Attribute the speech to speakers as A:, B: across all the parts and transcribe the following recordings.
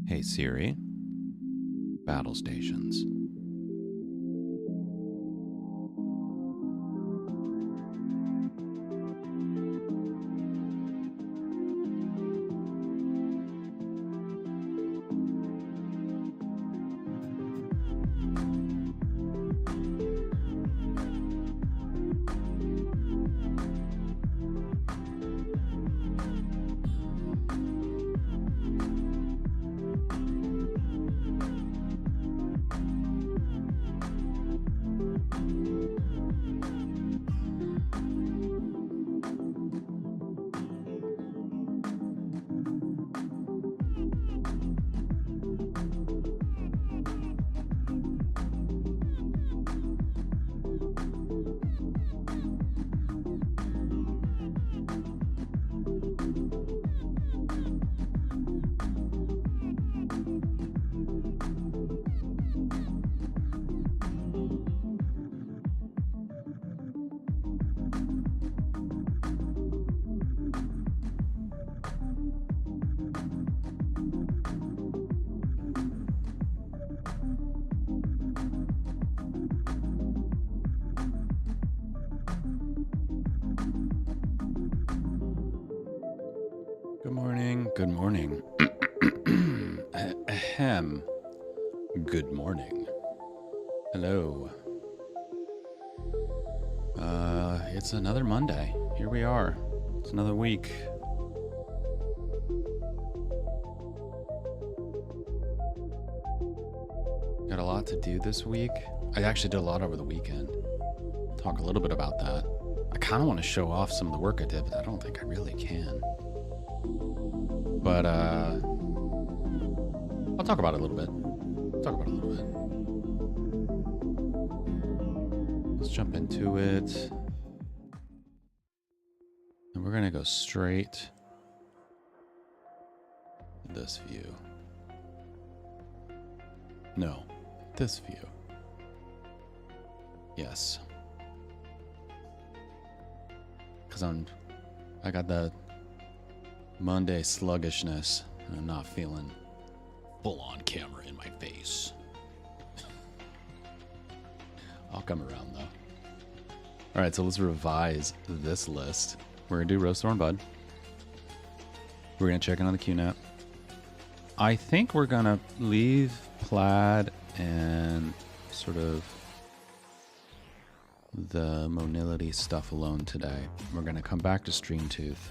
A: Hey Siri, battle stations. Good morning. Good morning. Ahem. Good morning. Hello. It's another Monday. Here we are. It's another week. Got a lot to do this week. I actually did a lot over the weekend. Talk a little bit about that. I kind of want to show off some of the work I did, but I don't think I really can. But I'll talk about it a little bit. Let's jump into it. And we're gonna go straight to this view. No, this view. Yes. Because I got that Monday sluggishness, and I'm not feeling full on camera in my face. I'll come around though. All right, so let's revise this list. We're gonna do Rose Thorn Bud. We're gonna check in on the QNAP. I think we're gonna leave Plaid and sort of the monility stuff alone today. We're gonna come back to Streamtooth.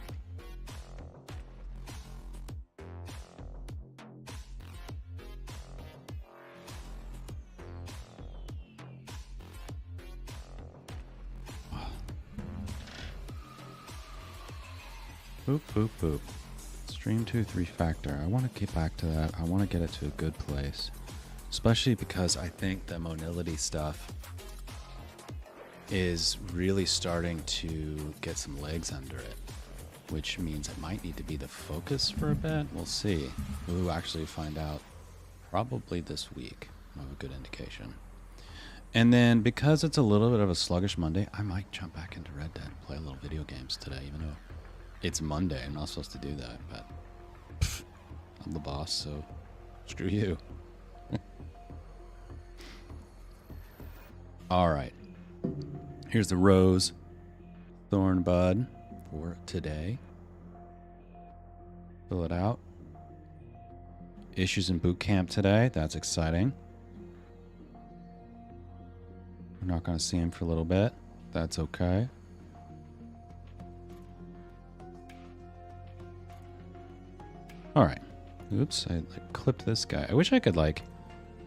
A: Boop, boop, boop. Streamtooth refactor. I want to get back to that. I want to get it to a good place. Especially because I think the monility stuff is really starting to get some legs under it. Which means it might need to be the focus for a bit. We'll see. We'll actually find out probably this week. I have a good indication. And then because it's a little bit of a sluggish Monday, I might jump back into Red Dead and play a little video games today, even though it's Monday. I'm not supposed to do that, but pff, I'm the boss, so screw you. All right. Here's the Rose Thorn Bud for today. Fill it out. Issues in boot camp today. That's exciting. We're not going to see him for a little bit. That's okay. All right. Oops, I clipped this guy. I wish I could no,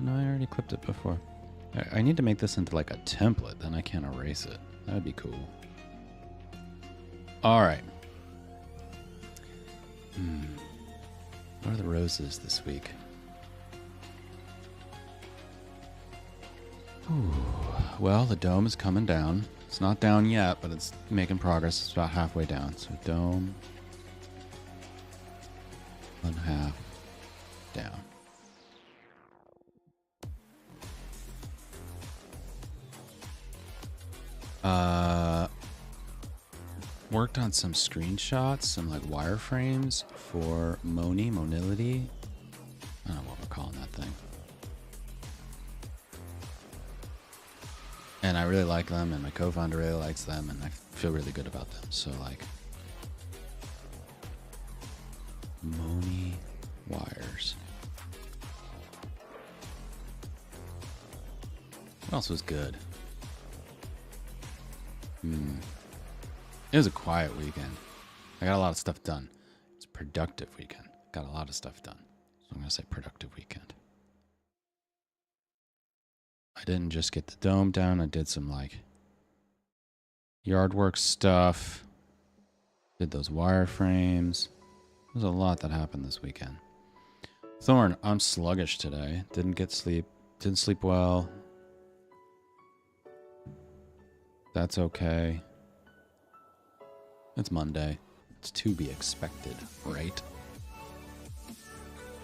A: I already clipped it before. I need to make this into like a template, then I can't erase it. That'd be cool. All right. What are the roses this week? Ooh. Well, the dome is coming down. It's not down yet, but it's making progress. It's about halfway down. So dome, 1/2 down. Worked on some screenshots, some like wireframes for monility. I don't know, calling that thing. And I really like them, and my co-founder really likes them, and I feel really good about them. So, like, Moni wires. What else was good? It was a quiet weekend. I got a lot of stuff done. It's a productive weekend. Got a lot of stuff done. So I'm going to say productive weekend. I didn't just get the dome down. I did some, like, yard work stuff. Did those wireframes. There's a lot that happened this weekend. Thorn, I'm sluggish today. Didn't get sleep. Didn't sleep well. That's okay. It's Monday. It's to be expected, right?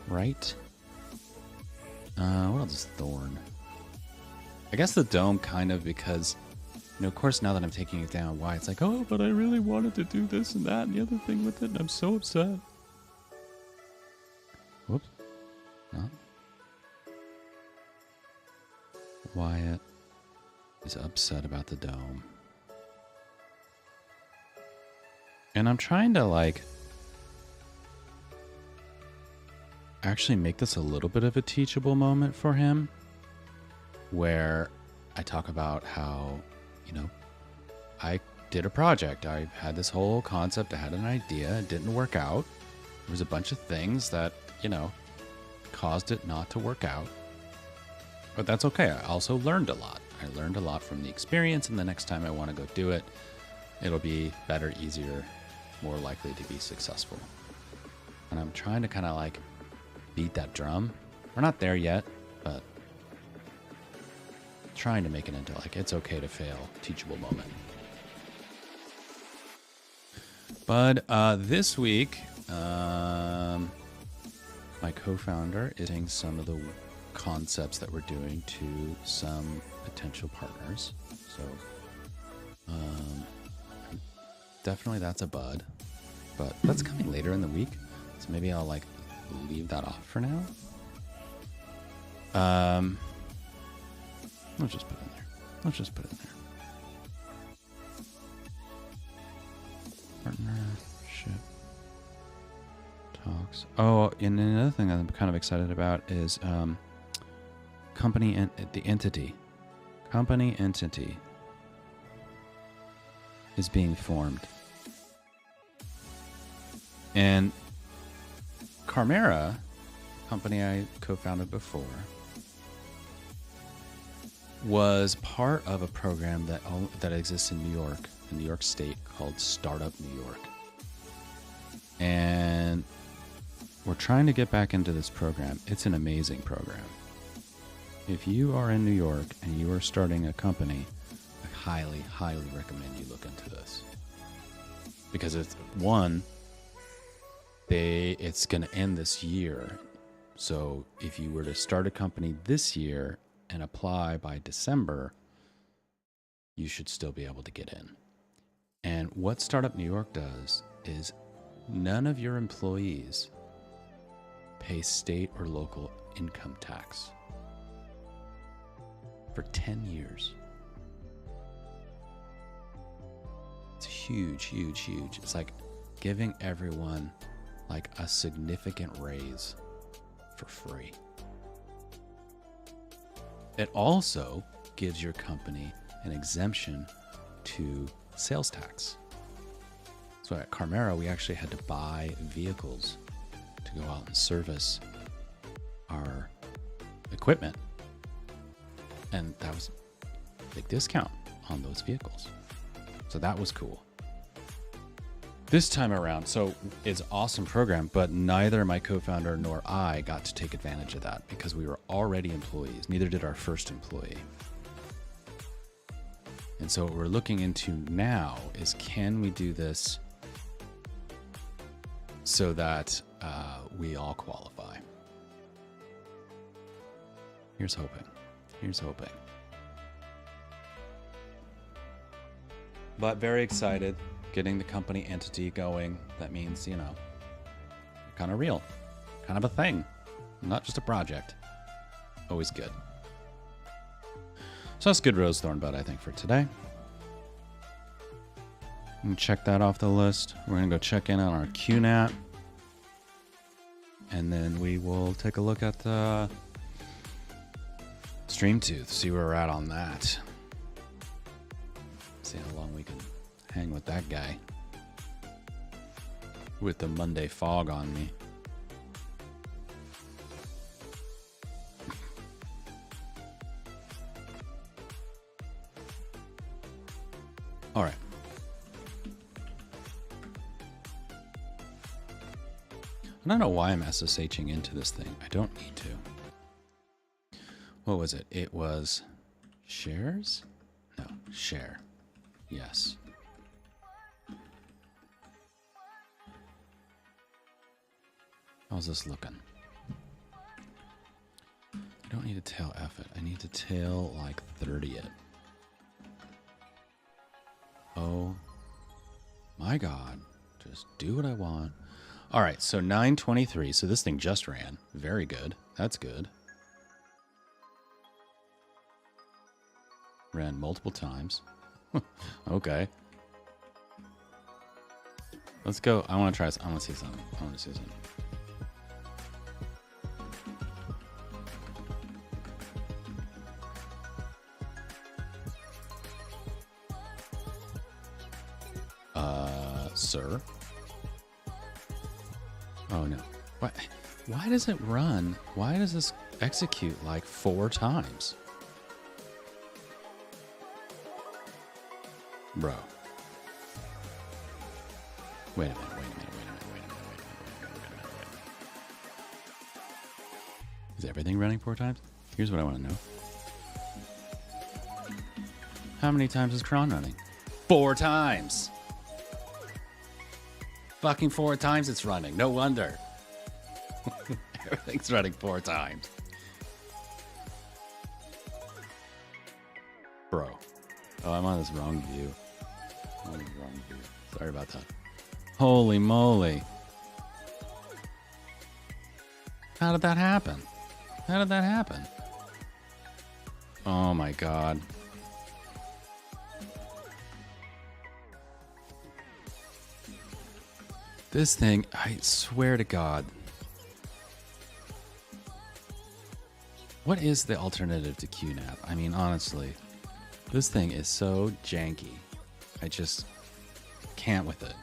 A: Right? What else is Thorn? I guess the dome kind of because, you know, of course now that I'm taking it down, why? It's like, oh, but I really wanted to do this and that and the other thing with it, and I'm so upset. Whoops. No. Wyatt is upset about the dome. And I'm trying to, like, actually make this a little bit of a teachable moment for him, where I talk about how, you know, I did a project. I had this whole concept. I had an idea. It didn't work out. There was a bunch of things that, you know, caused it not to work out. But that's okay. I also learned a lot. I learned a lot from the experience, and the next time I want to go do it, it'll be better, easier, more likely to be successful. And I'm trying to kind of, like, beat that drum. We're not there yet, but trying to make it into, like, it's okay to fail, teachable moment. But this week, my co-founder is taking some of the concepts that we're doing to some potential partners. So definitely that's a bud, but that's coming later in the week. So maybe I'll, like, leave that off for now. Let's just put it in there. Let's just put it in there. Partnership talks. Oh, and another thing that I'm kind of excited about is company and the entity. Company entity is being formed. And Carmera, company I co-founded before, was part of a program that exists in New York State, called Startup New York. And we're trying to get back into this program. It's an amazing program. If you are in New York and you are starting a company, I highly, highly recommend you look into this. Because it's it's going to end this year. So if you were to start a company this year and apply by December, you should still be able to get in. And what Startup New York does is none of your employees pay state or local income tax for 10 years. It's huge, huge, huge. It's like giving everyone, like, a significant raise for free. It also gives your company an exemption to sales tax. So at Carmera, we actually had to buy vehicles to go out and service our equipment. And that was a big discount on those vehicles. So that was cool. This time around, so it's an awesome program, but neither my co-founder nor I got to take advantage of that because we were already employees. Neither did our first employee. And so what we're looking into now is, can we do this so that we all qualify? Here's hoping. Here's hoping. But very excited. Getting the company entity going. That means, you know, kind of real, kind of a thing. not just a project. Always good. So that's good rose thorn bud, I think, for today. And check that off the list. We're going to go check in on our QNAT. And then we will take a look at the Streamtooth, see where we're at on that. See how long we can hang with that guy. With the Monday fog on me. All right. I don't know why I'm SSHing into this thing. I don't need to. What was it? It was shares? No, share. Yes. How's this looking? I don't need to tail F it. I need to tail like 30 it. Oh my God. Just do what I want. All right, so 9:23. So this thing just ran. Very good. That's good. Ran multiple times. Okay. Let's go. I want to try. I want to see something. I want to see something. Sir? Oh no. What? Why does it run? Why does this execute like 4 times? Bro. Wait a minute, wait a minute, wait a minute, wait a minute, wait a minute, wait a minute, wait a minute. Is everything running 4 times? Here's what I want to know. How many times is cron running? 4 times! Fucking 4 times it's running. No wonder. Everything's running 4 times. Bro. Oh, I'm on this wrong view. I'm on the wrong view. Sorry about that. Holy moly. How did that happen? How did that happen? Oh my God. This thing, I swear to God. What is the alternative to QNAP? I mean, honestly, this thing is so janky. I just can't with it.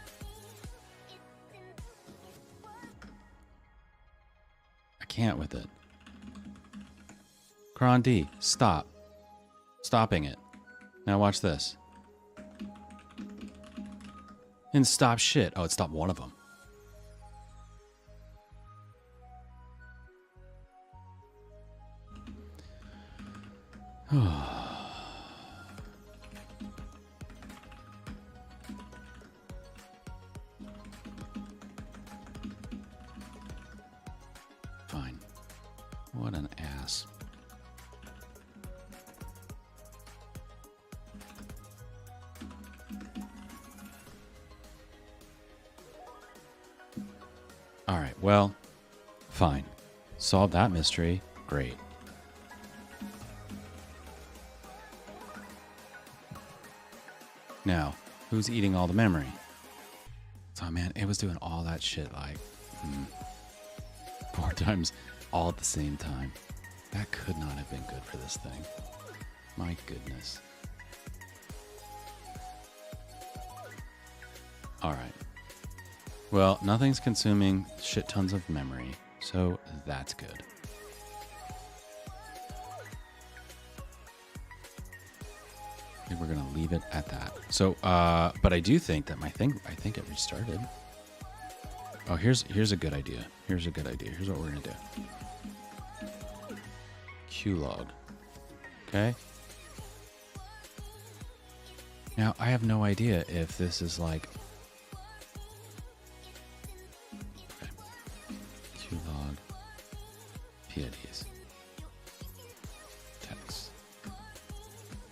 A: I can't with it. Cron D, stop. Stopping it. Now watch this. And stop shit. Oh, it stopped one of them. Fine. What an ass. All right, well, fine. Solve that mystery. Great. Now, who's eating all the memory? So, man, it was doing all that shit like 4 times all at the same time. That could not have been good for this thing. My goodness. All right. Well, nothing's consuming shit tons of memory, so that's good. I think we're gonna leave it at that. So, but I do think that I think it restarted. Oh, here's a good idea. Here's a good idea. Here's what we're gonna do. Qlog. Okay. Now, I have no idea if this is like... Okay. Qlog. PIDs. Text.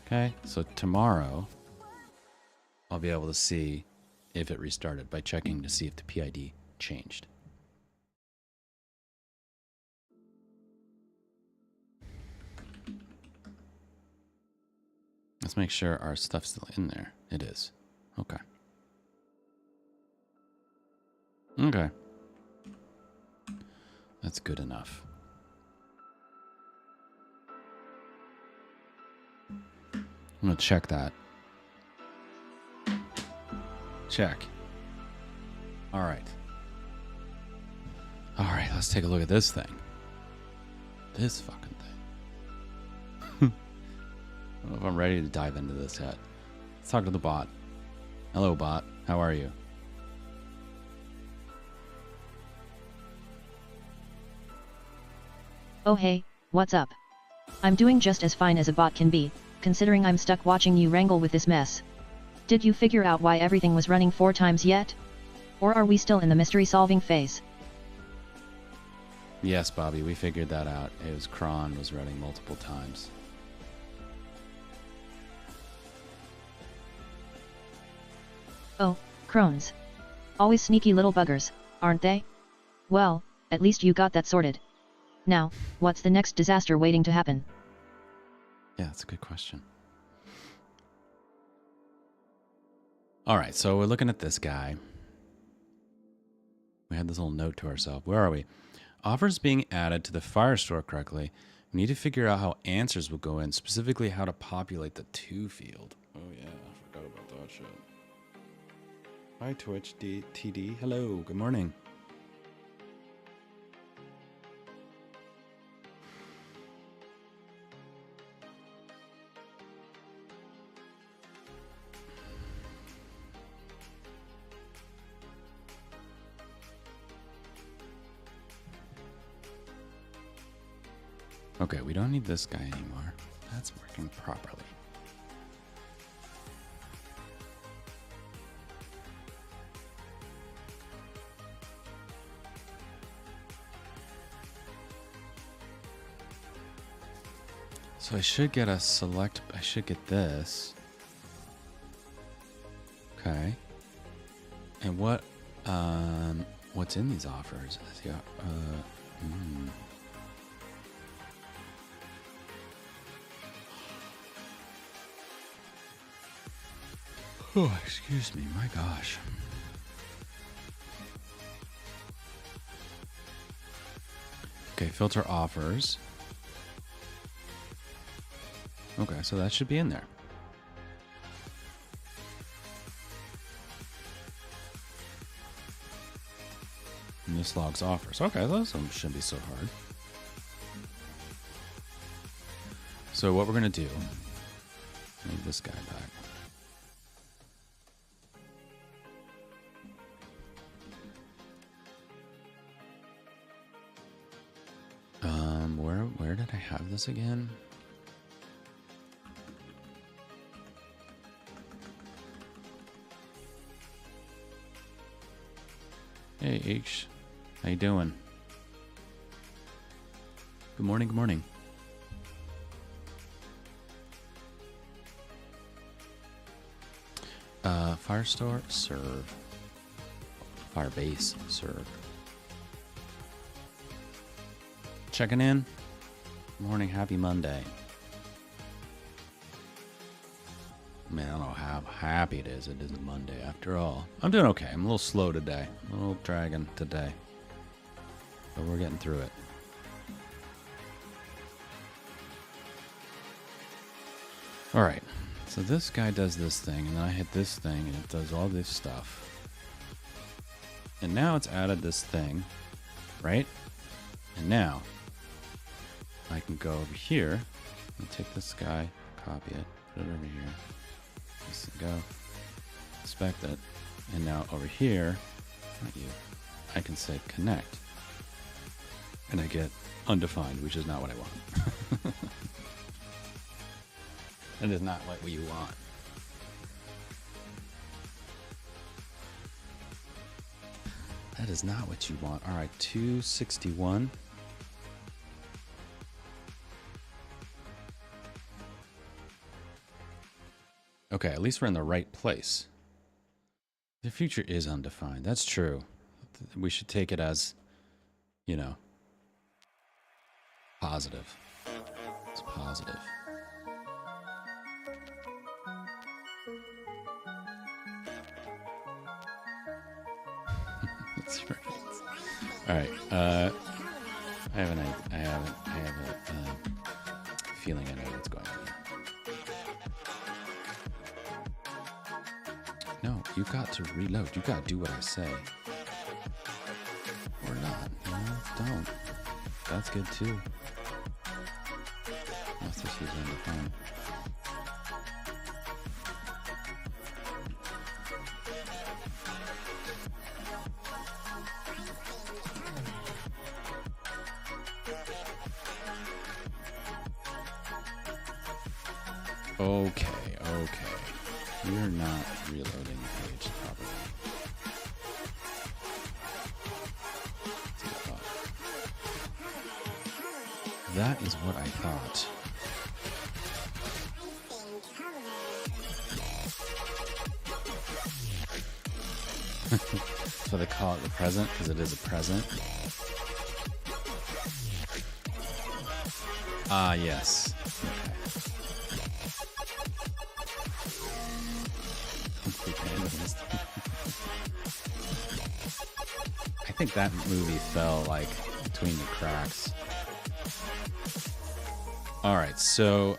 A: Okay, so tomorrow, I'll be able to see if it restarted by checking to see if the PID changed. Let's make sure our stuff's still in there. It is. Okay. Okay. That's good enough. I'm going to check that. Check. All right. All right, let's take a look at this thing. This fucking thing. I don't know if I'm ready to dive into this yet. Let's talk to the bot. Hello, bot. How are you?
B: Oh hey, what's up? I'm doing just as fine as a bot can be, considering I'm stuck watching you wrangle with this mess. Did you figure out why everything was running 4 times yet? Or are we still in the mystery-solving phase?
A: Yes, Bobby, we figured that out. It was cron was running multiple times.
B: Oh, crones. Always sneaky little buggers, aren't they? Well, at least you got that sorted. Now, what's the next disaster waiting to happen?
A: Yeah, that's a good question. All right, so we're looking at this guy. We had this little note to ourselves. Where are we? Offers being added to the Firestore correctly. We need to figure out how answers will go in, specifically how to populate the to field. Oh yeah, I forgot about that shit. Hi Twitch TD. Hello, good morning. Okay, we don't need this guy anymore. That's working properly. So I should get a select, I should get this. Okay. And what's in these offers? Oh, excuse me, my gosh. Okay, filter offers. Okay, so that should be in there. And this logs offers. Okay, those shouldn't be so hard. So what we're going to do, move this guy back. Where did I have this again? Hey H, how you doing? Good morning, good morning. Firestore, serve. Firebase, serve. Checking in. Morning, happy Monday. Man, I don't know how happy it is. It is a Monday after all. I'm doing okay. I'm a little slow today. A little dragging today. But we're getting through it. All right. So this guy does this thing, and then I hit this thing, and it does all this stuff. And now it's added this thing, right? And now I can go over here and take this guy, copy it, put it over here. Just go, inspect it, and now over here, not you, I can say connect, and I get undefined, which is not what I want. That is not what you want. That is not what you want. All right, 261. Okay, at least we're in the right place. The future is undefined. That's true. We should take it as, you know, positive. It's positive. All right. I have a feeling I know what's going on here. No, you got to reload. You got to do what I say. Or not. No, don't. That's good too. What's this user on the phone? Okay. You're not reloading the page properly. That is what I thought. So they call it the present because it is a present. Ah, yes. I think that movie fell like between the cracks. All right, so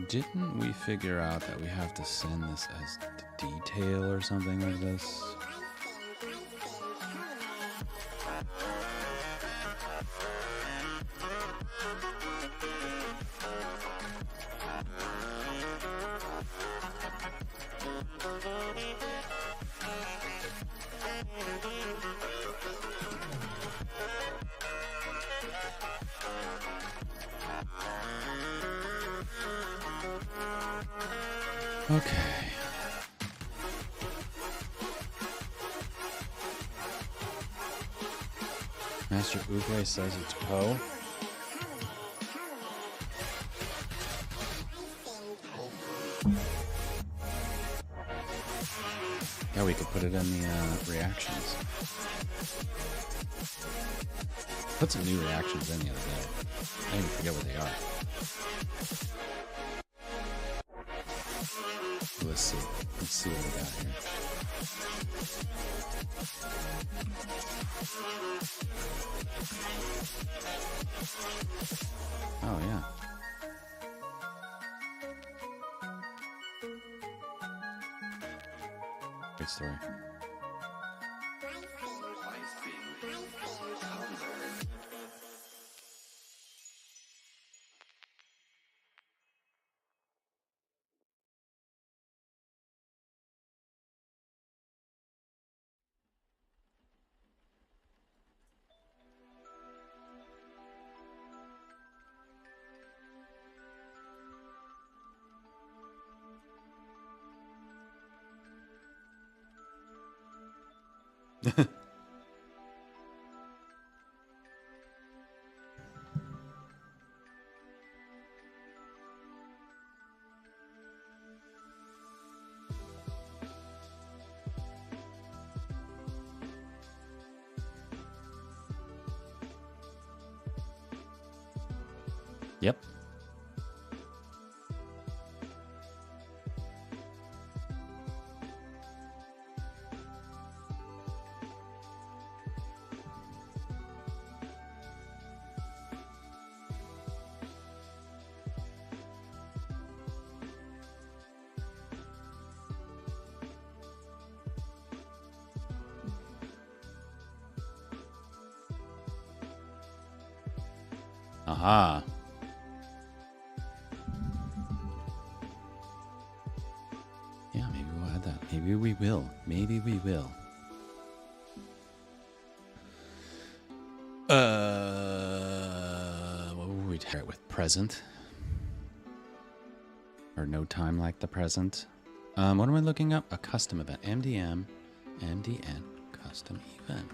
A: didn't we figure out that we have to send this as detail or something like this? Okay. Master Uwe says it's Poe. Yeah, we could put it in the reactions. Put some new reactions in the other day. I even forget what they are. Let's see. Let's see what we got here. Oh, yeah. Great story. Yep. Aha. Yeah, maybe we'll add that. Maybe we will. Maybe we will. What would we start with? Present? Or no time like the present? What am I looking up? A custom event. MDN, custom event.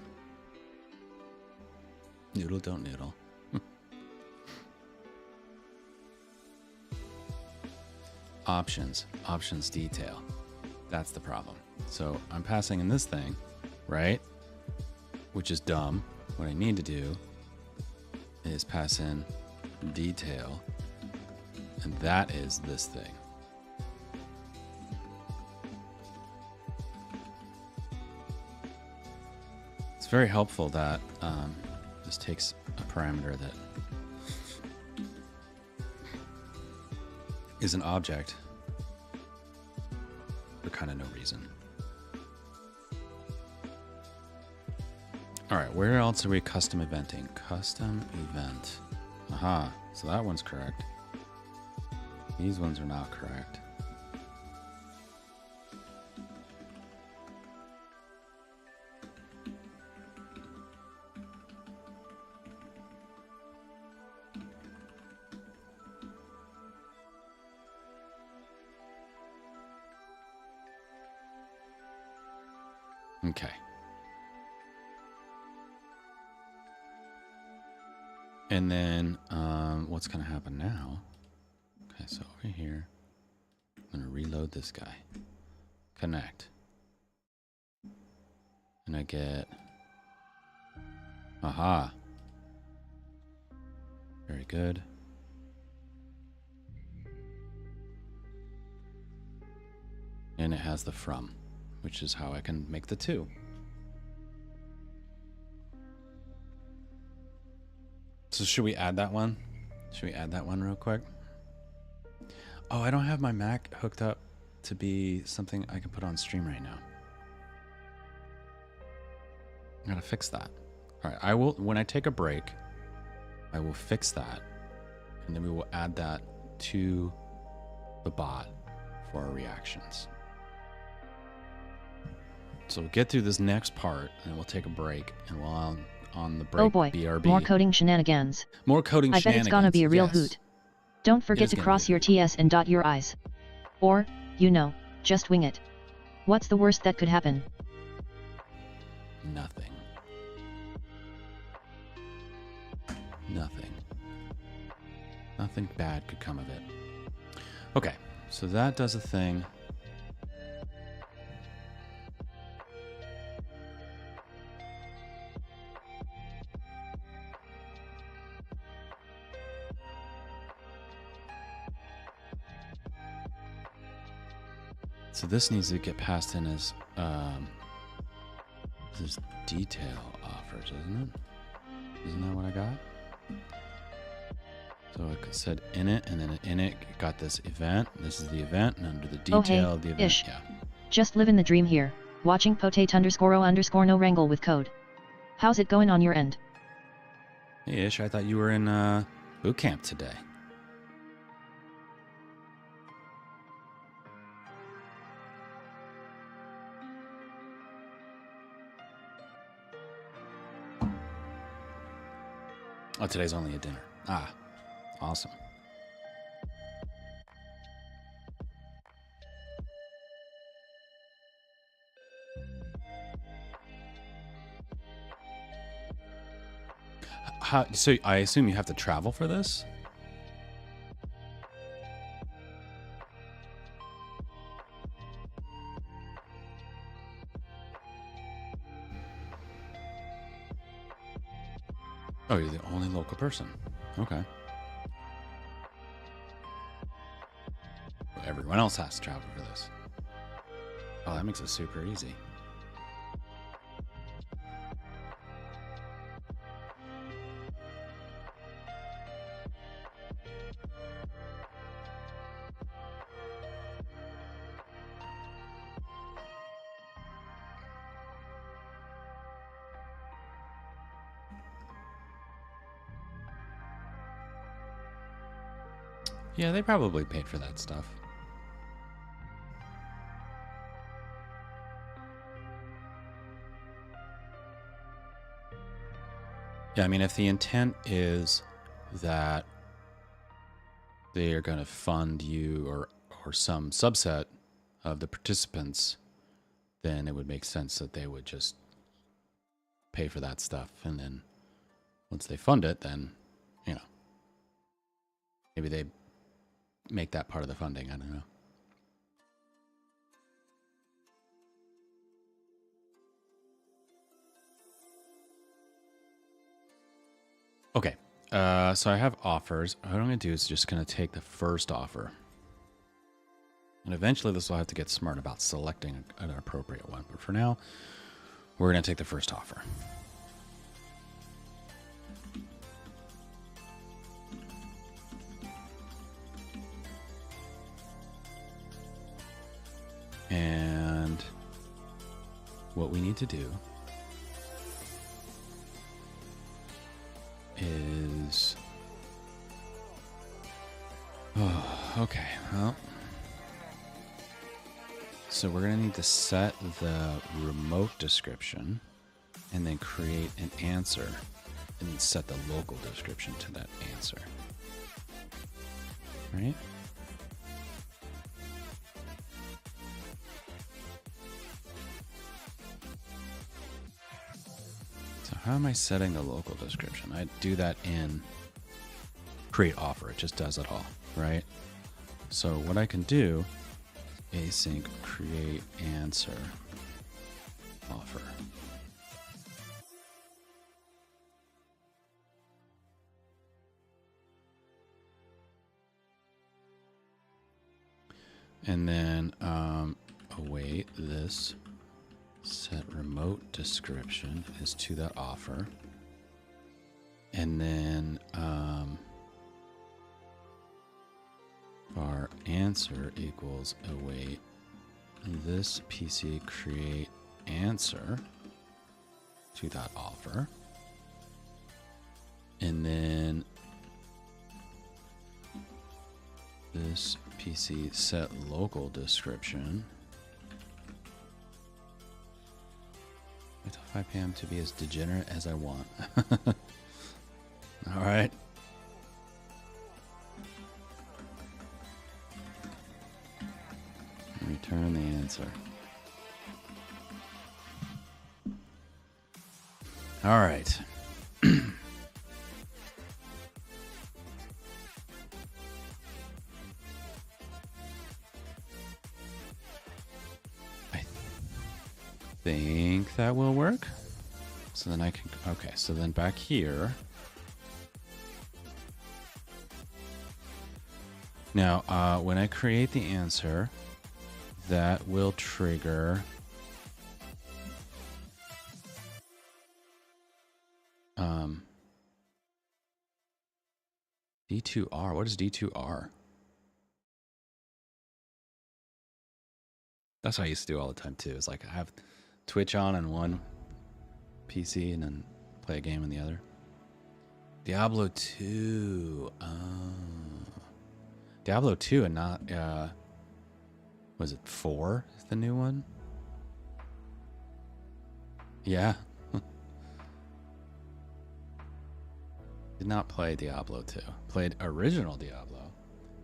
A: Noodle, don't noodle. Options detail. That's the problem. So I'm passing in this thing, right? Which is dumb. What I need to do is pass in detail, and that is this thing. very helpful that this takes a parameter that is an object for kind of no reason. All right, where else are we custom eventing? Custom event. Aha, so that one's correct. These ones are not correct. Okay. And then what's going to happen now? Okay, so over here, I'm going to reload this guy. Connect. And I get... Aha. Very good. And it has the from, which is how I can make the two. So should we add that one? Should we add that one real quick? Oh, I don't have my Mac hooked up to be something I can put on stream right now. I gotta fix that. All right, I will, when I take a break, I will fix that. And then we will add that to the bot for our reactions. So we'll get through this next part and we'll take a break, and while on the break,
B: oh boy,
A: BRB.
B: more coding shenanigans.
A: More coding
B: I
A: shenanigans.
B: bet it's gonna be a real
A: yes.
B: hoot. Don't forget to cross your T's and dot your I's. Or, you know, just wing it. What's the worst that could happen?
A: Nothing. Nothing. Nothing bad could come of it. Okay, so that does a thing. So this needs to get passed in as this is detail offers, isn't it? Isn't that what I got? So it said init, and then in it got this event. This is the event, and under the detail of the event,
B: ish.
A: yeah.
B: Just living the dream here, watching potate_o_no wrangle with code. How's it going on your end?
A: Hey Ish, I thought you were in boot camp today. Oh, today's only a dinner. Ah, awesome. So I assume you have to travel for this? Oh, you're the only local person. Okay. Well, everyone else has to travel for this. Oh, that makes it super easy. Yeah, they probably paid for that stuff. Yeah, I mean, if the intent is that they are going to fund you or some subset of the participants, then it would make sense that they would just pay for that stuff. And then once they fund it, then, you know, maybe they make that part of the funding. I don't know. Okay. So I have offers. What I'm going to do is just going to take the first offer. And eventually this will have to get smart about selecting an appropriate one. But for now, we're going to take the first offer. what we need to do is... Oh, okay, well... So we're going to need to set the remote description and then create an answer and then set the local description to that answer. Right? So how am I setting the local description? I do that in create offer. It just does it all, right? So what I can do, async create answer offer. And then await this set remote description is to that offer. And then our answer equals await this PC create answer to that offer. And then this PC set local description until 5 p.m. to be as degenerate as I want. All right. Return the answer. All right. I think that will work. So then I can, okay, so then back here. Now, when I create the answer, that will trigger D2R. What is D2R? That's what I used to do all the time too. It's like I have Twitch on one PC and then play a game on the other. Diablo 2. Diablo 2 and not, was it 4 is the new one? Yeah. Did not play Diablo 2. Played original Diablo.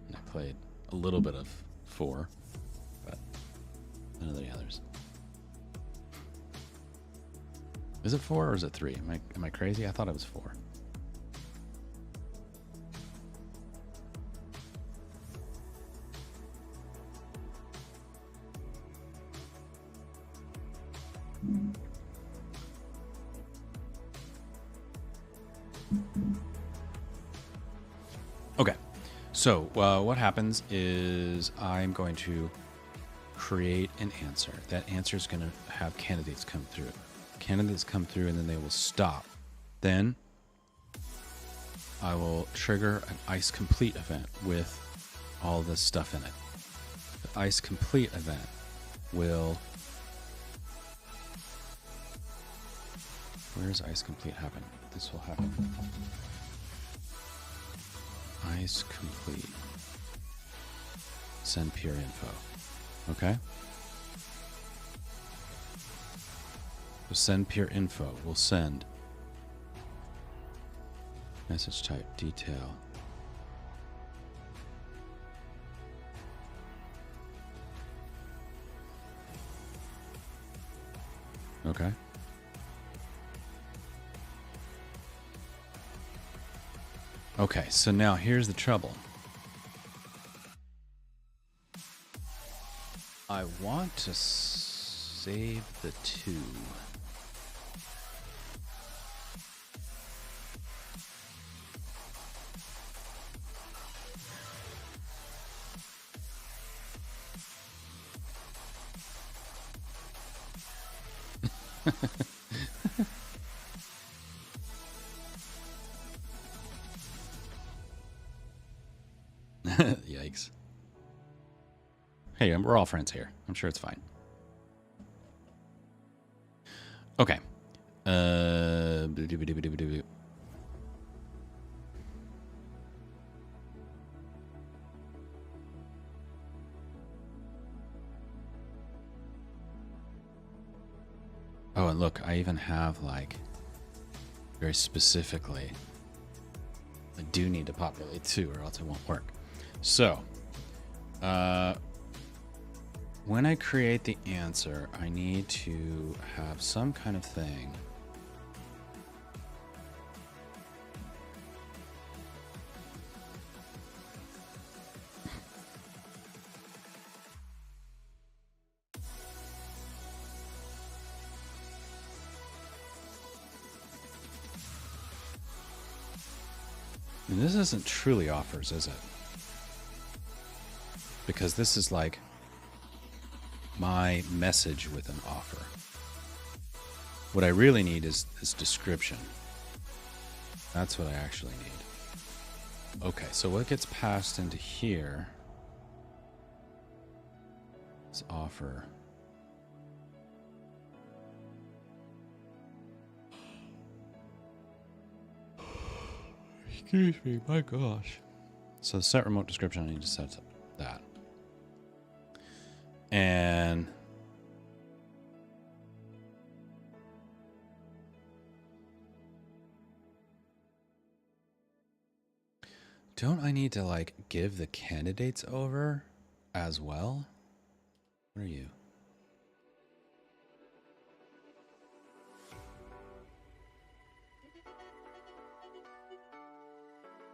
A: And I played a little bit of 4. But none of the others. Is it 4 or is it 3? Am I crazy? I thought it was 4. Okay, so what happens is I'm going to create an answer. That answer is going to have candidates come through. Candidates come through and then they will stop. Then I will trigger an ICE complete event with all this stuff in it. The ICE complete event will... Where does ICE complete happen? This will happen. ICE complete. Send peer info. Okay? So send peer info. We'll send message type detail. Okay. Okay, so now here's the trouble. I want to save the 2. Yikes. Hey, we're all friends here. I'm sure it's fine. Oh, and look, I even have like very specifically, I do need to populate 2 or else it won't work. So, when I create the answer, I need to have some kind of thing. And this isn't truly offers, is it? Because this is like my message with an offer. What I really need is this description. That's what I actually need. Okay, so what gets passed into here is offer. Excuse me, my gosh. So set remote description, I need to set that. And don't I need to like give the candidates over as well? What are you?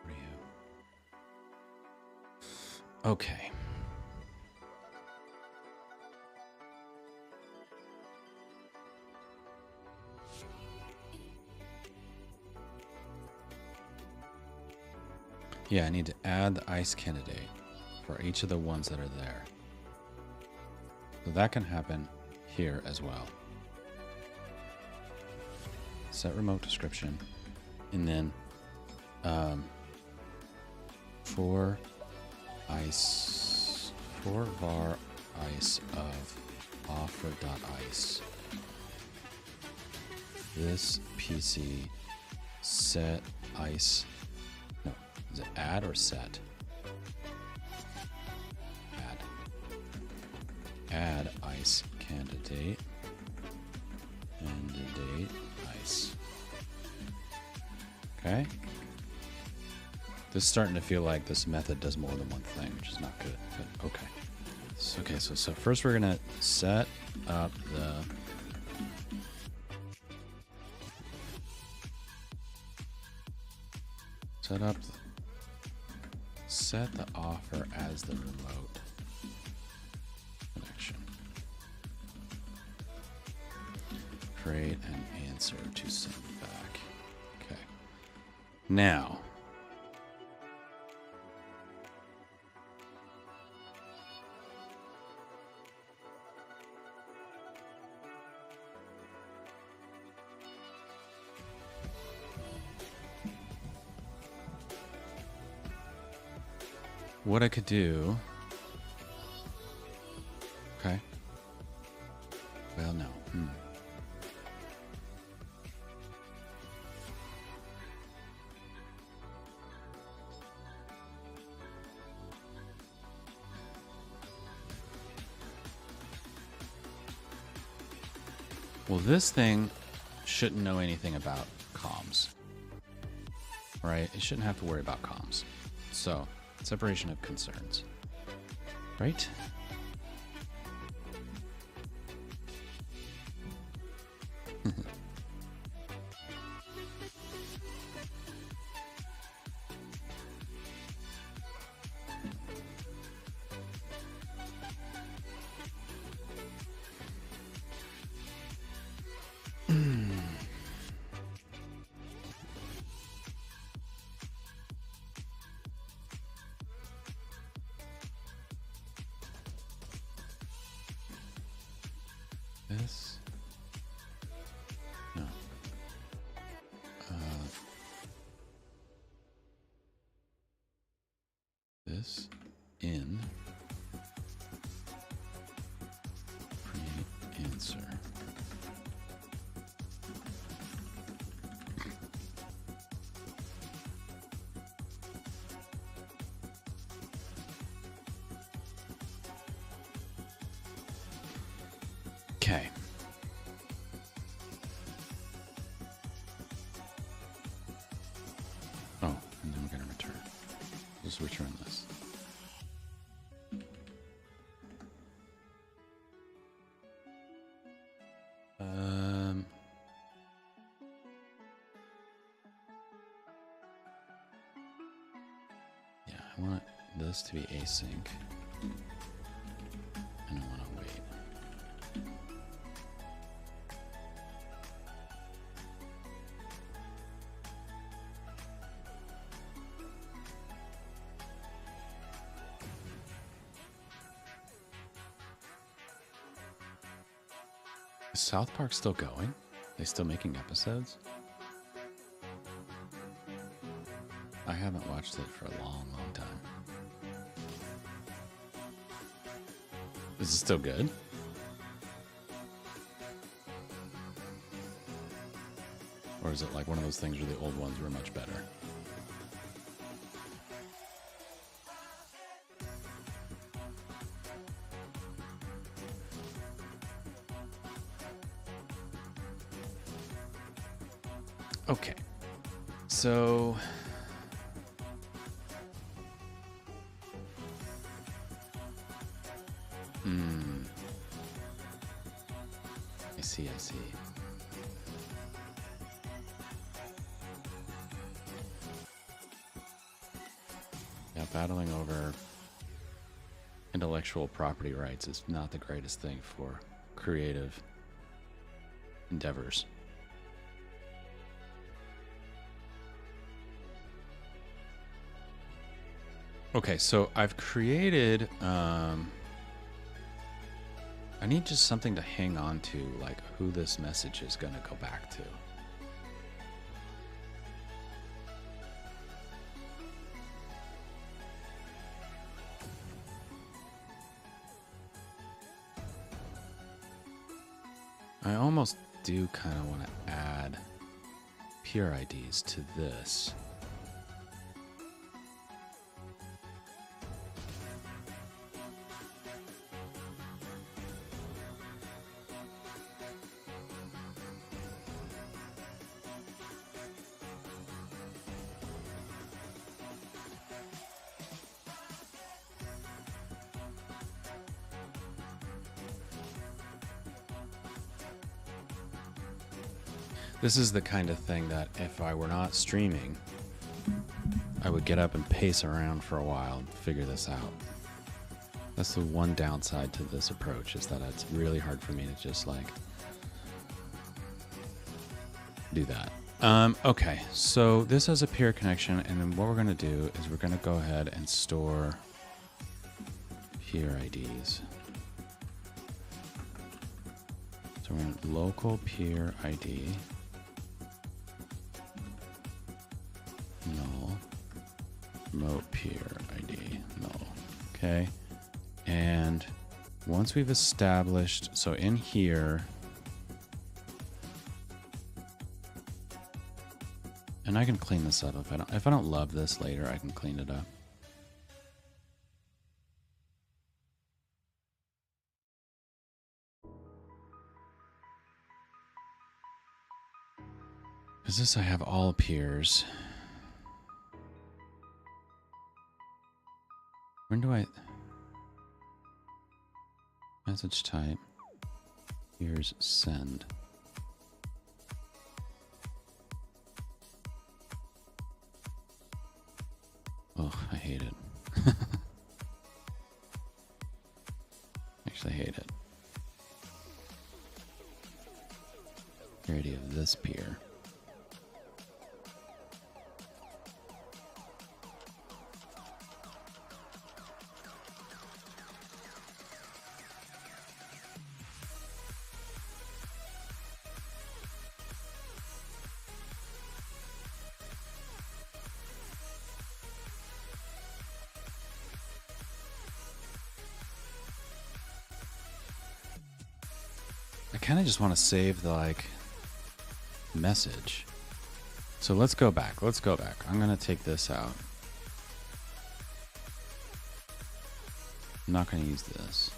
A: What are you? Okay. Yeah, I need to add the ICE candidate for each of the ones that are there. So that can happen here as well. Set remote description. And then for ICE, for var ICE of offer.ice. This PC set ICE. No, is it add or set? Add ICE candidate. Candidate ICE. Okay. This is starting to feel like this method does more than one thing, which is not good. But okay. So first we're gonna set up the set the offer as the remote connection. Create an answer to send back. Okay. Now, what I could do. Okay. Well, no. Well, this thing shouldn't know anything about comms. Right? It shouldn't have to worry about comms. So, separation of concerns. Right? This? No. This in pre-answer. Okay. Oh, and then we're going to return. Just return this. Yeah, I want this to be async. And I want to wait. Is South Park still going? They still making episodes? I haven't watched it for a long, long time. Is it still good? Or is it like one of those things where the old ones were much better? Okay. So... I see. Yeah, battling over intellectual property rights is not the greatest thing for creative endeavors. Okay, so I've created... I need just something to hang on to, like who this message is going to go back to. I almost do kind of want to add peer IDs to this. This is the kind of thing that if I were not streaming, I would get up and pace around for a while and figure this out. That's the one downside to this approach, is that it's really hard for me to just like do that. Okay, so this has a peer connection, and then what we're going to do is we're going to go ahead and store peer IDs. So we're going to local peer ID. Null. Remote peer ID. Null. Okay. And once we've established, so in here, and I can clean this up if I don't love this later, I can clean it up. Because this I have all peers. When do I... Message type. Here's send. Oh, I hate it. Actually, I hate it. Parity of this peer. I kind of just want to save the like message. So let's go back. I'm going to take this out. I'm not going to use this.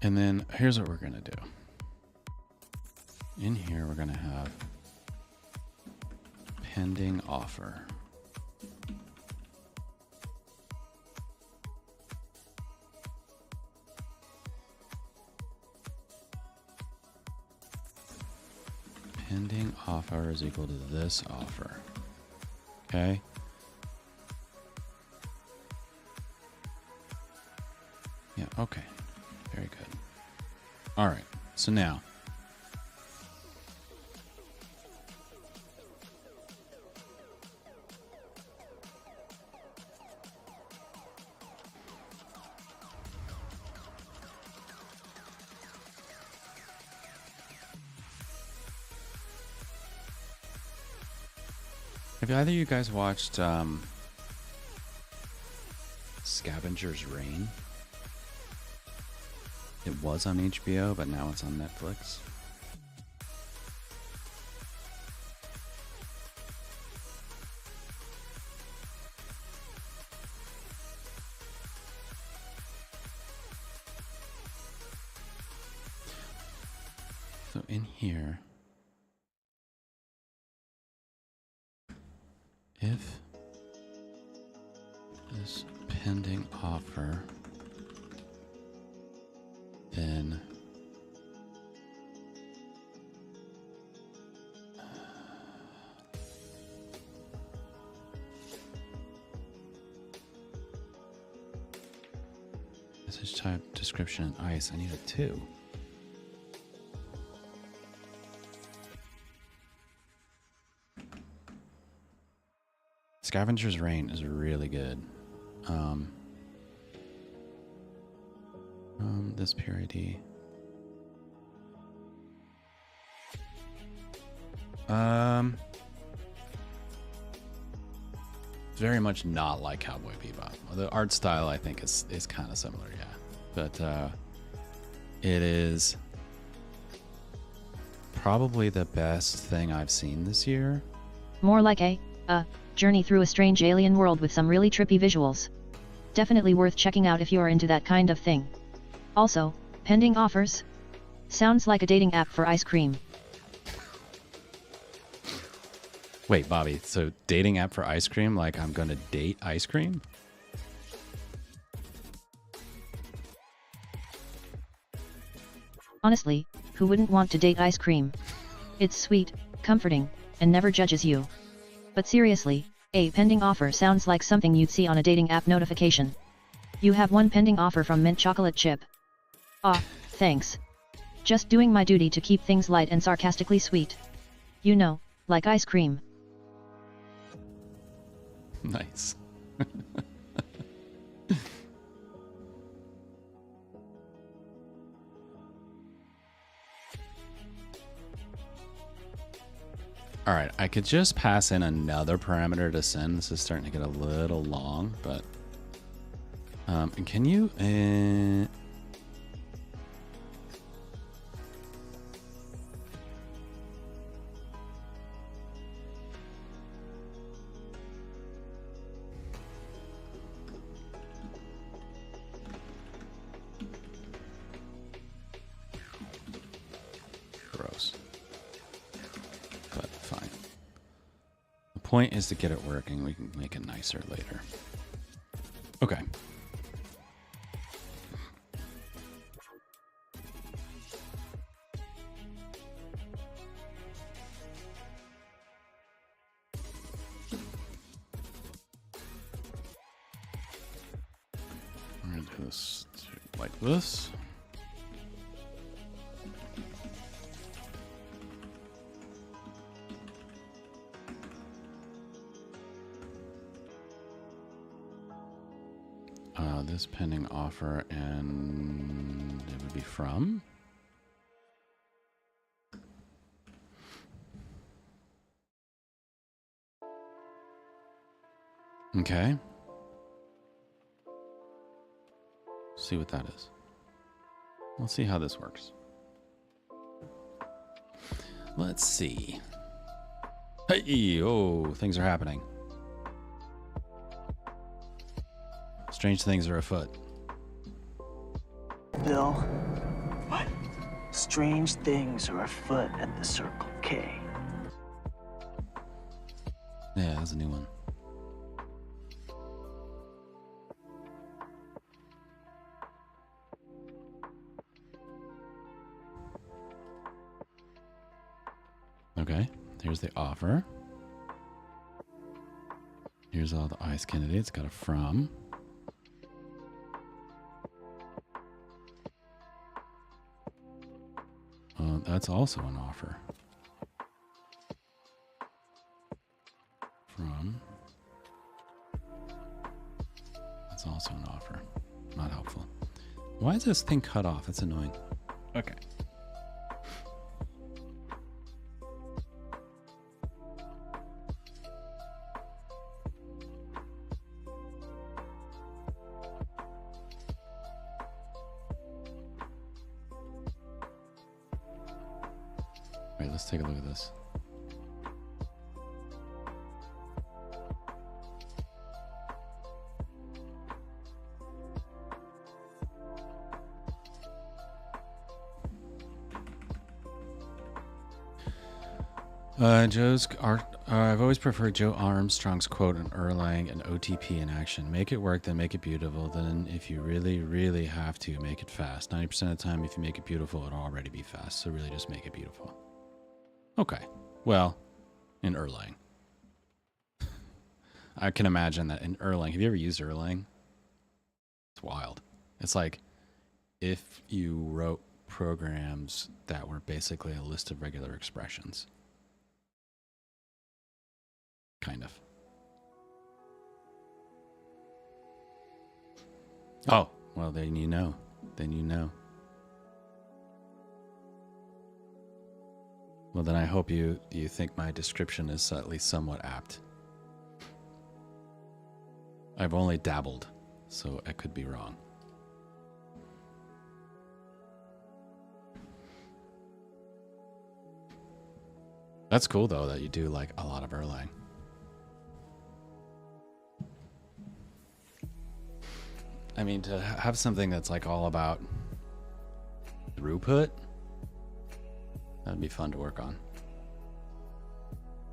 A: And then here's what we're going to do. In here, we're going to have pending offer. Pending offer is equal to this offer. Okay. Yeah, okay. Very good. All right. So now, have either of you guys watched Scavenger's Reign? It was on HBO, but now it's on Netflix. So in here, if this pending offer, then message type, description, and ice. I need a 2. Scavenger's Reign is really good. This pure ID. It's very much not like Cowboy Bebop. The art style, I think, is kind of similar, yeah. But it is probably the best thing I've seen this year.
B: More like a journey through a strange alien world with some really trippy visuals. Definitely worth checking out if you are into that kind of thing. Also, pending offers? Sounds like a dating app for ice cream.
A: Wait, Bobby, so dating app for ice cream? Like I'm gonna date ice cream?
B: Honestly, who wouldn't want to date ice cream? It's sweet, comforting, and never judges you. But seriously, a pending offer sounds like something you'd see on a dating app notification. You have one pending offer from Mint Chocolate Chip. Ah, thanks. Just doing my duty to keep things light and sarcastically sweet. You know, like ice cream.
A: Nice. All right, I could just pass in another parameter to send. This is starting to get a little long, but can you gross. But fine. The point is to get it working. We can make it nicer later. Okay. I'm going to do this like this. This pending offer, and it would be from. Okay. See what that is. Let's see how this works. Let's see. Hey, oh, things are happening. Strange things are afoot.
C: Bill, strange things are afoot at the Circle K.
A: Yeah, that's a new one. Okay, here's the offer. Here's all the ICE candidates. Got a from. That's also an offer. From. That's also an offer. Not helpful. Why is this thing cut off? That's annoying. Okay. Wait, let's take a look at this. I've always preferred Joe Armstrong's quote on Erlang and OTP in action. Make it work, then make it beautiful. Then if you really, really have to, make it fast. 90% of the time, if you make it beautiful, it'll already be fast. So really just make it beautiful. Okay. Well, in Erlang. I can imagine that in Erlang. Have you ever used Erlang? It's wild. It's like if you wrote programs that were basically a list of regular expressions. Kind of. Oh, well, then you know. Then you know. Well, then I hope you think my description is at least somewhat apt. I've only dabbled, so I could be wrong. That's cool, though, that you do like a lot of Erlang. I mean, to have something that's like all about throughput, that'd be fun to work on.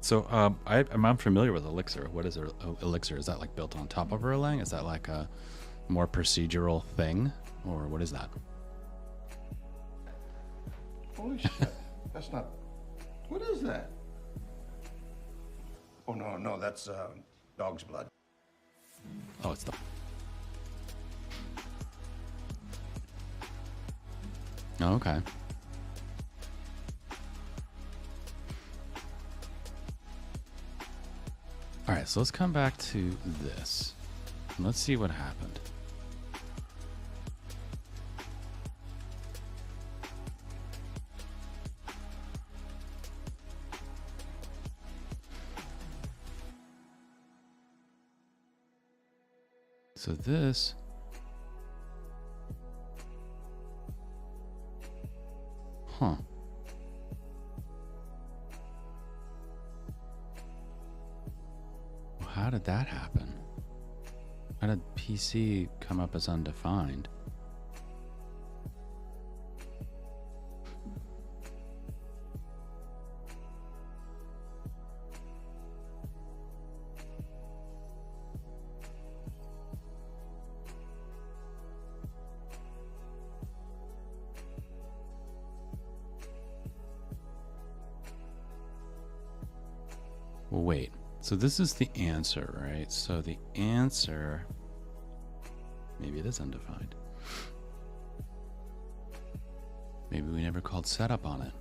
A: So I'm familiar with Elixir. What is Elixir? Is that like built on top of Erlang? Is that like a more procedural thing? Or what is that?
D: Holy shit. That's not... What is that? Oh, no, that's dog's blood.
A: Oh, it's the... Oh, okay. All right, so let's come back to this. And let's see what happened. So this... Huh. Well, how did that happen? How did PC come up as undefined? Well, wait. So this is the answer, right? So the answer... Maybe it is undefined. Maybe we never called setup on it.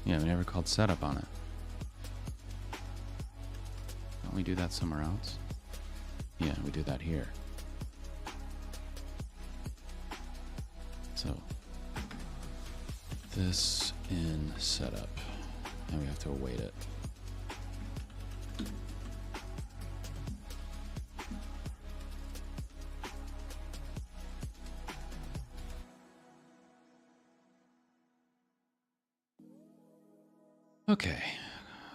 A: Yeah, we never called setup on it. Don't we do that somewhere else? Yeah, we do that here. So this in setup, and we have to await it. Okay.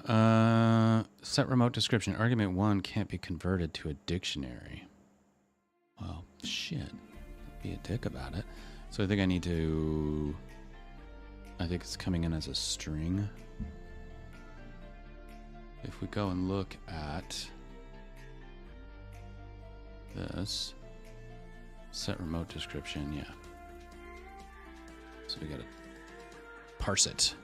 A: Set remote description. Argument 1 can't be converted to a dictionary. Well, shit. Be a dick about it. So I think I need to... I think it's coming in as a string. If we go and look at this, set remote description, yeah. So we gotta parse it.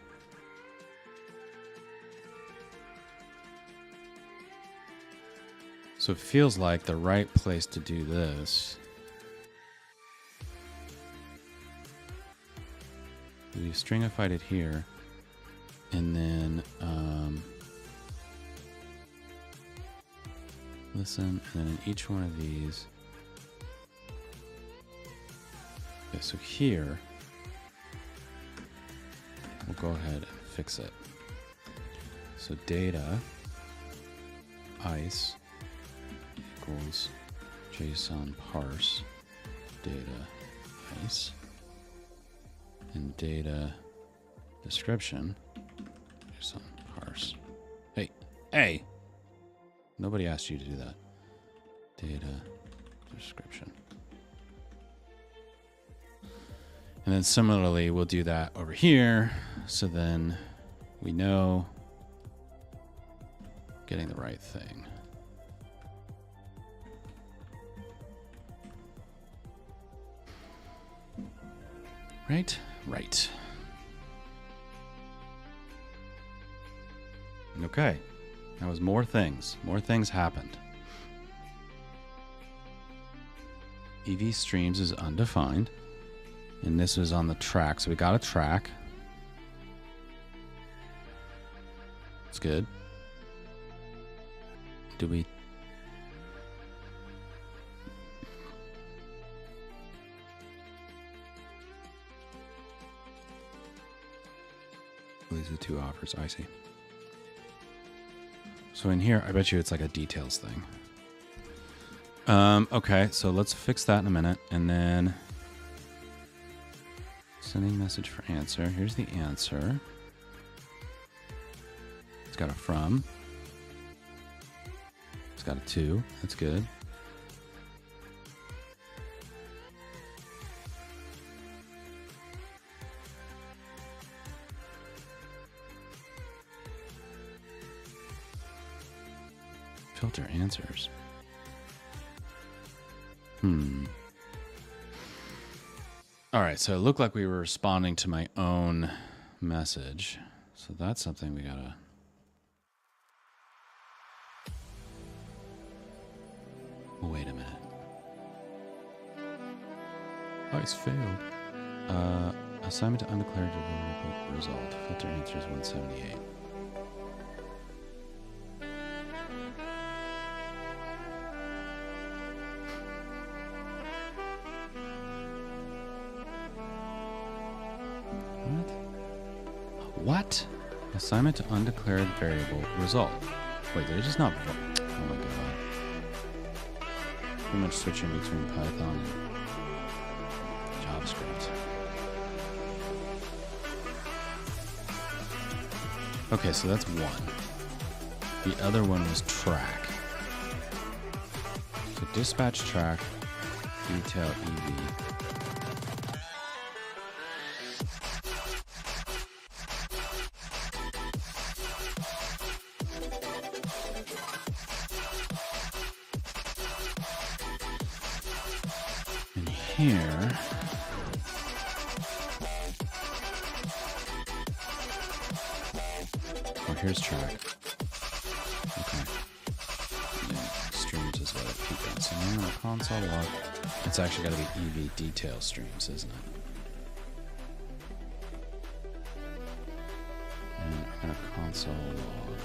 A: So it feels like the right place to do this. We stringified it here, and then listen, and then in each one of these. Okay, so here we'll go ahead and fix it. So data ice equals JSON parse data ice, and data description JSON parse. Hey, nobody asked you to do that. Data description. And then similarly, we'll do that over here. So then we know getting the right thing. Right. Okay. That was more things. More things happened. EV streams is undefined. And this was on the track. So we got a track. It's good. Do we... These are two offers. I see. So in here, I bet you it's like a details thing. Okay, so let's fix that in a minute. And then sending message for answer. Here's the answer. It's got a from. It's got a to. That's good. Filter answers. All right, so it looked like we were responding to my own message. So that's something we gotta... Wait a minute. Ice failed. Assignment to undeclared result. Filter answers 178. What? Assignment to undeclared variable result. Wait, did I just not... Oh my god. Pretty much switching between Python and JavaScript. Okay, so that's one. The other one was track. So dispatch track, detail EV. Here, oh, here's track. Okay. Yeah, streams is what I keep on. So now in a console log, it's actually got to be EV detail streams, isn't it? And I'm gonna console log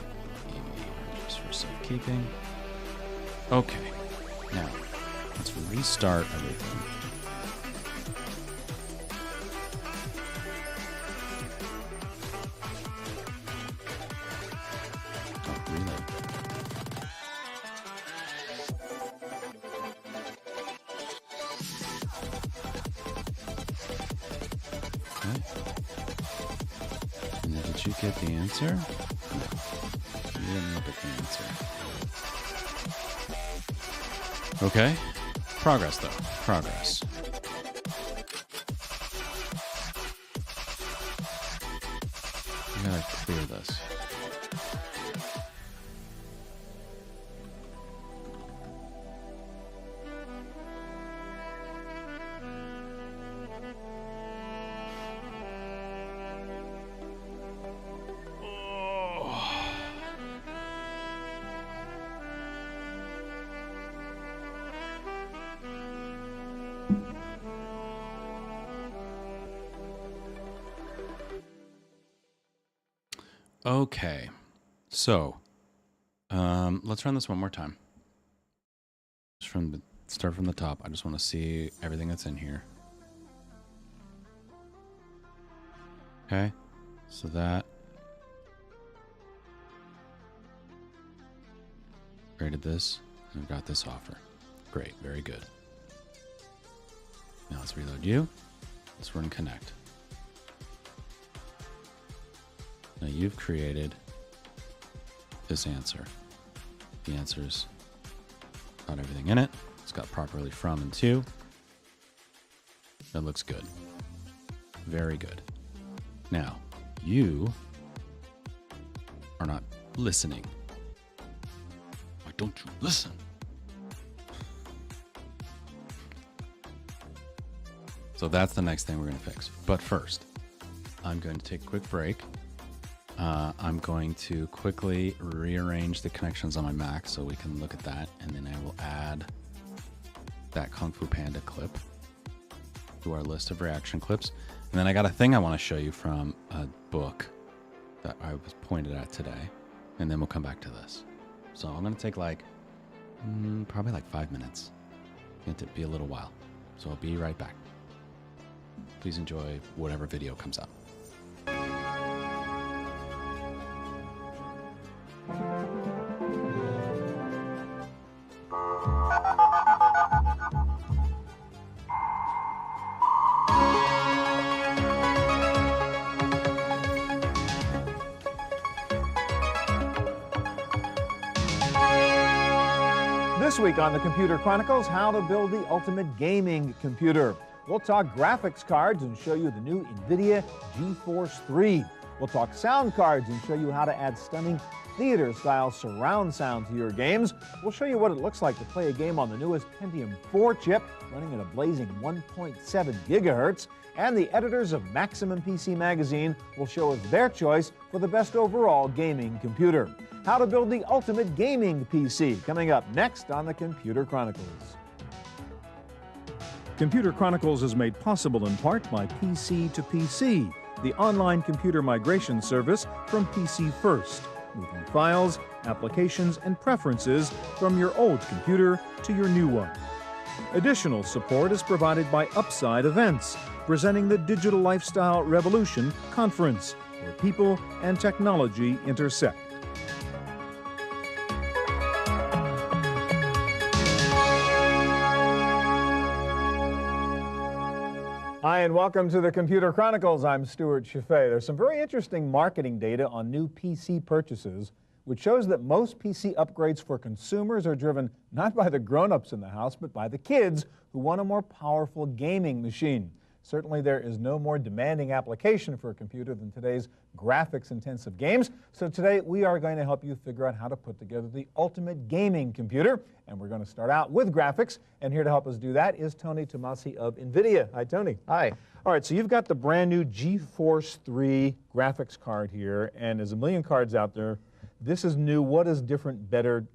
A: EV just for safekeeping. Okay. Now let's restart everything. Get the answer? No. didn't look at the answer. Okay. Progress, though. Progress. We gotta clear this. Okay, so let's run this one more time. Start from the top. I just want to see everything that's in here. Okay, so that created this, and we've got this offer. Great, very good. Now let's reload you. Let's run connect. Now you've created this answer. The answer's got everything in it. It's got properly from and to. That looks good. Very good. Now, you are not listening. Why don't you listen? So that's the next thing we're going to fix. But first, I'm going to take a quick break. I'm going to quickly rearrange the connections on my Mac so we can look at that, and then I will add that Kung Fu Panda clip to our list of reaction clips. And then I got a thing I want to show you from a book that I was pointed at today, and then we'll come back to this. So I'm going to take probably 5 minutes. It's going to be a little while. So I'll be right back. Please enjoy whatever video comes up.
E: This week on the Computer Chronicles, how to build the ultimate gaming computer. We'll talk graphics cards and show you the new NVIDIA GeForce 3. We'll talk sound cards and show you how to add stunning theater-style surround sound to your games. We'll show you what it looks like to play a game on the newest Pentium 4 chip running at a blazing 1.7 gigahertz. And the editors of Maximum PC Magazine will show us their choice for the best overall gaming computer. How to build the ultimate gaming PC, coming up next on the Computer Chronicles. Computer Chronicles is made possible in part by PC to PC, the online computer migration service from PC First, moving files, applications, and preferences from your old computer to your new one. Additional support is provided by Upside Events, presenting the Digital Lifestyle Revolution Conference, where people and technology intersect. Hi, and welcome to the Computer Chronicles. I'm Stuart Chaffee. There's some very interesting marketing data on new PC purchases, which shows that most PC upgrades for consumers are driven not by the grown-ups in the house, but by the kids who want a more powerful gaming machine. Certainly there is no more demanding application for a computer than today's graphics-intensive games. So today we are going to help you figure out how to put together the ultimate gaming computer. And we're going to start out with graphics. And here to help us do that is Tony Tomasi of NVIDIA. Hi, Tony.
F: Hi.
E: All right, so you've got the brand new GeForce 3 graphics card here, and there's a million cards out there. This is new. What is different, better?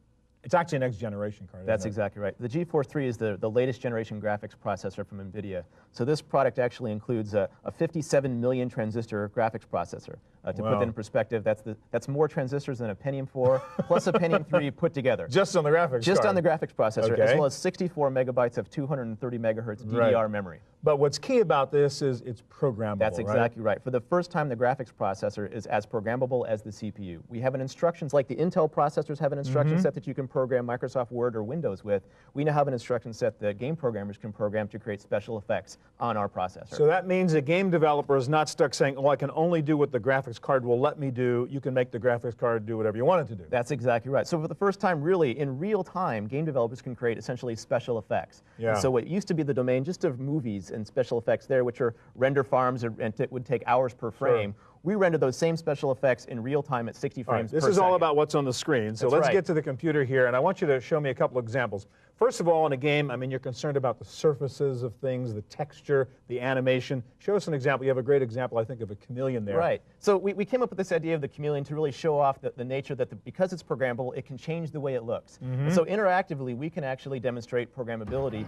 E: It's actually a next generation card.
F: That's exactly right. The GeForce 3 is the latest generation graphics processor from NVIDIA. So this product actually includes a 57 million transistor graphics processor. To put that in perspective, that's more transistors than a Pentium 4 plus a Pentium 3 put together.
E: Just on the graphics
F: Just
E: card.
F: on the graphics processor,
E: Okay.
F: as well as 64 megabytes of 230 megahertz DDR memory.
E: But what's key about this is it's programmable,
F: That's exactly right. For the first time, the graphics processor is as programmable as the CPU. We have an instructions, like the Intel processors have an instruction set that you can program Microsoft Word or Windows with, we now have an instruction set that game programmers can program to create special effects on our processor.
E: So that means a game developer is not stuck saying, oh, I can only do what the graphics card will let me do. You can make the graphics card do whatever you want it to do.
F: That's exactly right. So for the first time, really, in real time, game developers can create essentially special effects.
E: Yeah.
F: And so what used to be the domain just of movies and special effects there, which are render farms and it would take hours per frame, we render those same special effects in real time at 60 frames per second.
E: This is all about what's on the screen. So let's get to the computer here, and I want you to show me a couple examples. First of all, in a game, I mean, you're concerned about the surfaces of things, the texture, the animation. Show us an example. You have a great example, I think, of a chameleon there.
F: Right. So we came up with this idea of the chameleon to really show off the nature that because it's programmable, it can change the way it looks. And so interactively, we can actually demonstrate programmability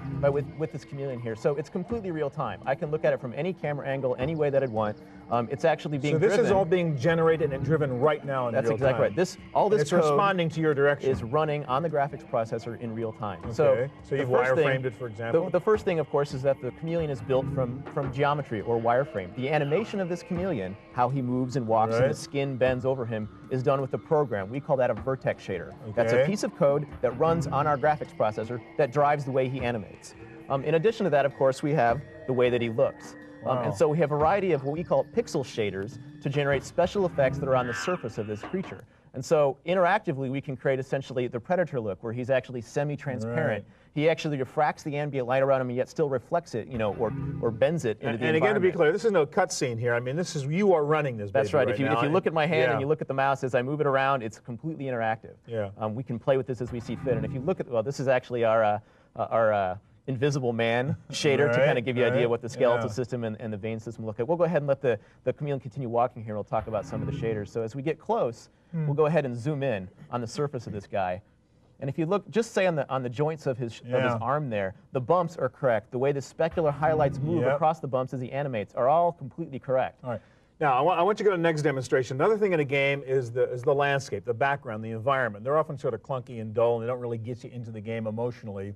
F: with this chameleon here. So it's completely real time. I can look at it from any camera angle, any way that I'd want. It's actually being driven.
E: So this is all being generated and driven right now in real time.
F: That's exactly right. All this
E: it's
F: code
E: responding to your direction.
F: is running on the graphics processor in real time.
E: Okay. So you've wireframed it, for example?
F: The first thing, of course, is that the chameleon is built from geometry or wireframe. The animation of this chameleon, how he moves and walks and the skin bends over him, is done with a program. We call that a vertex shader.
E: Okay.
F: That's a piece of code that runs on our graphics processor that drives the way he animates. In addition to that, of course, we have the way that he looks. And so we have a variety of what we call pixel shaders to generate special effects that are on the surface of this creature. And so interactively, we can create essentially the Predator look, where he's actually semi-transparent. He actually refracts the ambient light around him and yet still reflects it, or bends it into the
E: And again, to be
F: environment.
E: clear, this is no cutscene here. I mean, this is, you are running this
F: That's right.
E: baby
F: If you look at my hand and you
E: yeah.
F: look at the mouse as I move it around, it's completely interactive.
E: Yeah.
F: We can play with this as we see fit. And if you look at, well, this is actually our invisible man shader to kind of give you an idea what the skeletal system and the vein system look like. We'll go ahead and let the chameleon continue walking here, and we'll talk about some of the shaders. So as we get close, we'll go ahead and zoom in on the surface of this guy. And if you look, just say on the joints of his arm there, the bumps are correct. The way the specular highlights move across the bumps as he animates are all completely correct.
E: All right. Now, I want you to go to the next demonstration. Another thing in a game is the landscape, the background, the environment. They're often sort of clunky and dull, and they don't really get you into the game emotionally.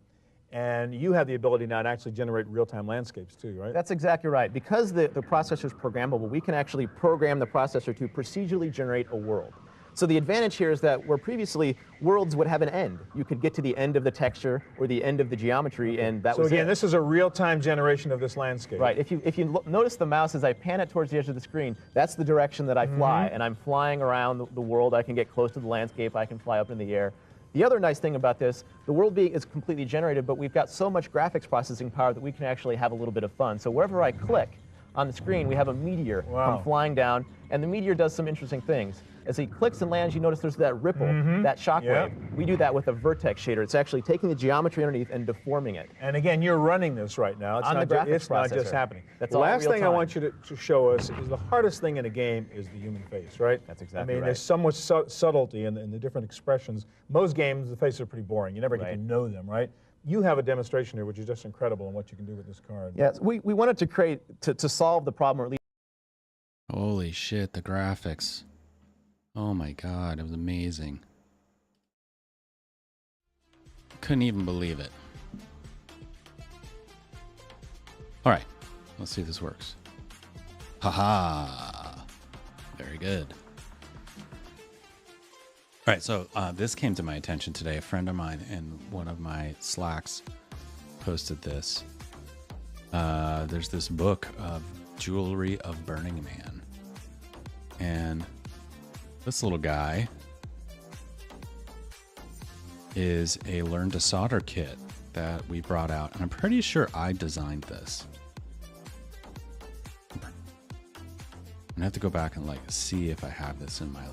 E: And you have the ability now to actually generate real-time landscapes too, right?
F: That's exactly right. Because the processor is programmable, we can actually program the processor to procedurally generate a world. So the advantage here is that where previously worlds would have an end. You could get to the end of the texture or the end of the geometry, and that was it.
E: So again, this is a real-time generation of this landscape.
F: Right. If you notice the mouse as I pan it towards the edge of the screen, that's the direction that I fly, and I'm flying around the world. I can get close to the landscape. I can fly up in the air. The other nice thing about this, the world is completely generated, but we've got so much graphics processing power that we can actually have a little bit of fun. So wherever I click on the screen, we have a meteor come flying down, and the meteor does some interesting things. As he clicks and lands, you notice there's that ripple, that shockwave. We do that with a vertex shader. It's actually taking the geometry underneath and deforming it.
E: And again, you're running this right now. It's
F: On
E: not
F: the graphics
E: it's not just
F: processor.
E: happening.
F: That's
E: the
F: all
E: last
F: real
E: thing I
F: time.
E: want you to show us is the hardest thing in a game is the human face, right?
F: That's exactly
E: I mean,
F: right.
E: there's so much subtlety in the different expressions. Most games, the faces are pretty boring. You never get to know them, right? You have a demonstration here, which is just incredible in what you can do with this card.
F: Yes, we wanted to create, to solve the problem, or at least
A: Holy shit, the graphics. Oh my god, it was amazing. Couldn't even believe it. Alright, let's see if this works. Haha! Very good. Alright, so this came to my attention today. A friend of mine in one of my Slacks posted this. There's this book of Jewelry of Burning Man. And this little guy is a Learn to Solder kit that we brought out, and I'm pretty sure I designed this. I'm gonna have to go back and see if I have this in my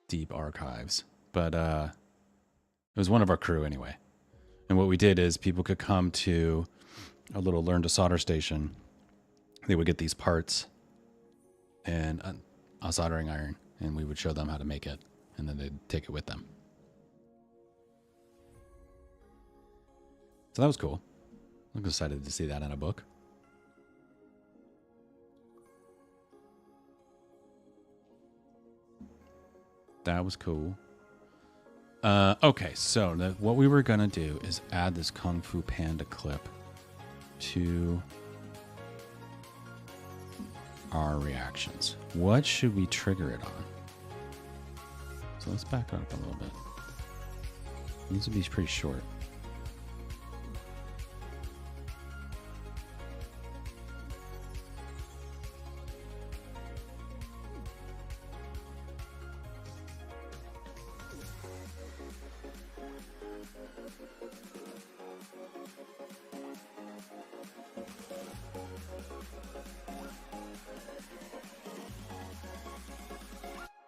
A: deep archives, but it was one of our crew anyway. And what we did is people could come to a little Learn to Solder station. They would get these parts and a soldering iron, and we would show them how to make it, and then they'd take it with them. So that was cool. I'm excited to see that in a book. That was cool. Okay, so what we were gonna do is add this Kung Fu Panda clip to our reactions. What should we trigger it on? so let's back it up a little bit. It needs to be pretty short.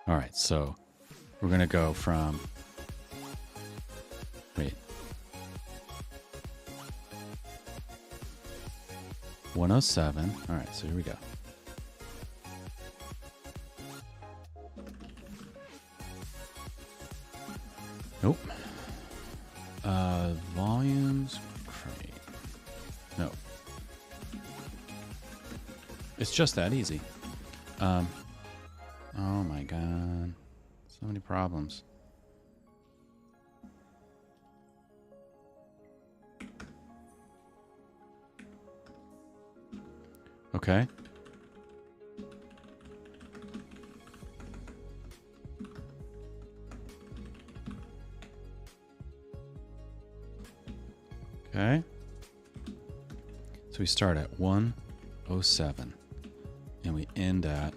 A: All right, so we're going to go from, wait, 107. All right, so here we go. Nope. Volumes, great. No. It's just that easy. Oh my god. So many problems. Okay. Okay. So we start at 107 and we end at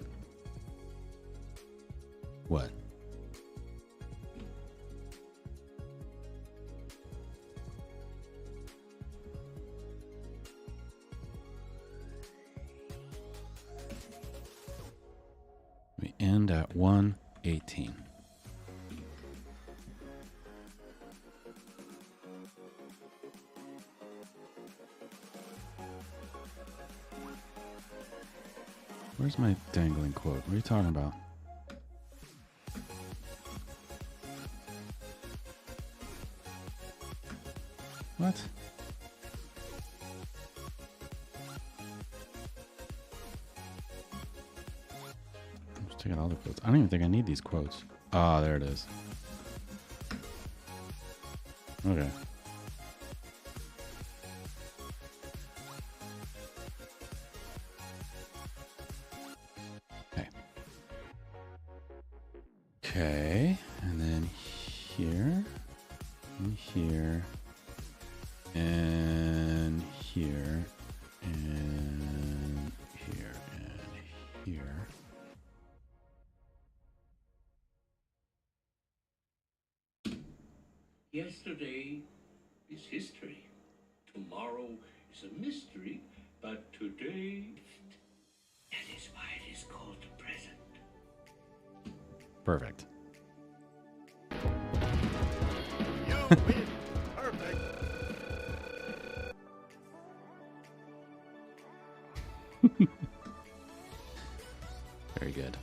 A: what? We end at 118. Where's my dangling quote? What are you talking about? What? I'm just taking all the quotes. I don't even think I need these quotes. Ah, there it is. Okay. Okay. Okay, and then here, and here, and here, and here, and here.
G: Yesterday is history. Tomorrow is a mystery, but today, that is why it is called the present.
A: Perfect.
D: You win. Perfect.
A: Very good.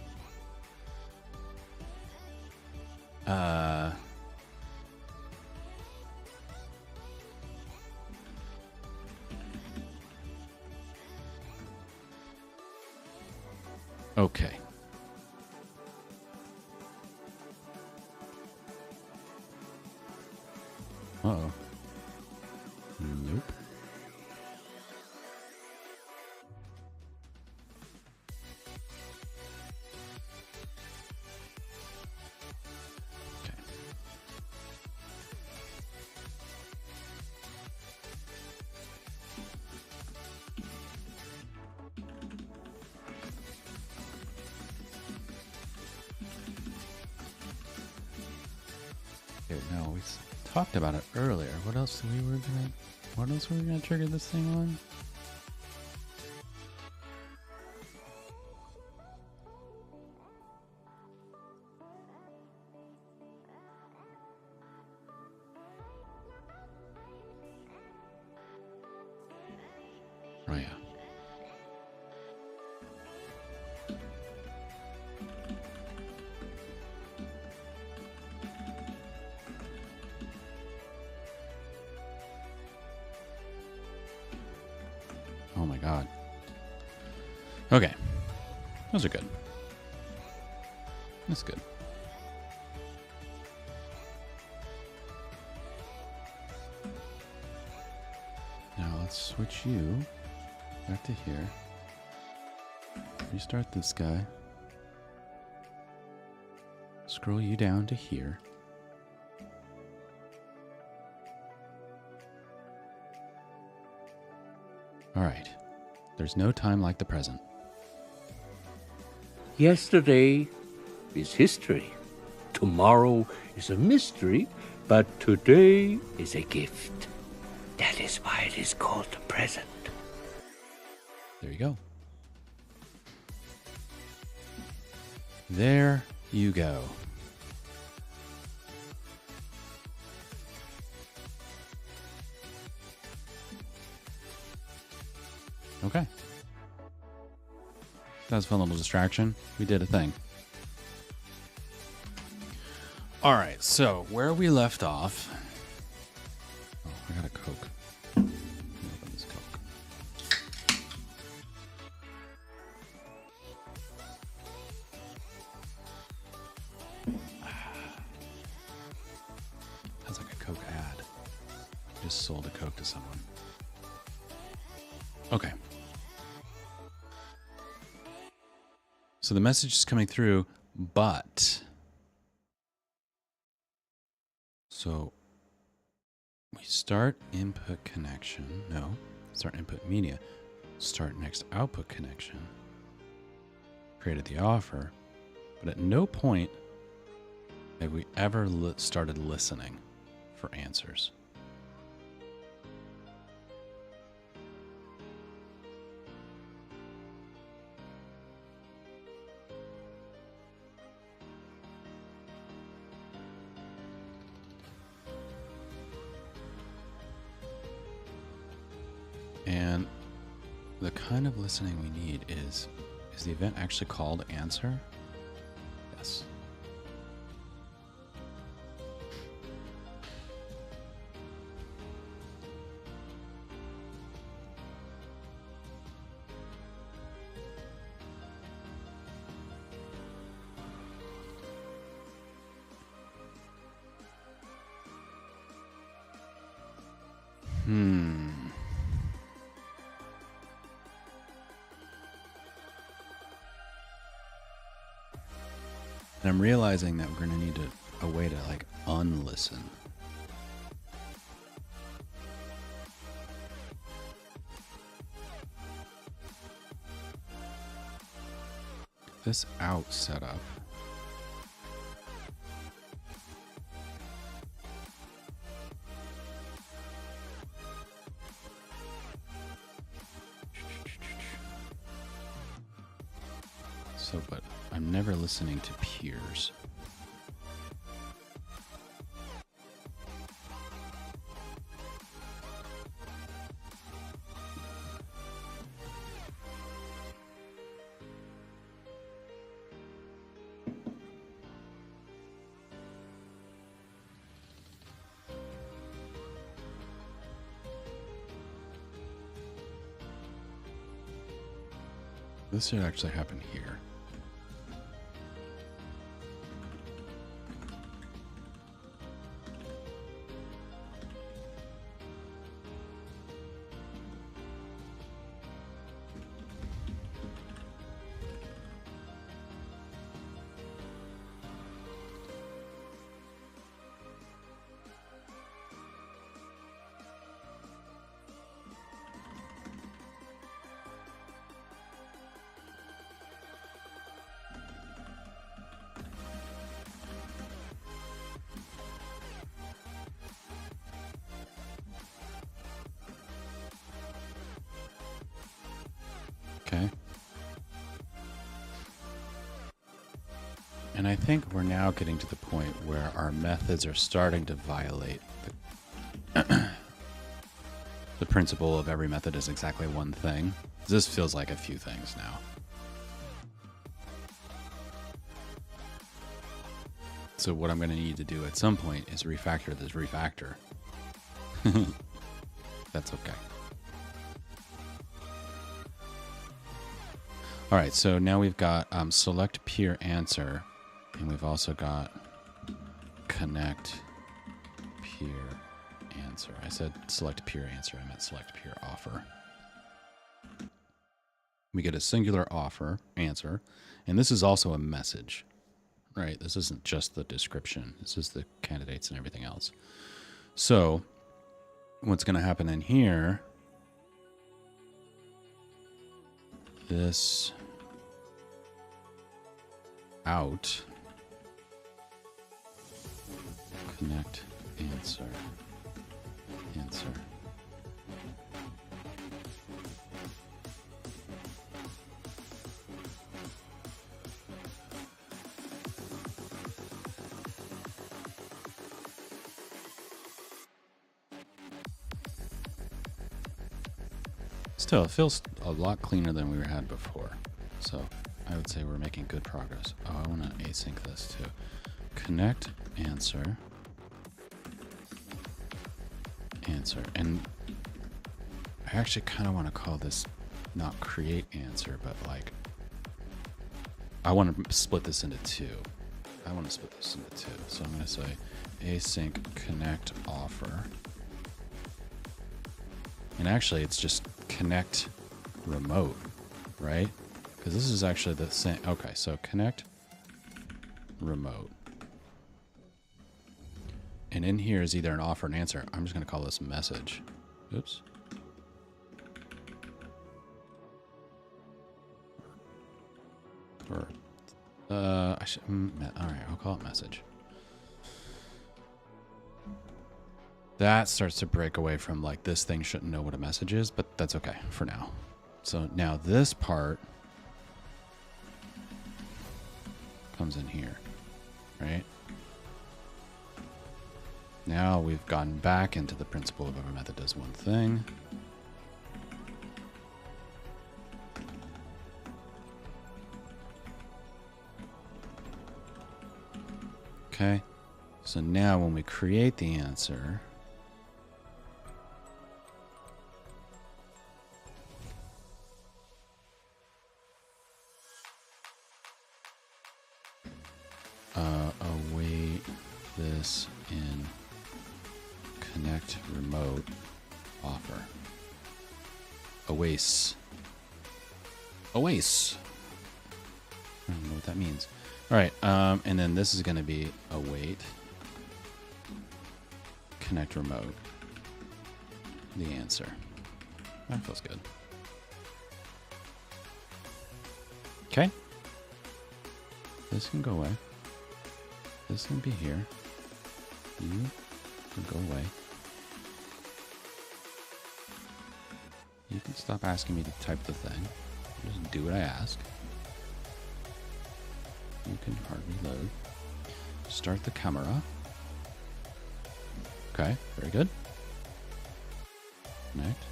A: Okay. Uh-oh. Nope. Okay. Okay, now we talked about it earlier. What else were we gonna trigger this thing on? Oh yeah. Oh my god. Okay. Those are good. That's good. Now let's switch you back to here. Restart this guy. scroll you down to here. All right. There's no time like the present.
G: Yesterday is history. Tomorrow is a mystery, but today is a gift. That is why it is called the present.
A: There you go. There you go. Okay. That was a fun little distraction. We did a thing. All right, so where we left off. Oh, I got a Coke. Let me open this Coke. That's like a Coke ad. Just sold a Coke to someone. Okay. So the message is coming through, but so we start input connection. No, start input media. Start next output connection. Created the offer, but at no point have we ever started listening for answers. And the kind of listening we need is the event actually called answer? Yes. And I'm realizing that we're going to need a way to like unlisten. This out setup. So, but I'm never listening to peers. This should actually happen here. Okay. And I think we're now getting to the point where our methods are starting to violate the principle of every method is exactly one thing. This feels like a few things now. So what I'm going to need to do at some point is refactor this refactor. That's okay. All right, so now we've got select peer answer, and we've also got connect peer answer. I said select peer answer, I meant select peer offer. We get a singular offer answer, and this is also a message. right? This isn't just the description. This is the candidates and everything else. So what's going to happen in here, this out, connect, answer. Still, it feels a lot cleaner than we had before. So I would say we're making good progress. Oh, I want to async this too. Connect, answer. And I actually kind of want to call this not create answer, but like, I want to split this into two. So I'm going to say async connect offer. And actually, it's just connect remote, right? Because this is actually the same. Okay, so connect remote. And in here is either an offer or an answer. I'm just going to call this message. Oops. Or, all right, I'll call it message. That starts to break away from like this thing shouldn't know what a message is, but that's okay for now. So now this part comes in here, right? Now we've gotten back into the principle of every method does one thing. Okay, so now when we create the answer, await this in connect remote offer. Awaits. I don't know what that means. All right, and then this is going to be await connect remote. The answer. That feels good. Okay. This can go away. This can be here. You can go away. You can stop asking me to type the thing. Just do what I ask. You can hard reload. Start the camera. Okay, very good. Connect.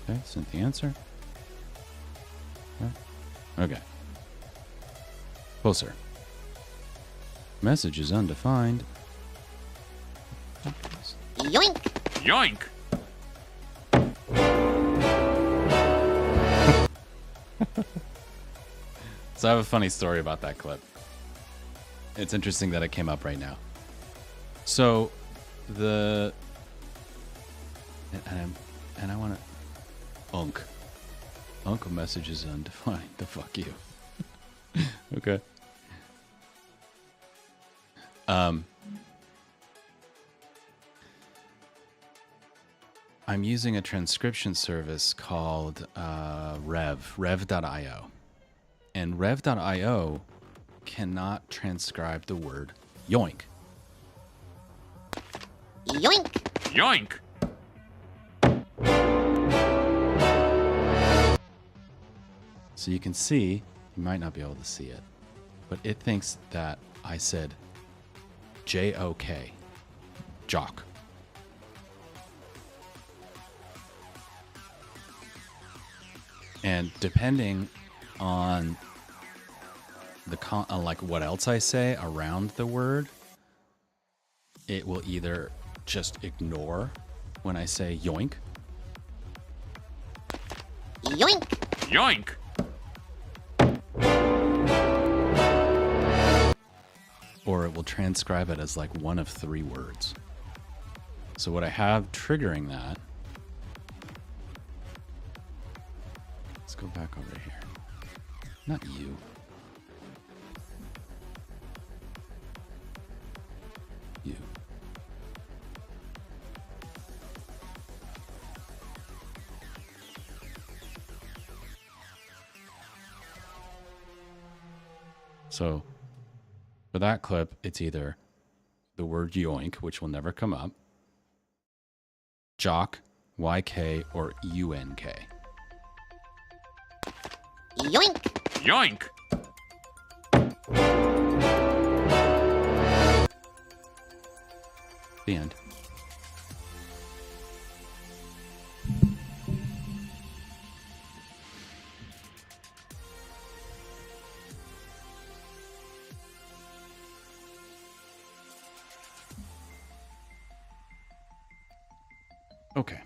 A: Okay, sent the answer. Okay. Closer. Message is undefined.
H: Yoink!
G: Yoink!
A: So I have a funny story about that clip. It's interesting that it came up right now. So and I want to Unc message is undefined. The fuck you. Okay. I'm using a transcription service called rev.io. And rev.io cannot transcribe the word yoink.
H: Yoink!
G: Yoink!
A: So you can see, you might not be able to see it, but it thinks that I said J-O-K, jock. And depending on like what else I say around the word, it will either just ignore when I say yoink.
H: Yoink!
G: Yoink!
A: Or it will transcribe it as like one of 3 words. So what I have triggering that, let's go back over here. Not you. So for that clip, it's either the word yoink, which will never come up, jock, YK, or UNK.
H: Yoink!
G: Yoink!
A: The end. Okay.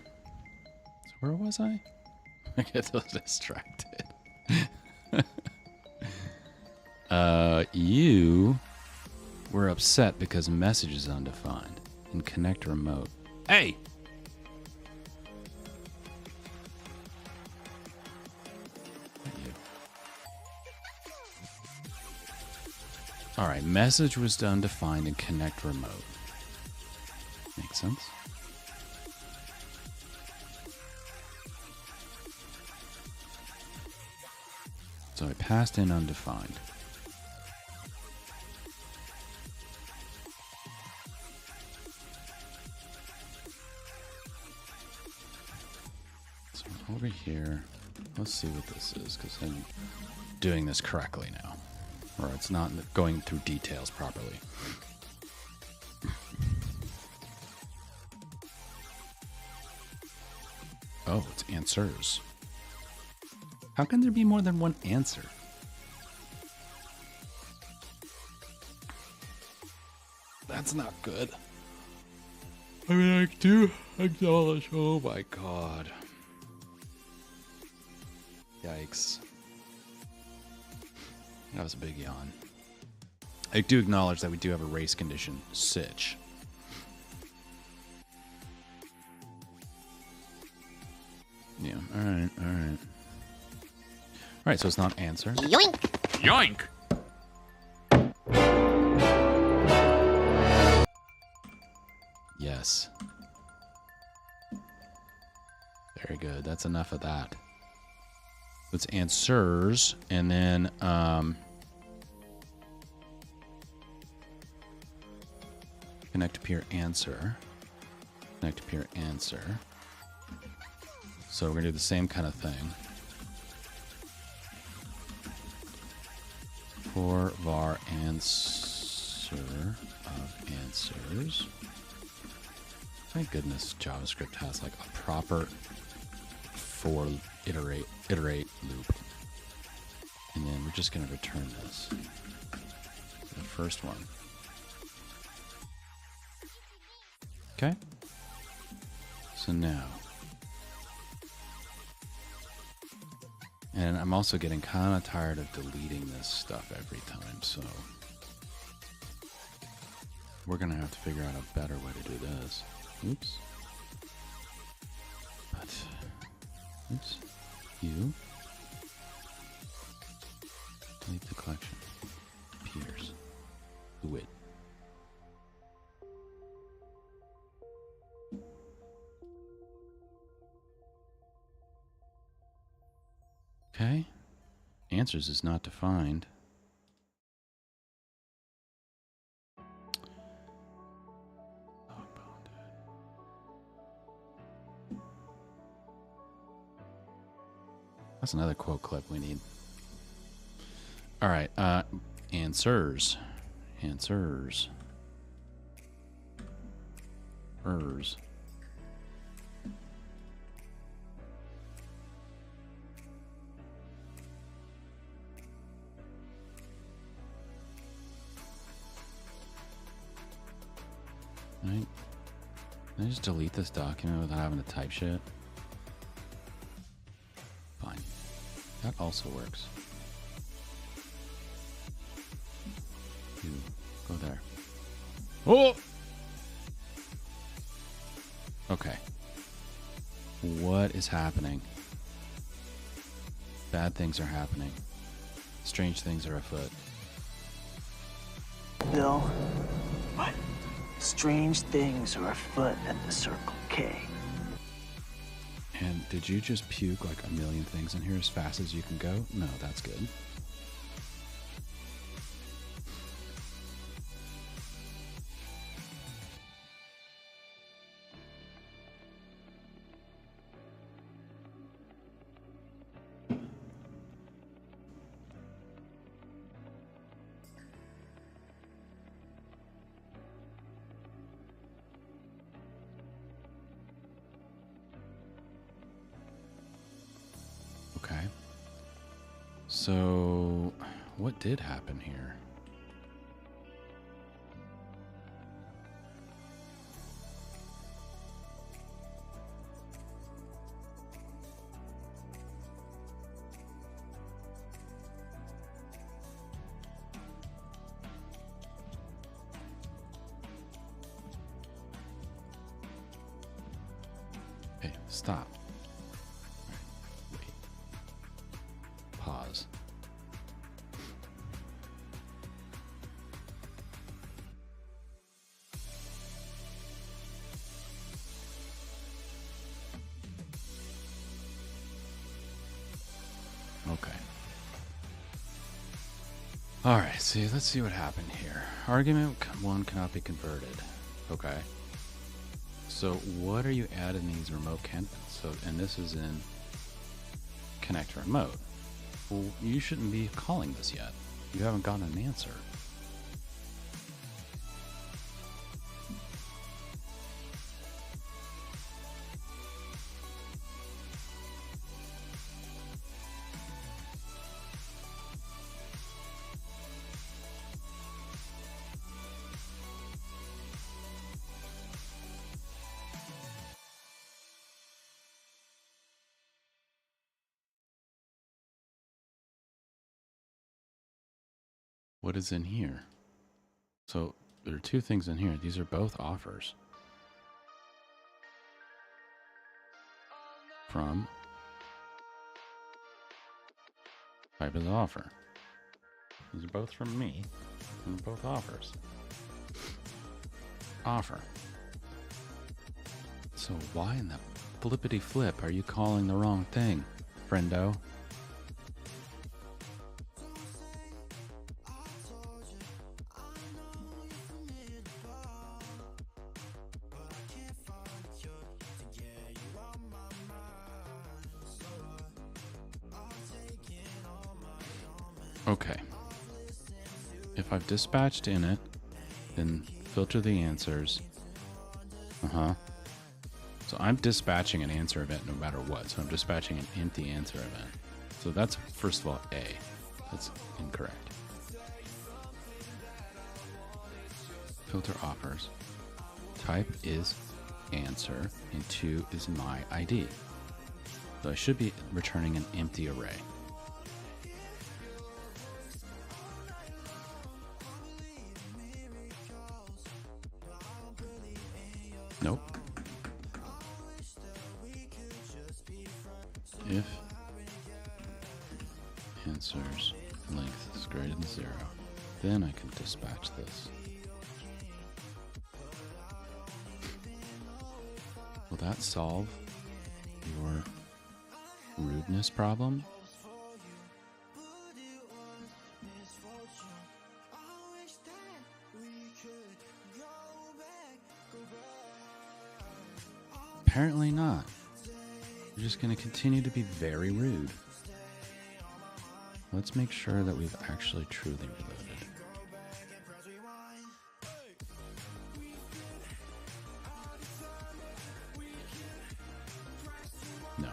A: So where was I? I get so distracted. You were upset because message is undefined in connect remote. Hey! You. All right, message was undefined in connect remote. Makes sense. So I passed in undefined. So over here, let's see what this is, because I'm doing this correctly now. Or it's not going through details properly. Oh, it's answers. How can there be more than one answer? That's not good. I mean, I do acknowledge. Oh my god. Yikes. That was a big yawn. I do acknowledge that we do have a race condition, sitch. Yeah, alright, alright. Alright, so it's not answer.
H: Yoink!
G: Yoink!
A: Yes. Very good. That's enough of that. It's answers, and then connect to peer answer. Connect to peer answer. So we're gonna do the same kind of thing. For var answer of answers. Thank goodness JavaScript has like a proper for iterate loop. And then we're just going to return this. The first one. Okay. So now. And I'm also getting kind of tired of deleting this stuff every time, so we're going to have to figure out a better way to do this. Oops. But, oops. You. Delete the collection. Peers. Do it. Okay. Answers is not defined. That's another quote clip we need. All right, answers. Answers. Ers. Right. Can I just delete this document without having to type shit? Fine. That also works. You go there. Oh! Okay. What is happening? Bad things are happening. Strange things are afoot.
C: Bill, what? Strange things are afoot at the Circle K.
A: And did you just puke like a million things in here as fast as you can go? No, that's good. So, what did happen here? Okay, stop. Wait. Pause. Okay. Alright, let's see what happened here. Argument 1 cannot be converted. Okay. So what are you adding these remote and this is in connect remote. Well, you shouldn't be calling this yet. You haven't gotten an answer. What is in here? So there are two things in here. These are both offers. From type is offer. These are both from me. And they're both offers. Offer. So why in the flippity flip are you calling the wrong thing, friendo? Okay. If I've dispatched in it, then filter the answers. So I'm dispatching an answer event no matter what. So I'm dispatching an empty answer event. So that's, first of all, A. That's incorrect. Filter offers. Type is answer, and 2 is my ID. So I should be returning an empty array. Nope. If answers length is greater than 0, then I can dispatch this. Will that solve your rudeness problem? Apparently not. You're just going to continue to be very rude. Let's make sure that we've actually truly reloaded. No.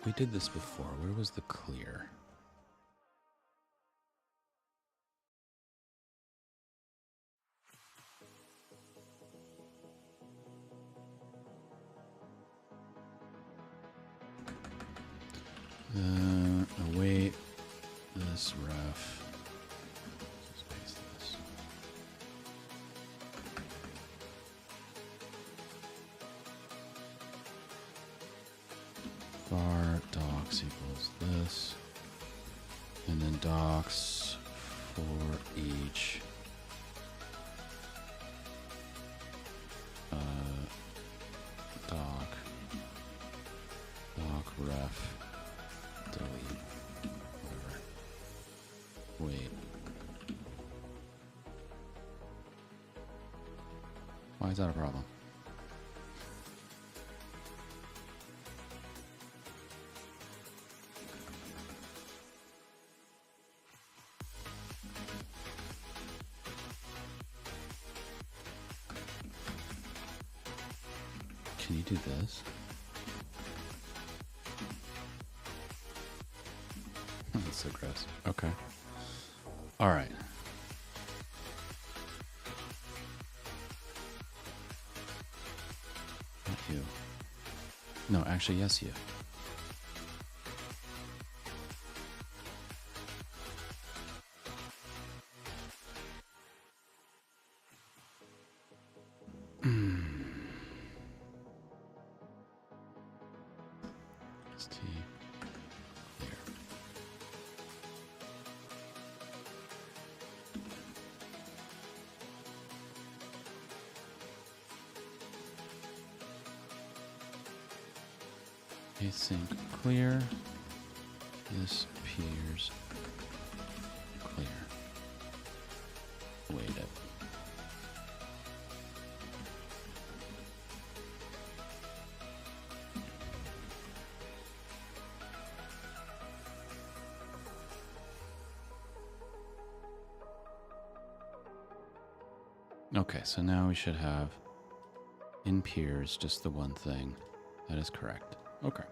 A: We did this before. Where was the clear? Await this ref. Just paste this. Var docs equals this, and then docs for each doc ref delete whatever. Wait. that a problem? Can you do this? That's so gross. Okay. All right. Not you. No, actually, yes, you. ST here. Async clear. This appears clear. Wait it. Okay, so now we should have in peers just the one thing. That is correct. Okay.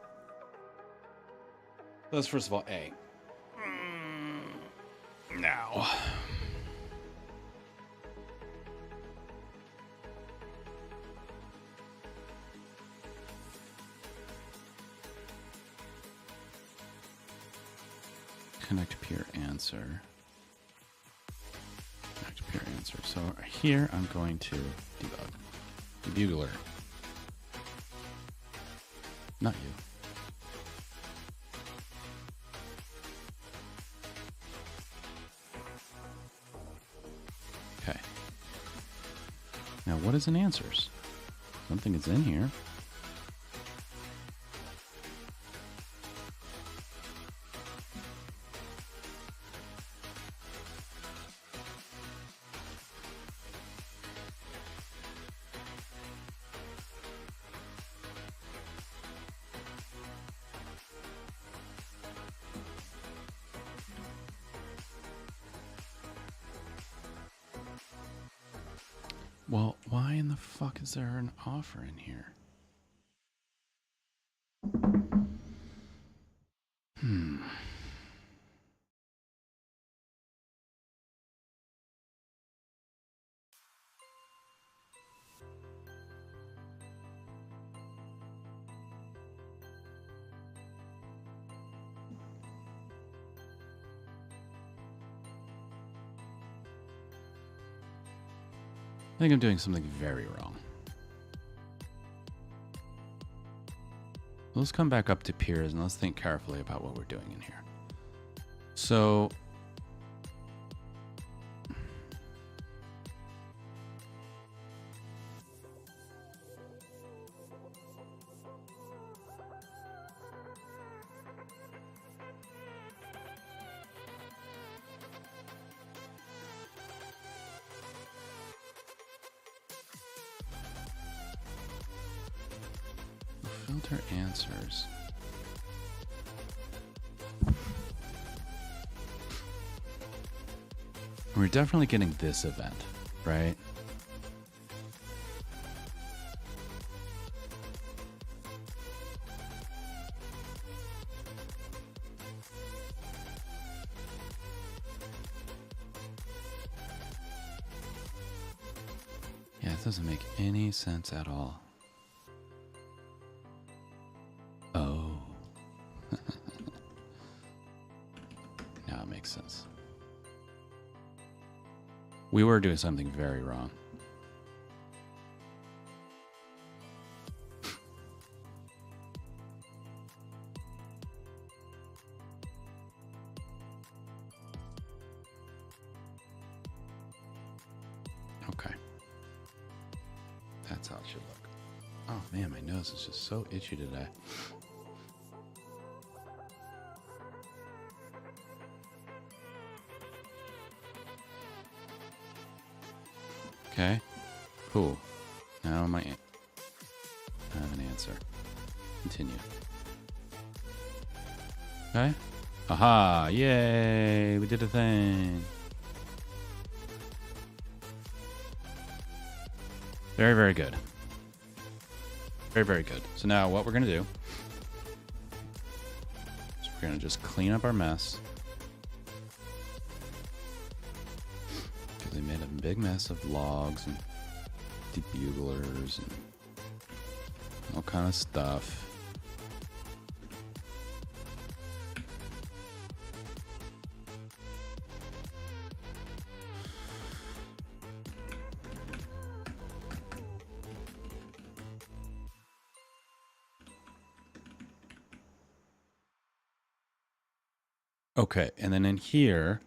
A: That's first of all A. Now. Connect peer answer. Connect peer answer. So here I'm going to debug. Debugler. Not you. Okay. Now what is in answers? Something is in here. Well, why in the fuck is there an offer in here? I think I'm doing something very wrong. Let's come back up to peers and let's think carefully about what we're doing in here. So filter answers. We're definitely getting this event, right? Yeah, it doesn't make any sense at all. Oh. Now it makes sense. We were doing something very wrong. Okay. That's how it should look. Oh man, my nose is just so itchy today. Okay, cool. Now I have an answer. Continue. Okay. Aha! Yay! We did a thing. Very, very good. Very, very good. So now what we're going to do is we're going to just clean up our mess. Because we made a big mess of logs and debuglers and all kind of stuff. Okay, and then in here,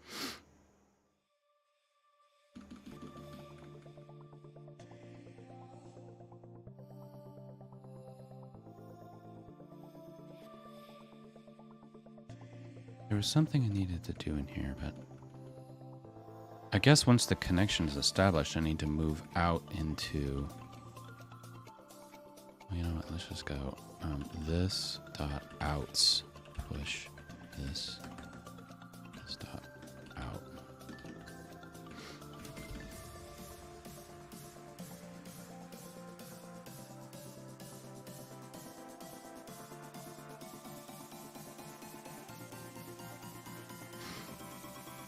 A: there was something I needed to do in here, but I guess once the connection is established, I need to move out into, you know what, let's just go this dot outs push this dot out.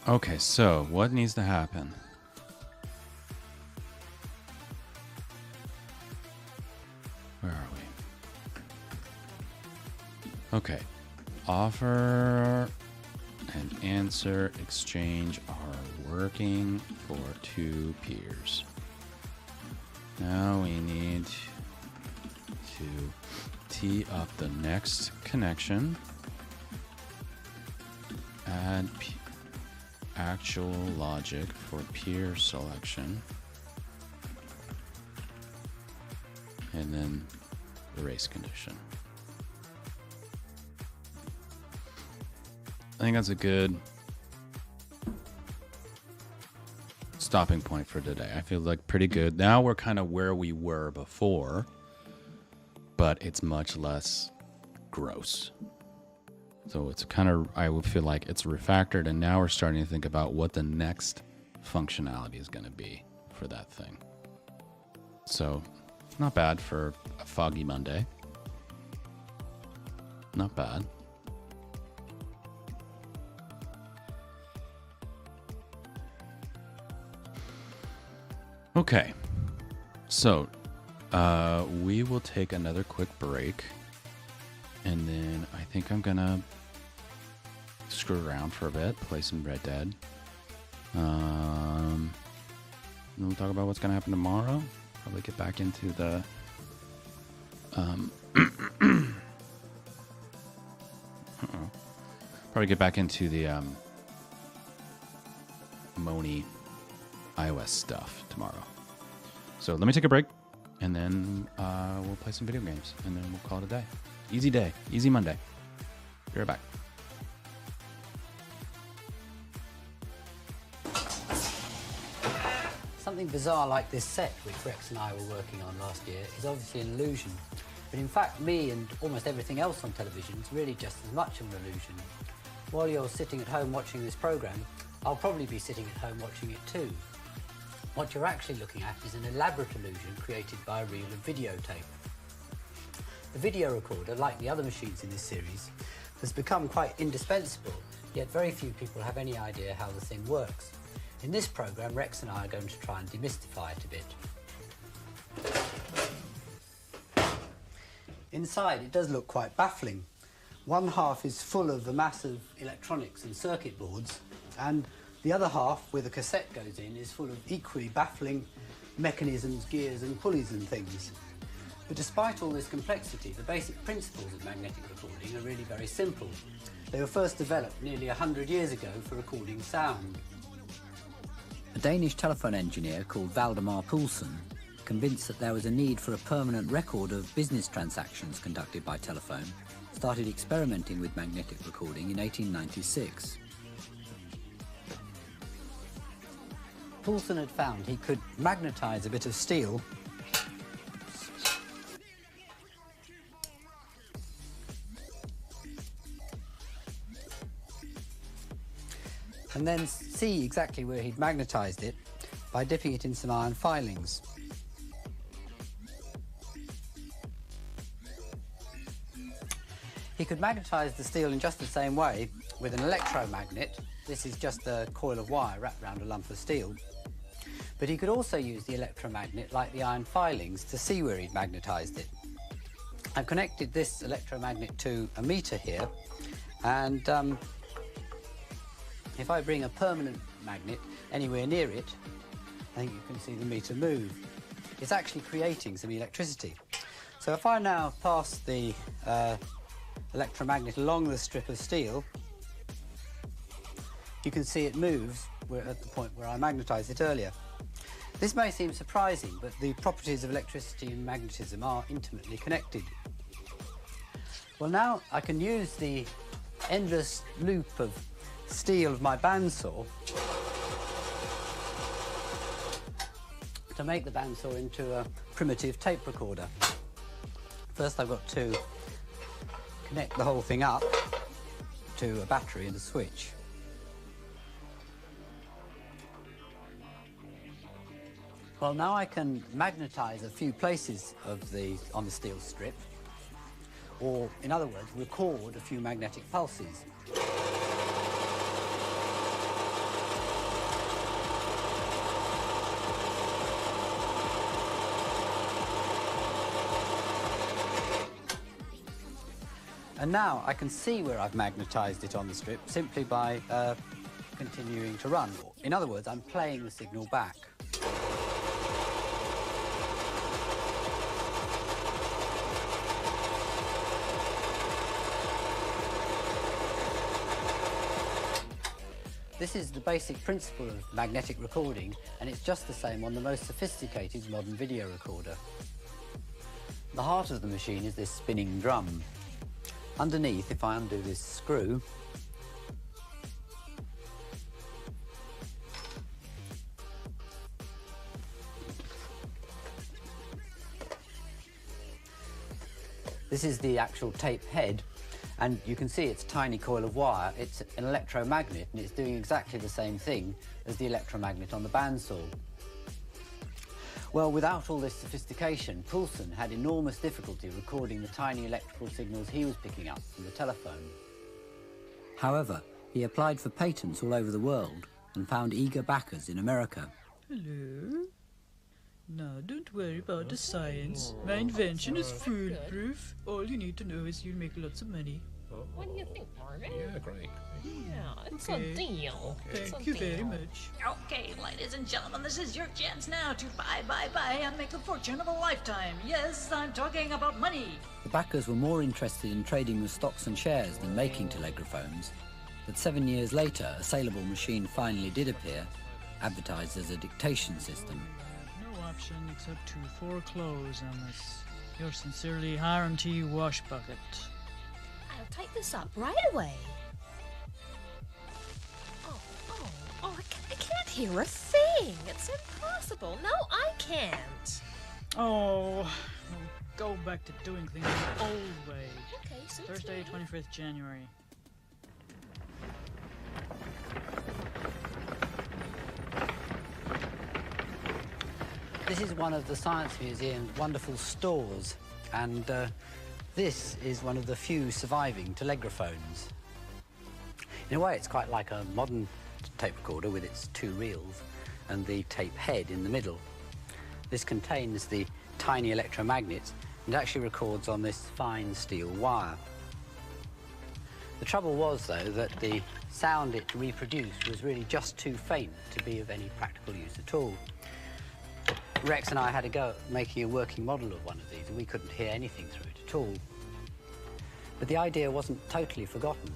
A: Okay, so what needs to happen? Where are we? Okay. Offer and answer exchange are working for two peers. Now we need to tee up the next connection. Add actual logic for peer selection. And then the race condition. I think that's a good stopping point for today. I feel like pretty good. Now we're kind of where we were before, but it's much less gross. So it's kind of, I would feel like it's refactored, and now we're starting to think about what the next functionality is going to be for that thing. So not bad for a foggy Monday. Not bad. Okay, so we will take another quick break, and then I think I'm gonna screw around for a bit, play some Red Dead. Then we'll talk about what's gonna happen tomorrow. Probably get back into the probably get back into the Moni iOS stuff tomorrow. So let me take a break, and then we'll play some video games, and then we'll call it a day. Easy day, easy Monday. Be right back.
I: Something bizarre like this set, which Rex and I were working on last year, is obviously an illusion. But in fact, me and almost everything else on television is really just as much of an illusion. While you're sitting at home watching this program, I'll probably be sitting at home watching it too. What you're actually looking at is an elaborate illusion created by a reel of videotape. The video recorder, like the other machines in this series, has become quite indispensable, yet very few people have any idea how the thing works. In this program, Rex and I are going to try and demystify it a bit. Inside, it does look quite baffling. One half is full of a mass of electronics and circuit boards, and the other half, where the cassette goes in, is full of equally baffling mechanisms, gears and pulleys and things. But despite all this complexity, the basic principles of magnetic recording are really very simple. They were first developed nearly 100 years ago for recording sound. A Danish telephone engineer called Valdemar Poulsen, convinced that there was a need for a permanent record of business transactions conducted by telephone, started experimenting with magnetic recording in 1896. Poulsen had found he could magnetize a bit of steel and then see exactly where he'd magnetised it by dipping it in some iron filings. He could magnetise the steel in just the same way with an electromagnet. This is just a coil of wire wrapped around a lump of steel. But he could also use the electromagnet, like the iron filings, to see where he'd magnetised it. I've connected this electromagnet to a meter here, and if I bring a permanent magnet anywhere near it, I think you can see the meter move. It's actually creating some electricity. So if I now pass the electromagnet along the strip of steel, you can see it moves at the point where I magnetised it earlier. This may seem surprising, but the properties of electricity and magnetism are intimately connected. Well, now I can use the endless loop of steel of my bandsaw to make the bandsaw into a primitive tape recorder. First, I've got to connect the whole thing up to a battery and a switch. Well, now I can magnetise a few places on the steel strip, or in other words, record a few magnetic pulses. And now I can see where I've magnetised it on the strip simply by continuing to run. In other words, I'm playing the signal back. This is the basic principle of magnetic recording, and it's just the same on the most sophisticated modern video recorder. The heart of the machine is this spinning drum. Underneath, if I undo this screw, this is the actual tape head, and you can see it's a tiny coil of wire. It's an electromagnet, and it's doing exactly the same thing as the electromagnet on the bandsaw. Well, without all this sophistication, Poulsen had enormous difficulty recording the tiny electrical signals he was picking up from the telephone. However, he applied for patents all over the world and found eager backers in America.
J: Hello? Now, don't worry about the science. My invention is foolproof. All you need to know is you'll make lots of money.
K: What do you think, Marvin?
D: Yeah, great.
K: Yeah, it's a deal.
J: Thank you very much.
L: Okay, ladies and gentlemen, this is your chance now to buy and make the fortune of a lifetime. Yes, I'm talking about money.
I: The backers were more interested in trading with stocks and shares than making telegraphones. But 7 years later, a saleable machine finally did appear, advertised as a dictation system.
J: No option except to foreclose on this. Yours sincerely, Hiram T. Washbucket.
K: I'll type this up right away. Oh, I can't hear a thing. It's impossible. No, I can't.
J: Oh, go back to doing things the old way.
K: Okay, so
J: Thursday, 25th January.
I: This is one of the Science Museum's wonderful stores, and this is one of the few surviving telegraphones. In a way, it's quite like a modern tape recorder with its two reels and the tape head in the middle. This contains the tiny electromagnets and actually records on this fine steel wire. The trouble was, though, that the sound it reproduced was really just too faint to be of any practical use at all. Rex and I had a go at making a working model of one of these, and we couldn't hear anything through it at all. But the idea wasn't totally forgotten,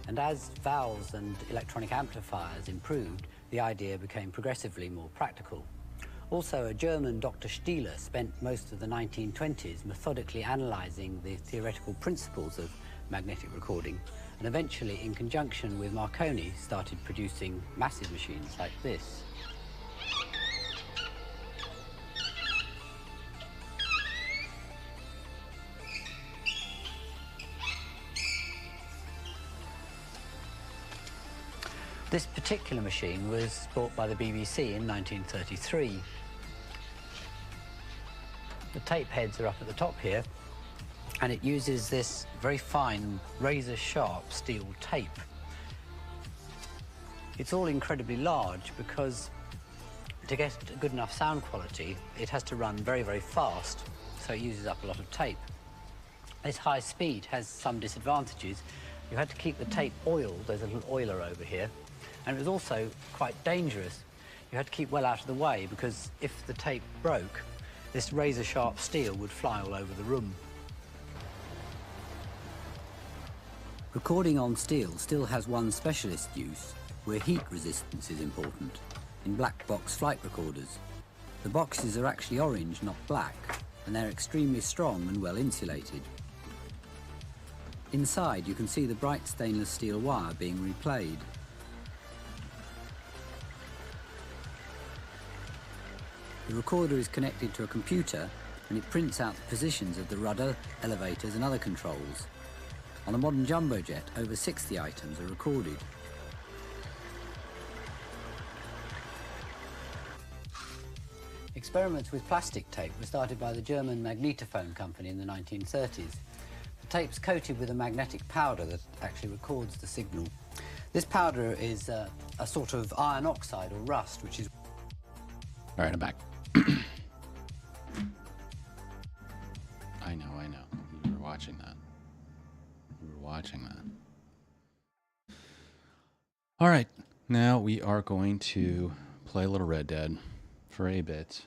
I: and as vowels and electronic amplifiers improved, the idea became progressively more practical. Also, a German Dr. Stieler spent most of the 1920s methodically analysing the theoretical principles of magnetic recording, and eventually, in conjunction with Marconi, started producing massive machines like this. This particular machine was bought by the BBC in 1933. The tape heads are up at the top here, and it uses this very fine, razor-sharp steel tape. It's all incredibly large because to get good enough sound quality, it has to run very, very fast, so it uses up a lot of tape. This high speed has some disadvantages. You had to keep the tape oiled. There's a little oiler over here. And it was also quite dangerous. You had to keep well out of the way because if the tape broke, this razor-sharp steel would fly all over the room. Recording on steel still has one specialist use, where heat resistance is important, in black box flight recorders. The boxes are actually orange, not black, and they're extremely strong and well insulated. Inside, you can see the bright stainless steel wire being replayed. The recorder is connected to a computer and it prints out the positions of the rudder, elevators and other controls. On a modern jumbo jet, over 60 items are recorded. Experiments with plastic tape were started by the German magnetophone company in the 1930s. The tape's coated with a magnetic powder that actually records the signal. This powder is a sort of iron oxide or rust, which is...
A: All right, I'm back. I know. You were watching that. All right, now we are going to play a little Red Dead for a bit.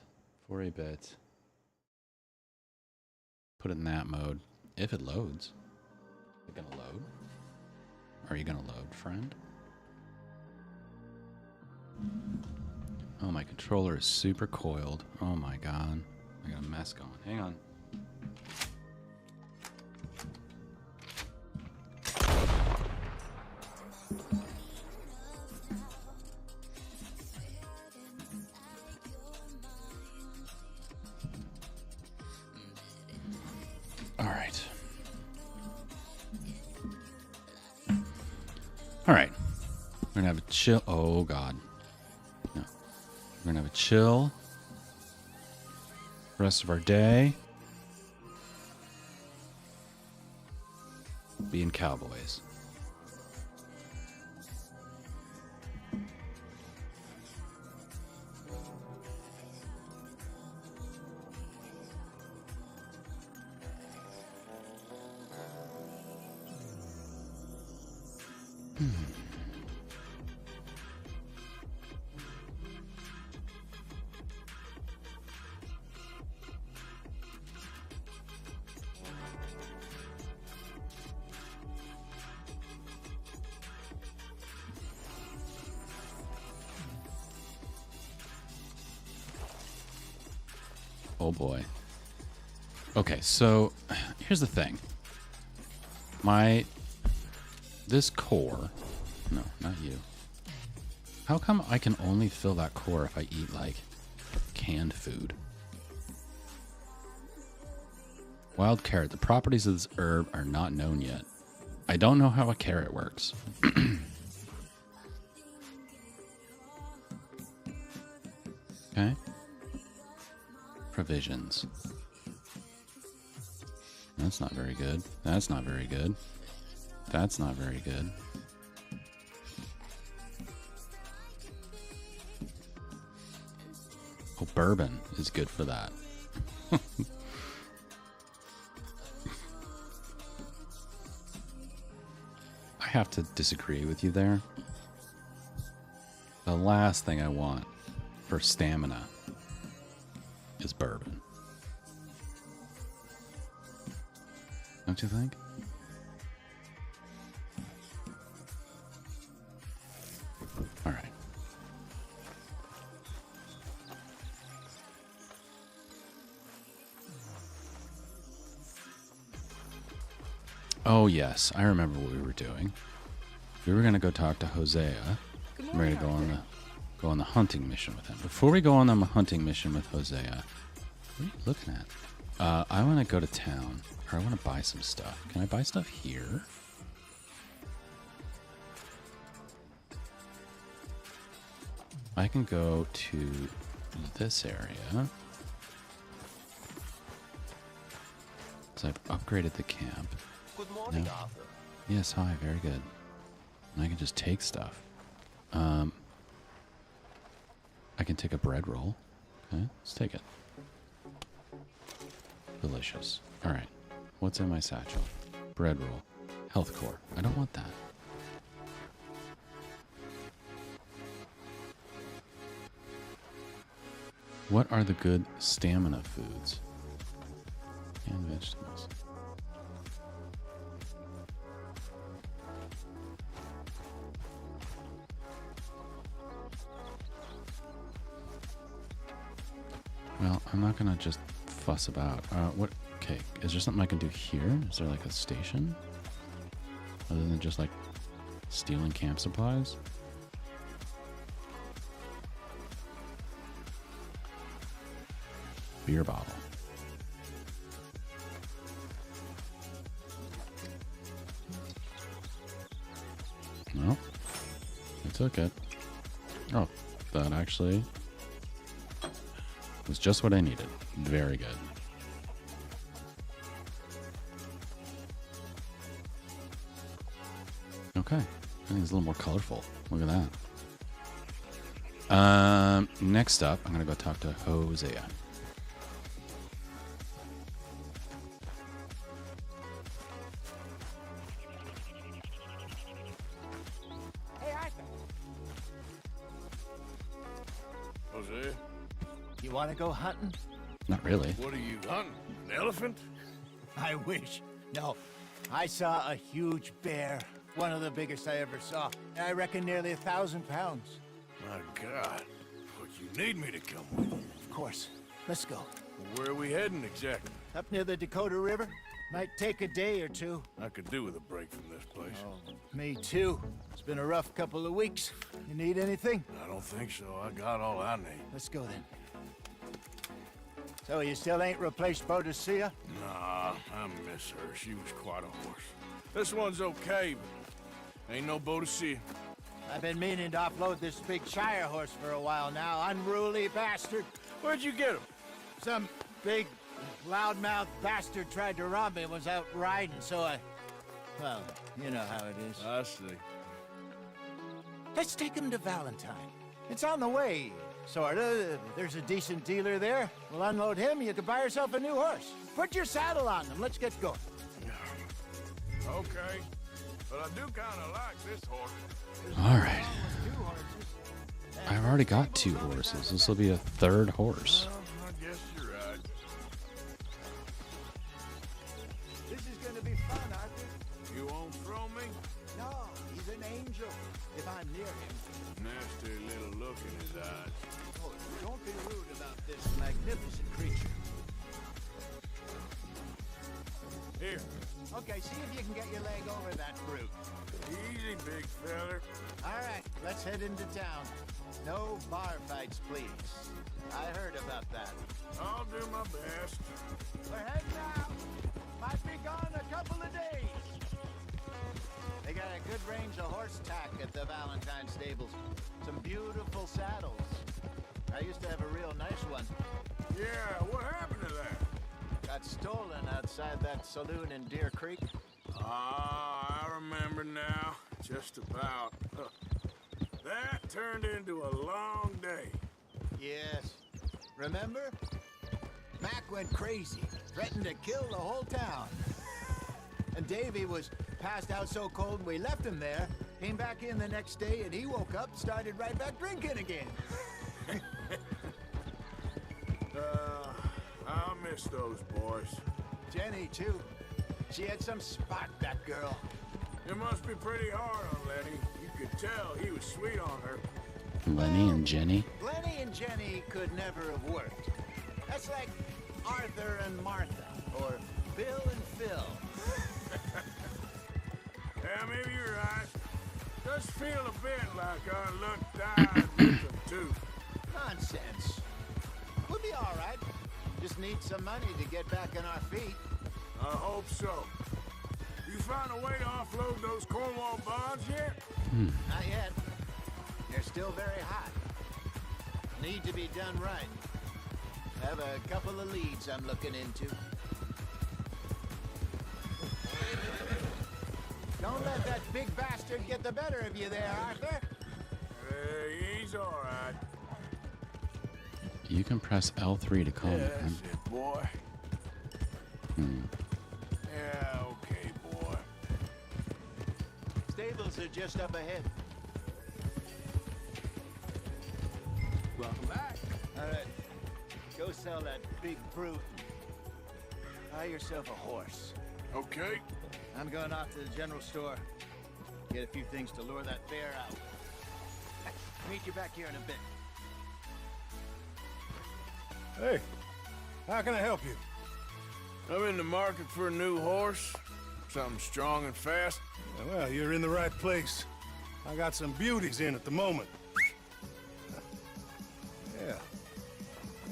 A: Put it in that mode. If it loads. Is it gonna load? Are you gonna load, friend? Oh, my controller is super coiled. Oh my god. I got a mess going. Hang on. All right. We're gonna have a chill. Oh god. No. We're gonna have a chill rest of our day. Being cowboys. Oh boy. Okay, so here's the thing. This core, no, not you. How come I can only fill that core if I eat like canned food? Wild carrot. The properties of this herb are not known yet. I don't know how a carrot works. Okay. Provisions. That's not very good. That's not very good. That's not very good. Oh, bourbon is good for that. I have to disagree with you there. The last thing I want for stamina is bourbon. Don't you think? All right. Oh yes, I remember what we were doing. We were going to go talk to Hosea. We're going to go on the hunting mission with him. Before we go on the hunting mission with Hosea, what are you looking at? I want to go to town, or I want to buy some stuff. Can I buy stuff here? I can go to this area. So I've upgraded the camp.
M: Good morning,
A: Now-
M: Arthur.
A: Yes, hi, very good. And I can just take stuff. I can take a bread roll. Okay, let's take it. Delicious. Alright. What's in my satchel? Bread roll. Health core. I don't want that. What are the good stamina foods? And vegetables. Well, I'm not gonna just fuss about. What? Okay, is there something I can do here? Is there like a station? Other than just like stealing camp supplies? Beer bottle. No, I took it. Oh, that actually was just what I needed. Very good. Okay, I think it's a little more colorful. Look at that. Next up, I'm gonna go talk to Hosea.
N: Hey, Arthur.
O: Jose?
N: You want to go hunting?
A: Not really.
O: What are you hunting? An elephant?
N: I wish. No. I saw a huge bear. One of the biggest I ever saw. I reckon nearly 1,000 pounds.
O: My God. What you need me to come with you?
N: Of course. Let's go.
O: Where are we heading exactly?
N: Up near the Dakota River. Might take a day or two.
O: I could do with a break from this place.
N: Oh, me too. It's been a rough couple of weeks. You need anything?
O: I don't think so. I got all I need.
N: Let's go then. So you still ain't replaced Boadicea?
O: Nah, I miss her. She was quite a horse. This one's okay, but ain't no Boadicea.
N: I've been meaning to offload this big Shire horse for a while now. Unruly bastard.
O: Where'd you get him?
N: Some big, loudmouth bastard tried to rob me and was out riding, so well, you know how it is.
O: I see.
N: Let's take him to Valentine. It's on the way, sorta. There's a decent dealer there. We'll unload him, you can buy yourself a new horse. Put your saddle on him, let's get going.
O: Okay, but I do kind of like this horse.
A: All right. I've already got 2 horses. This will be a 3rd horse.
O: Well, I guess you're right.
N: This is gonna be fun, Arthur.
O: You won't throw me?
N: No, he's an angel, if I'm near him.
O: Nasty little look in his eyes.
N: Oh, don't be rude about this magnificent creature.
O: Here.
N: Okay, see if you can get your leg over that brute.
O: Easy, big feller.
N: All right, let's head into town. No bar fights, please. I heard about that.
O: I'll do my best.
N: We're heading out. Might be gone a couple of days. They got a good range of horse tack at the Valentine stables. Some beautiful saddles. I used to have a real nice one.
O: Yeah, what happened to that?
N: Got stolen outside that saloon in Deer Creek.
O: Ah, I remember now. Just about. That turned into a long day.
N: Yes. Remember? Mac went crazy, threatened to kill the whole town. And Davy was passed out so cold we left him there, came back in the next day, and he woke up and started right back drinking again.
O: I'll miss those boys.
N: Jenny, too. She had some spot, that girl.
O: It must be pretty hard on Lenny. You could tell he was sweet on her.
A: Lenny and Jenny.
N: Lenny and Jenny could never have worked. That's like Arthur and Martha, or Bill and Phil.
O: Yeah, maybe you're right. Does feel a bit like our luck died with them, too.
N: Nonsense. We'll be all right. Just need some money to get back on our feet.
O: I hope so. You find a way to offload those Cornwall bonds yet?
N: Not yet. They're still very hot. need to be done right. I have a couple of leads I'm looking into. Don't let that big bastard get the better of you there, Arthur.
O: He's all right.
A: You can press L3 to calm
O: Yeah,
A: down.
O: that's it, boy. Yeah, okay, boy.
N: Stables are just up ahead. Welcome back. All right. Go sell that big brute. Buy yourself a horse.
O: Okay.
N: I'm going off to the general store. Get a few things to lure that bear out. Meet you back here in a bit.
D: Hey, how can I help you?
O: I'm in the market for a new horse. Something strong and fast.
D: Well, you're in the right place. I got some beauties in at the moment. Yeah.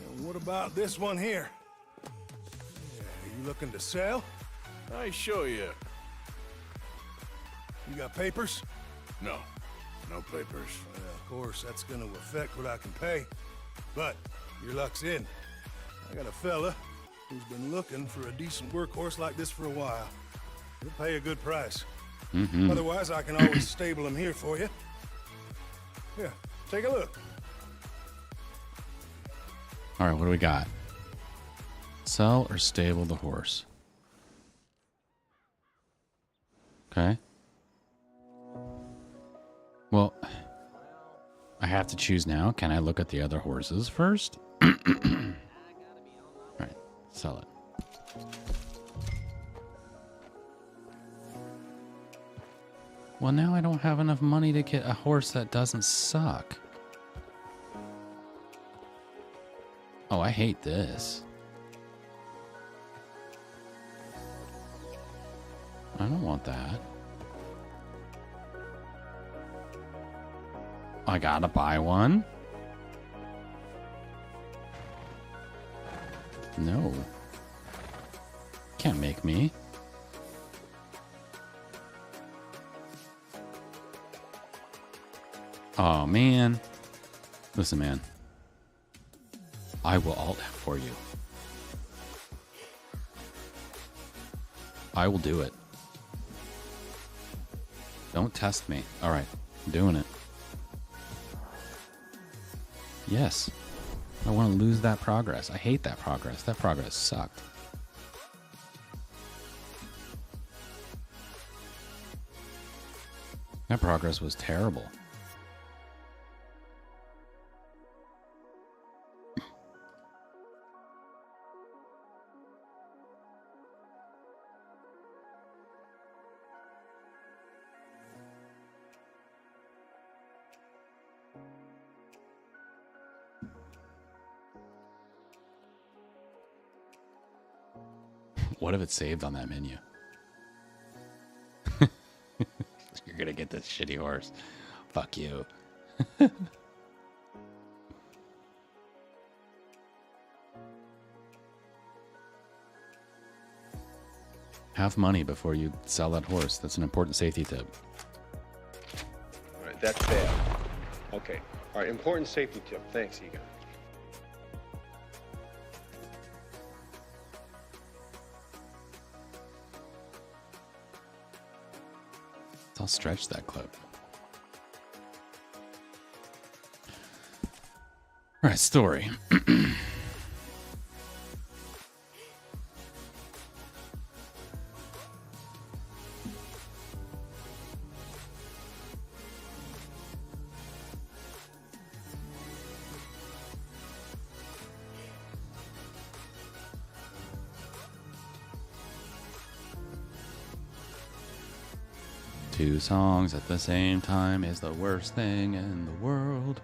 D: And what about this one here? Yeah, you looking to sell?
O: I show you.
D: You got papers?
O: No. No papers.
D: Well, of course, that's gonna affect what I can pay. But your luck's in. I got a fella who's been looking for a decent workhorse like this for a while. He'll pay a good price. Otherwise, I can always stable him here for you. Here, take a look.
A: All right, what do we got? Sell or stable the horse? Okay. Well, I have to choose now. Can I look at the other horses first? All right, sell it. Well, now I don't have enough money to get a horse that doesn't suck. Oh, I hate this. I don't want that. I gotta buy one? No. Can't make me. Oh, man. Listen, man. I will alt F for you. I will do it. Don't test me. All right, I'm doing it. Yes. I want to lose that progress. I hate that progress. That progress sucked. That progress was terrible. What if it's saved on that menu? You're gonna get this shitty horse. Fuck you. Have money before you sell that horse. That's an important safety tip.
M: All right, that's bad. Okay. All right, important safety tip. Thanks, Egon.
A: I'll stretch that clip. All right, story. Two songs at the same time is the worst thing in the world.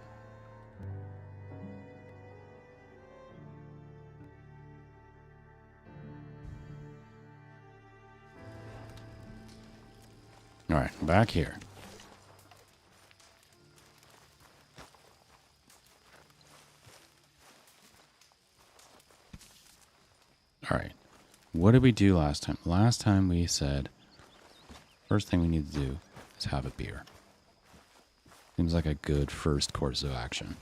A: All right, I'm back here. All right, what did we do last time? Last time we said first thing we need to do is have a beer. Seems like a good first course of action.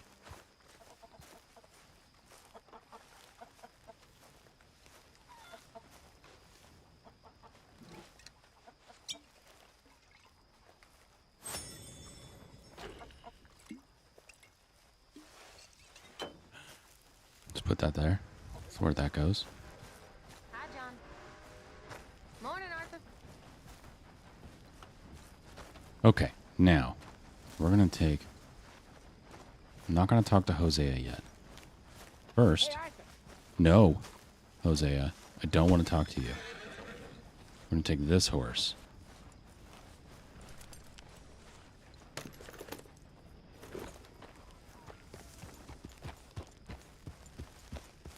A: just put that there. That's where that goes.
K: Hi, John. Morning, Arthur.
A: Okay, now we're gonna take. I'm not gonna talk to Hosea yet. First, no, Hosea, I don't want to talk to you. I'm gonna take this horse.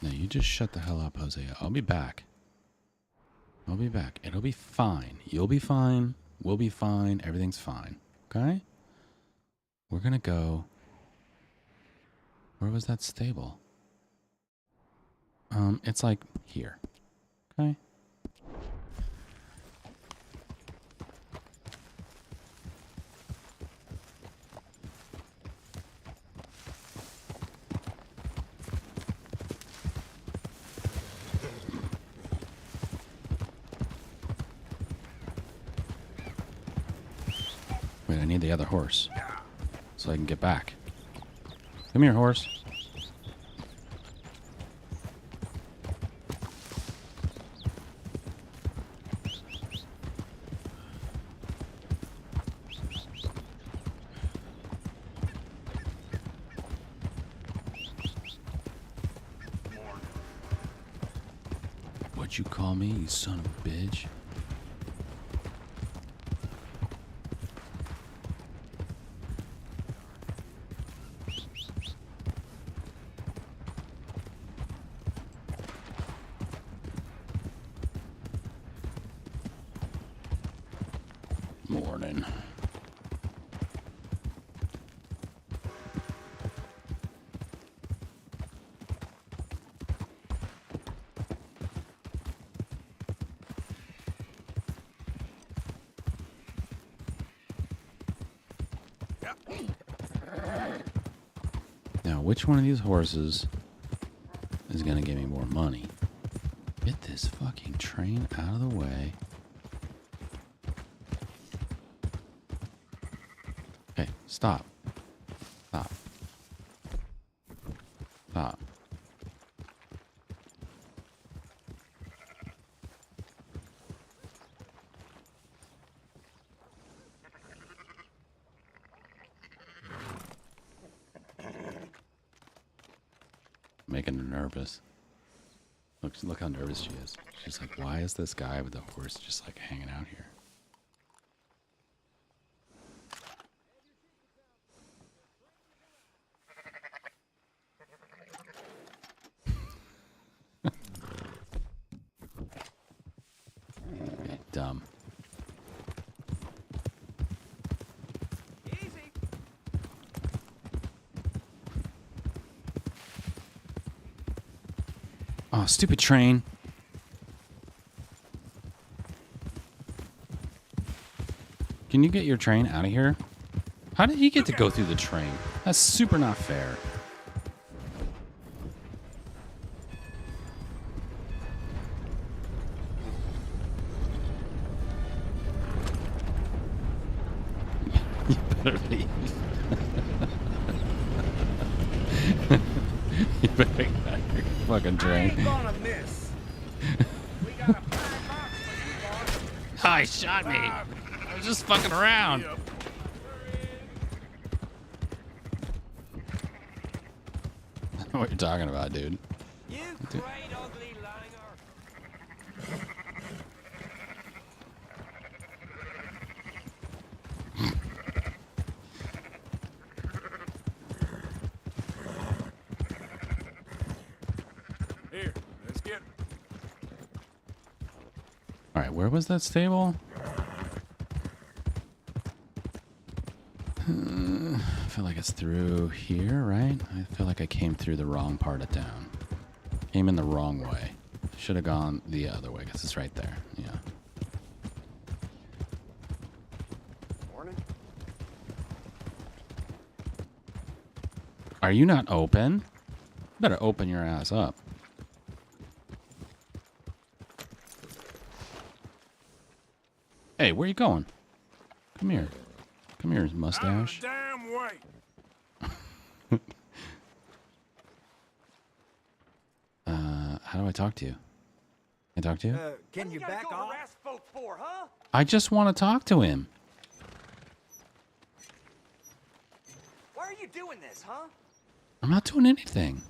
A: Now you just shut the hell up, Hosea. I'll be back. I'll be back. It'll be fine. You'll be fine. We'll be fine. Everything's fine. Okay? We're gonna go. Where was that stable? It's like here. Okay? Wait, I need the other horse so I can get back. Come here, horse. What'd you call me, you son of a bitch? Morning. Now, which one of these horses is going to give me more money? Get this fucking train out of the way. Okay, stop. Stop. Stop. Making her nervous. Look how nervous she is. She's like, why is this guy with the horse just like hanging out here? Okay, dumb. Oh, stupid train. Can you get your train out of here? How did he get to go through the train? That's super not fair. You better leave. You better get out of your fucking train. Oh, he shot me. I was just fucking around. I don't know what you're talking about, dude.
P: You
A: Dude.
P: great ugly langer.
O: Here, let's get.
A: All right, where was that stable? I feel like it's through here, right? I feel like I came through the wrong part of town. Came in the wrong way. Should have gone the other way because it's right there. Yeah.
M: Morning.
A: Are you not open? Better open your ass up. Hey, where you going? Come here. Come here, mustache.
O: Damn way.
A: How do I talk to you? Can I talk to you?
N: Can you back off?
A: I just want to talk to him.
P: Why are you doing this, huh?
A: I'm not doing anything.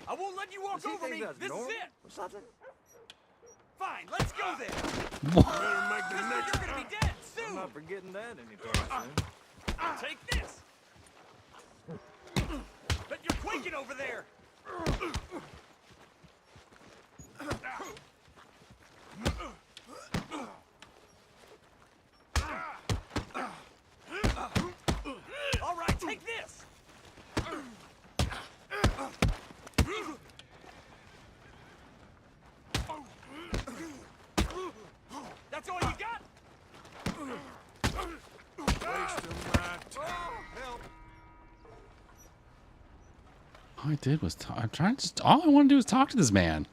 P: I won't let you walk over me. This is it. Or something? Fine, let's go there.
A: What?
P: You're gonna be dead soon.
N: I'm not forgetting that anytime soon.
P: Take this. But you're quaking over there. All right, take this. That's all you got?
O: Wasting my time.
P: Help.
A: All I did was talk. I'm trying to. All I want to do is talk to this man.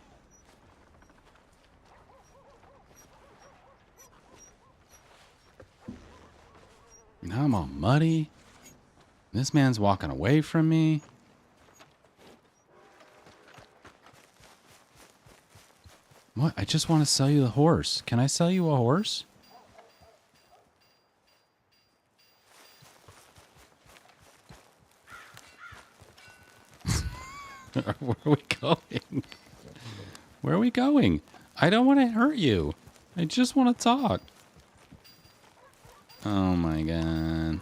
A: Now I'm all muddy. This man's walking away from me. What? I just want to sell you the horse. Can I sell you a horse? Where are we going? Where are we going? I don't want to hurt you. I just want to talk. Oh my god.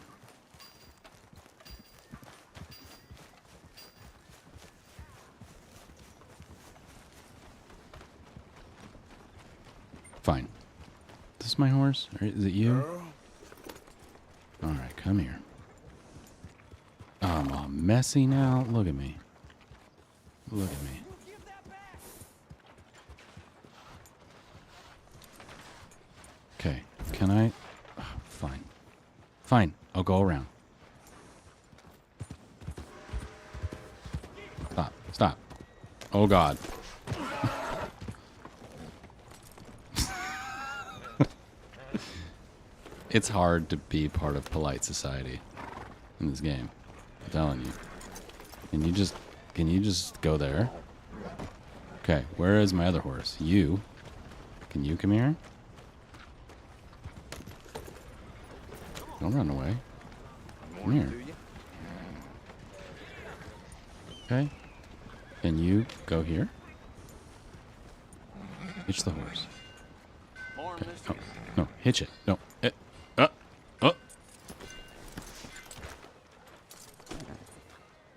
A: Fine. Is this my horse? Or is it you? Alright, come here. Oh, I'm all messy now. Look at me. Look at me. Okay, can I? Oh, fine. Fine, I'll go around. Stop, stop. Oh god. It's hard to be part of polite society in this game. I'm telling you. Can you just go there? Okay, where is my other horse? You. Can you come here? Don't run away. Come here. Okay. Can you go here? Hitch the horse. Okay. Oh, no, hitch it. No.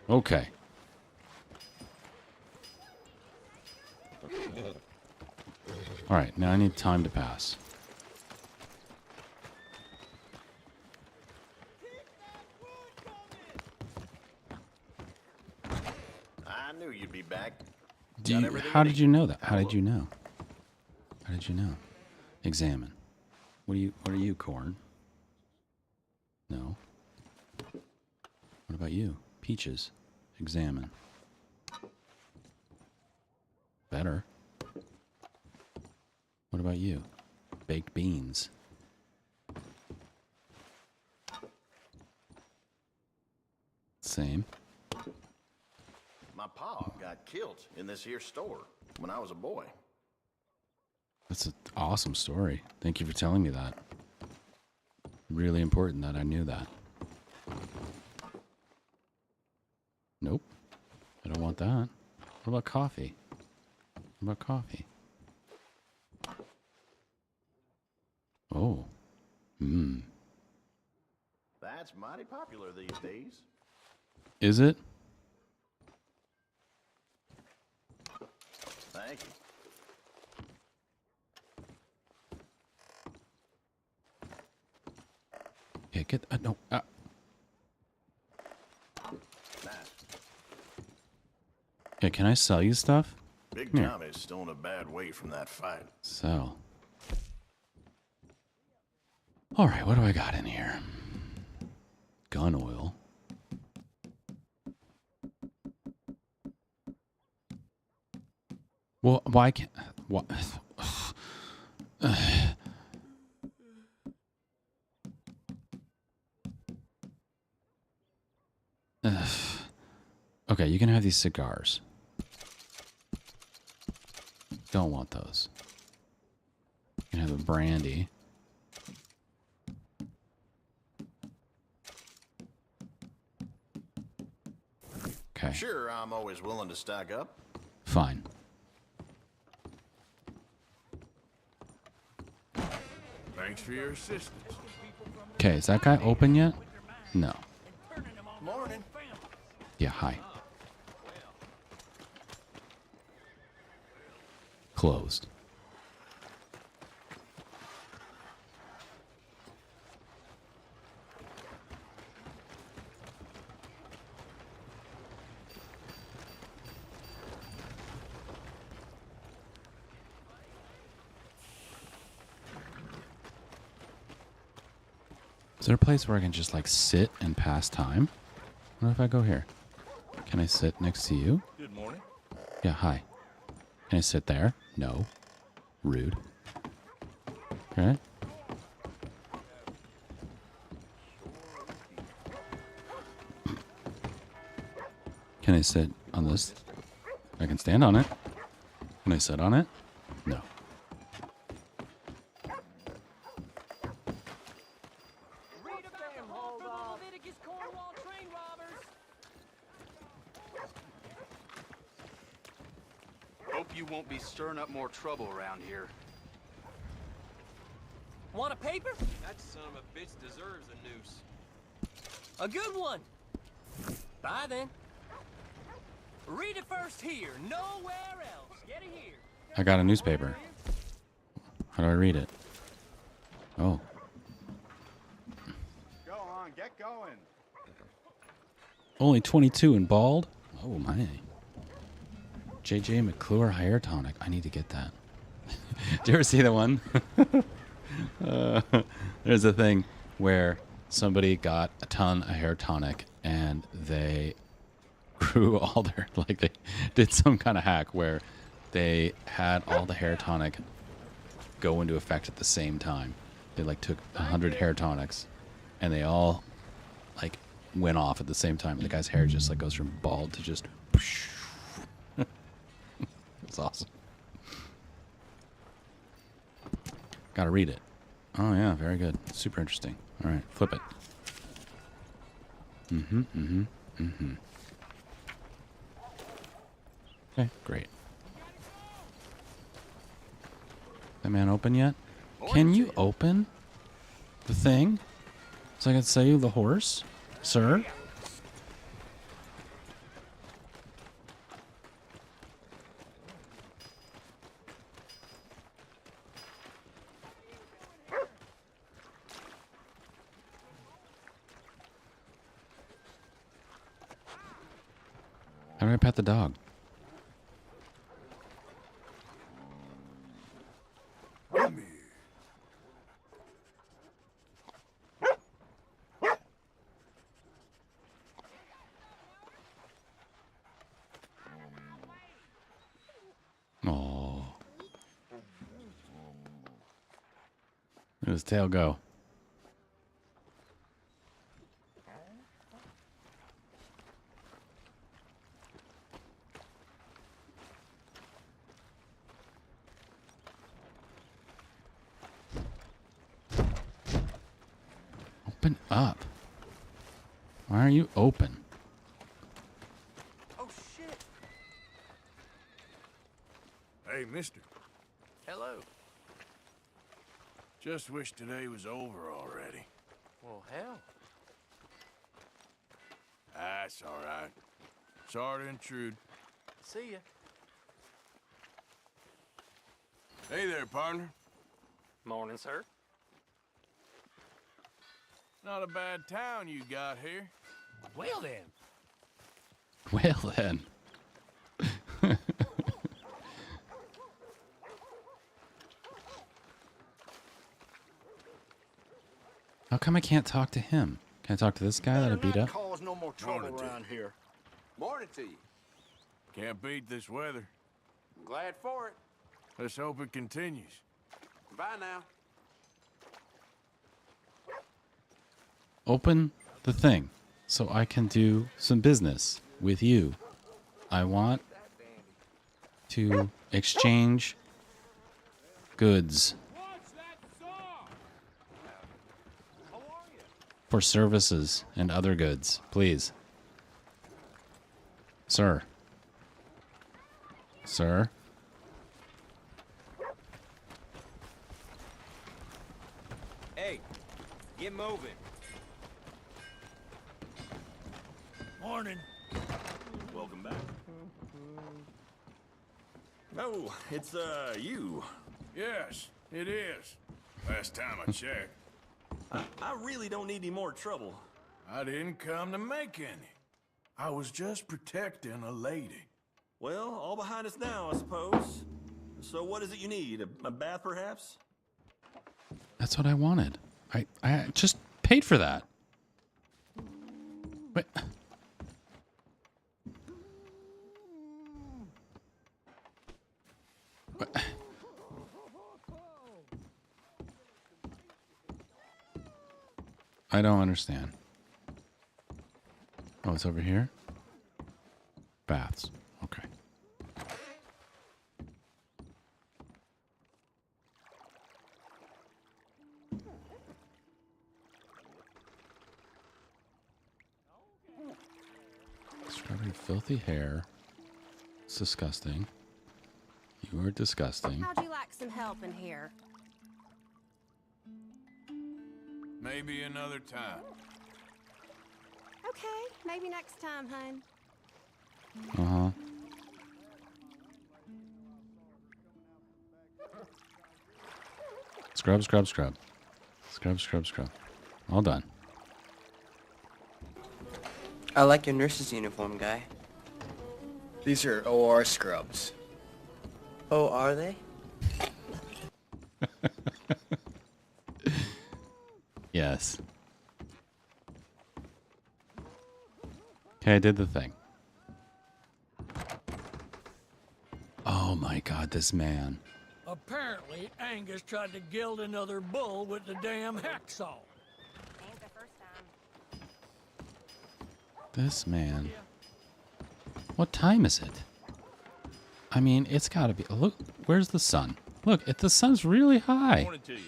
A: Okay. All right, now I need time to pass.
Q: I knew you'd be back.
A: How did you know that? How did you know? How did you know? Examine. What are you, corn? No. What about you? Peaches. Examine. Better. What about you? Baked beans. Same.
Q: My pa got killed in this here store when I was a boy.
A: That's an awesome story. Thank you for telling me that. Really important that I knew that. Nope. I don't want that. What about coffee? What about coffee? Oh. Hmm.
Q: That's mighty popular these days.
A: Is it?
Q: Thank you.
A: Yeah, get no. Okay, can I sell you stuff?
Q: Big
A: Come here.
Q: Tommy's still in a bad way from that fight.
A: Sell. All right, what do I got in here? Gun oil. Well, why can't... What? Okay, you can have these cigars. don't want those. You can have a brandy. Okay.
Q: Sure, I'm always willing to stack up.
A: Fine.
O: Thanks for your assistance.
A: Okay, is that guy open yet? No.
N: Morning.
A: Yeah, hi. Closed. Is there a place where I can just like sit and pass time? What if I go here? Can I sit next to you?
O: Good morning.
A: Yeah, hi. Can I sit there? No. Rude. Okay. Can I sit on this? I can stand on it. Can I sit on it? No.
P: Hope you won't be stirring up more trouble around here.
R: Want a paper?
P: That son of a bitch deserves a noose.
R: A good one. Bye then. Read it first here, nowhere else. Get it here.
A: I got a newspaper. How do I read it? Oh.
S: Go on, get going.
A: Only 22 and bald? Oh my. JJ McClure hair tonic. I need to get that. Do you ever see the one? There's a thing where somebody got a ton of hair tonic and they grew all their, like they did some kind of hack where they had all the hair tonic go into effect at the same time. They like took 100 hair tonics and they all like went off at the same time. And the guy's hair just like goes from bald to just it's awesome. Gotta read it. Oh yeah, very good. Super interesting. All right, flip it. Okay, great. That man open yet? Can you open the thing so I can sell you the horse, sir? How do I pet the dog? Oh. Let his tail go. Open up. Why are you open?
R: Oh shit.
O: Hey, mister.
R: Hello.
O: Just wish today was over already.
R: Well, hell.
O: That's all right. Sorry to intrude.
R: See ya.
O: Hey there, partner.
R: Morning, sir.
O: Not a bad town you got here.
R: Well then.
A: Well then. How come I can't talk to him? Can I talk to this guy that I beat up?
N: Cause no more trouble around here. Morning to you.
O: Can't beat this weather.
N: I'm glad for it.
O: Let's hope it continues.
N: Bye now.
A: Open the thing so I can do some business with you. I want to exchange goods. For services and other goods, please. Sir. Sir?
R: Hey, get moving.
O: Morning.
S: Welcome back. Oh, it's, you.
O: Yes, it is. Last time I checked.
S: I really don't need any more trouble.
O: I didn't come to make any. I was just protecting a lady.
S: Well, all behind us now, I suppose. So what is it you need? A bath, perhaps?
A: That's what I wanted. I just paid for that. Wait. What? I don't understand. Oh, it's over here? Baths. Okay. Scrubbing filthy hair. It's disgusting. You are disgusting.
T: How'd you like some help in here?
O: Maybe another time.
T: Okay, maybe next time, hun.
A: Uh-huh. Scrub, scrub, scrub. Scrub, scrub, scrub. All done.
U: I like your nurse's uniform, guy.
V: These are OR scrubs.
U: Oh, are they?
A: Yes. Okay, I did the thing. Oh my god, this man.
W: Apparently, Angus tried to gild another bull with the damn hacksaw.
T: Ain't the first time.
A: This man. What time is it? I mean, it's gotta be. Look, where's the sun? Look, the sun's really high.
S: Morning to you.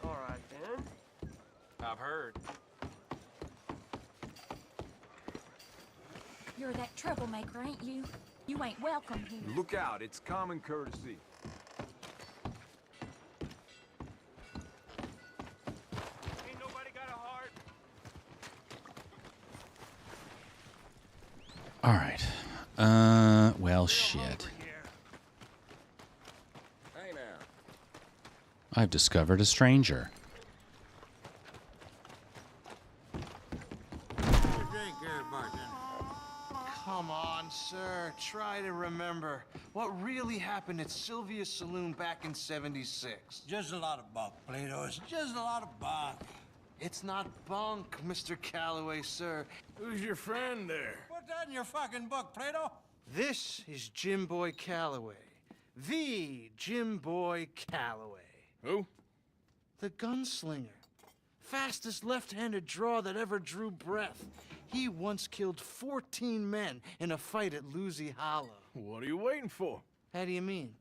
R: All right, then. I've heard.
X: You're that troublemaker, ain't you? You ain't welcome here.
P: Look out, it's common courtesy.
O: Ain't nobody got a heart.
A: All right. Well, shit.
S: Hey now.
A: I've discovered a stranger.
Y: Come on, sir. Try to remember what really happened at Sylvia's Saloon back in '76.
P: Just a lot of bunk, Plato. It's just a lot of bunk.
Y: It's not bunk, Mr. Calloway, sir.
O: Who's your friend there?
P: Put that in your fucking book, Plato.
Y: This is Jim Boy Calloway. The Jim Boy Calloway.
O: Who?
Y: The gunslinger. Fastest left-handed draw that ever drew breath. He once killed 14 men in a fight at Lucy Hollow.
O: What are you waiting for?
Y: How do you mean?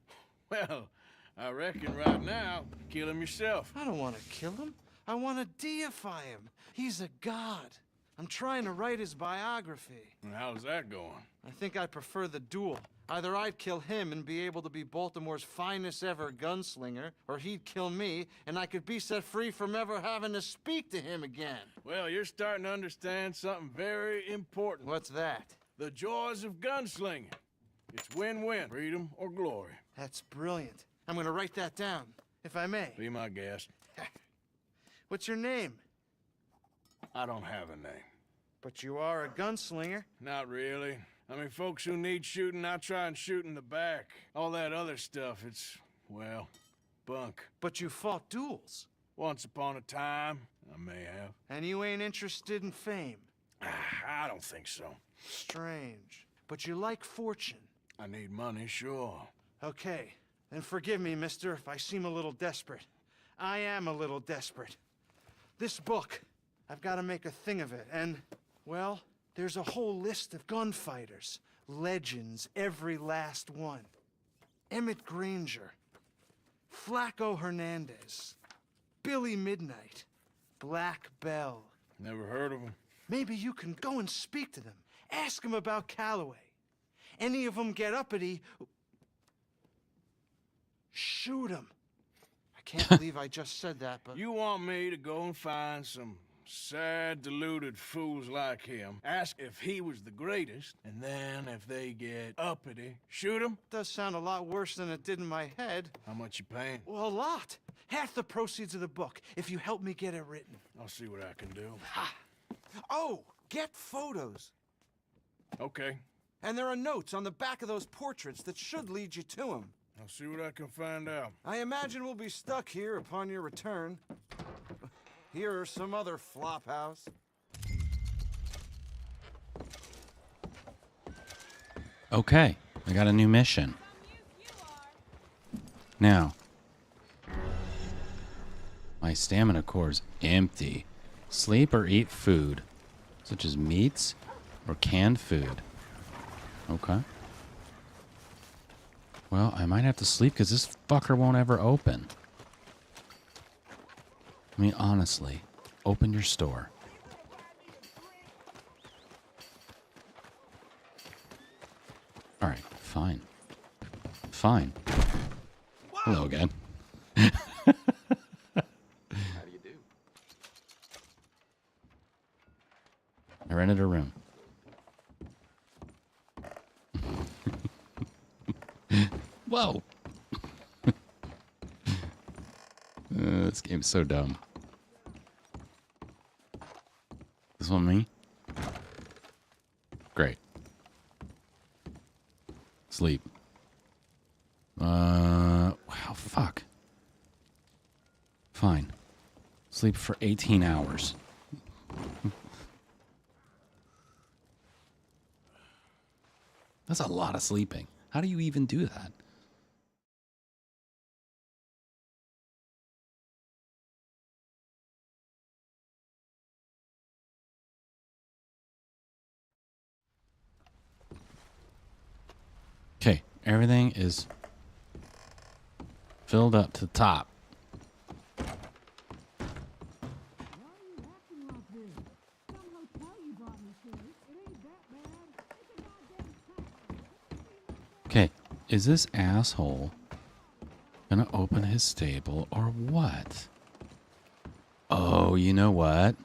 O: Well, I reckon right now, kill him yourself.
Y: I don't want to kill him. I want to deify him. He's a god. I'm trying to write his biography.
O: And how's that going?
Y: I think I prefer the duel. Either I'd kill him and be able to be Baltimore's finest ever gunslinger, or he'd kill me and I could be set free from ever having to speak to him again.
O: Well, you're starting to understand something very important.
Y: What's that?
O: The joys of gunslinging. It's win-win, freedom or glory.
Y: That's brilliant. I'm going to write that down, if I may.
O: Be my guest.
Y: What's your name?
O: I don't have a name.
Y: But you are a gunslinger.
O: Not really. I mean, folks who need shooting, I try and shoot in the back. All that other stuff, it's, well, bunk.
Y: But you fought duels.
O: Once upon a time, I may have.
Y: And you ain't interested in fame.
O: I don't think so.
Y: Strange. But you like fortune.
O: I need money, sure.
Y: Okay. Then forgive me, mister, if I seem a little desperate. I am a little desperate. This book, I've got to make a thing of it, and, well, there's a whole list of gunfighters. legends, every last one. Emmett Granger, Flaco Hernandez, Billy Midnight, Black Bell.
O: Never heard of him.
Y: Maybe you can go and speak to them. Ask them about Calloway. Any of them get uppity, shoot them. I can't believe I just said that, but...
O: You want me to go and find some sad, deluded fools like him, ask if he was the greatest, and then if they get uppity, shoot him?
Y: Does sound a lot worse than it did in my head.
O: How much you paying?
Y: Well, a lot. Half the proceeds of the book, if you help me get it written.
O: I'll see what I can do.
Y: Oh, get photos.
O: Okay.
Y: And there are notes on the back of those portraits that should lead you to him.
O: I'll see what I can find out.
Y: I imagine we'll be stuck here upon your return. Here are some other flophouse.
A: Okay, I got a new mission. Now, my stamina core's empty. Sleep or eat food, such as meats or canned food. Okay. Well, I might have to sleep because this fucker won't ever open. I mean, honestly, open your store. All right, fine. Fine. Hello again.
Q: How do you do?
A: I rented a room. Whoa. This game's so dumb. This one me? Great. Sleep. Wow, fuck. Fine. Sleep for 18 hours. That's a lot of sleeping. How do you even do that? Okay, everything is filled up to the top. Okay, is this asshole gonna open his stable or what? Oh, you know what?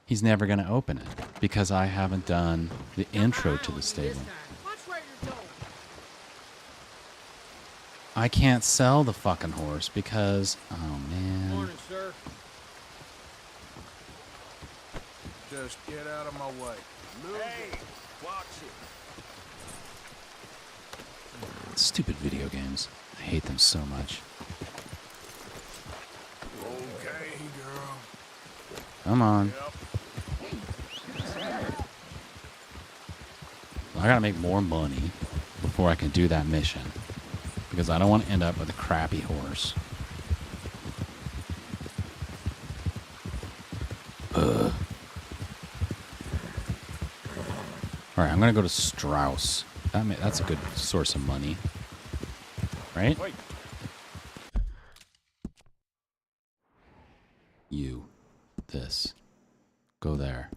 A: He's never gonna open it because I haven't done the intro to the stable. I can't sell the fucking horse because, oh man.
O: Morning, sir. Just get out of my way. Hey, watch it.
A: Stupid video games. I hate them so much.
O: Okay, girl.
A: Come on. I gotta make more money before I can do that mission. Because I don't want to end up with a crappy horse. Ugh. Alright, I'm gonna go to Strauss. That's a good source of money. Right?
O: Wait.
A: You. This. Go there.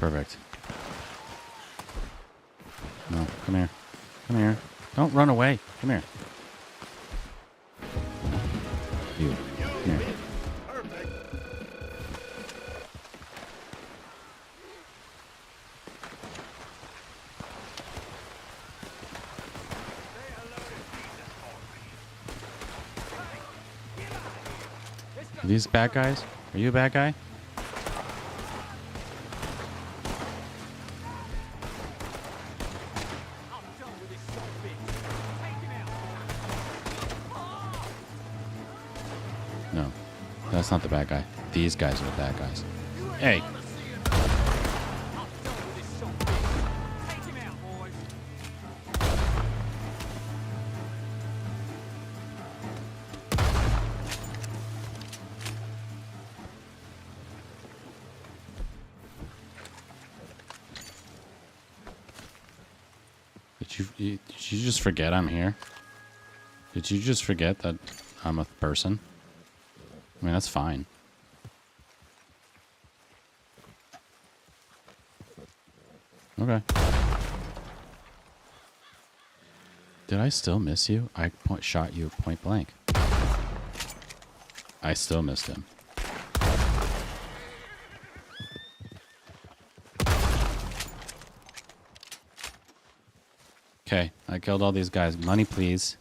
A: Perfect. No, come here. Come here. Don't run away. Come here. You. Come here. Are these bad guys? Are you a bad guy? No, that's not the bad guy. These guys are the bad guys. Hey. Did you just forget I'm here? Did you just forget that I'm a person? I mean, that's fine. Okay. Did I still miss you? I shot you point blank. I still missed him. Okay, I killed all these guys. Money, please.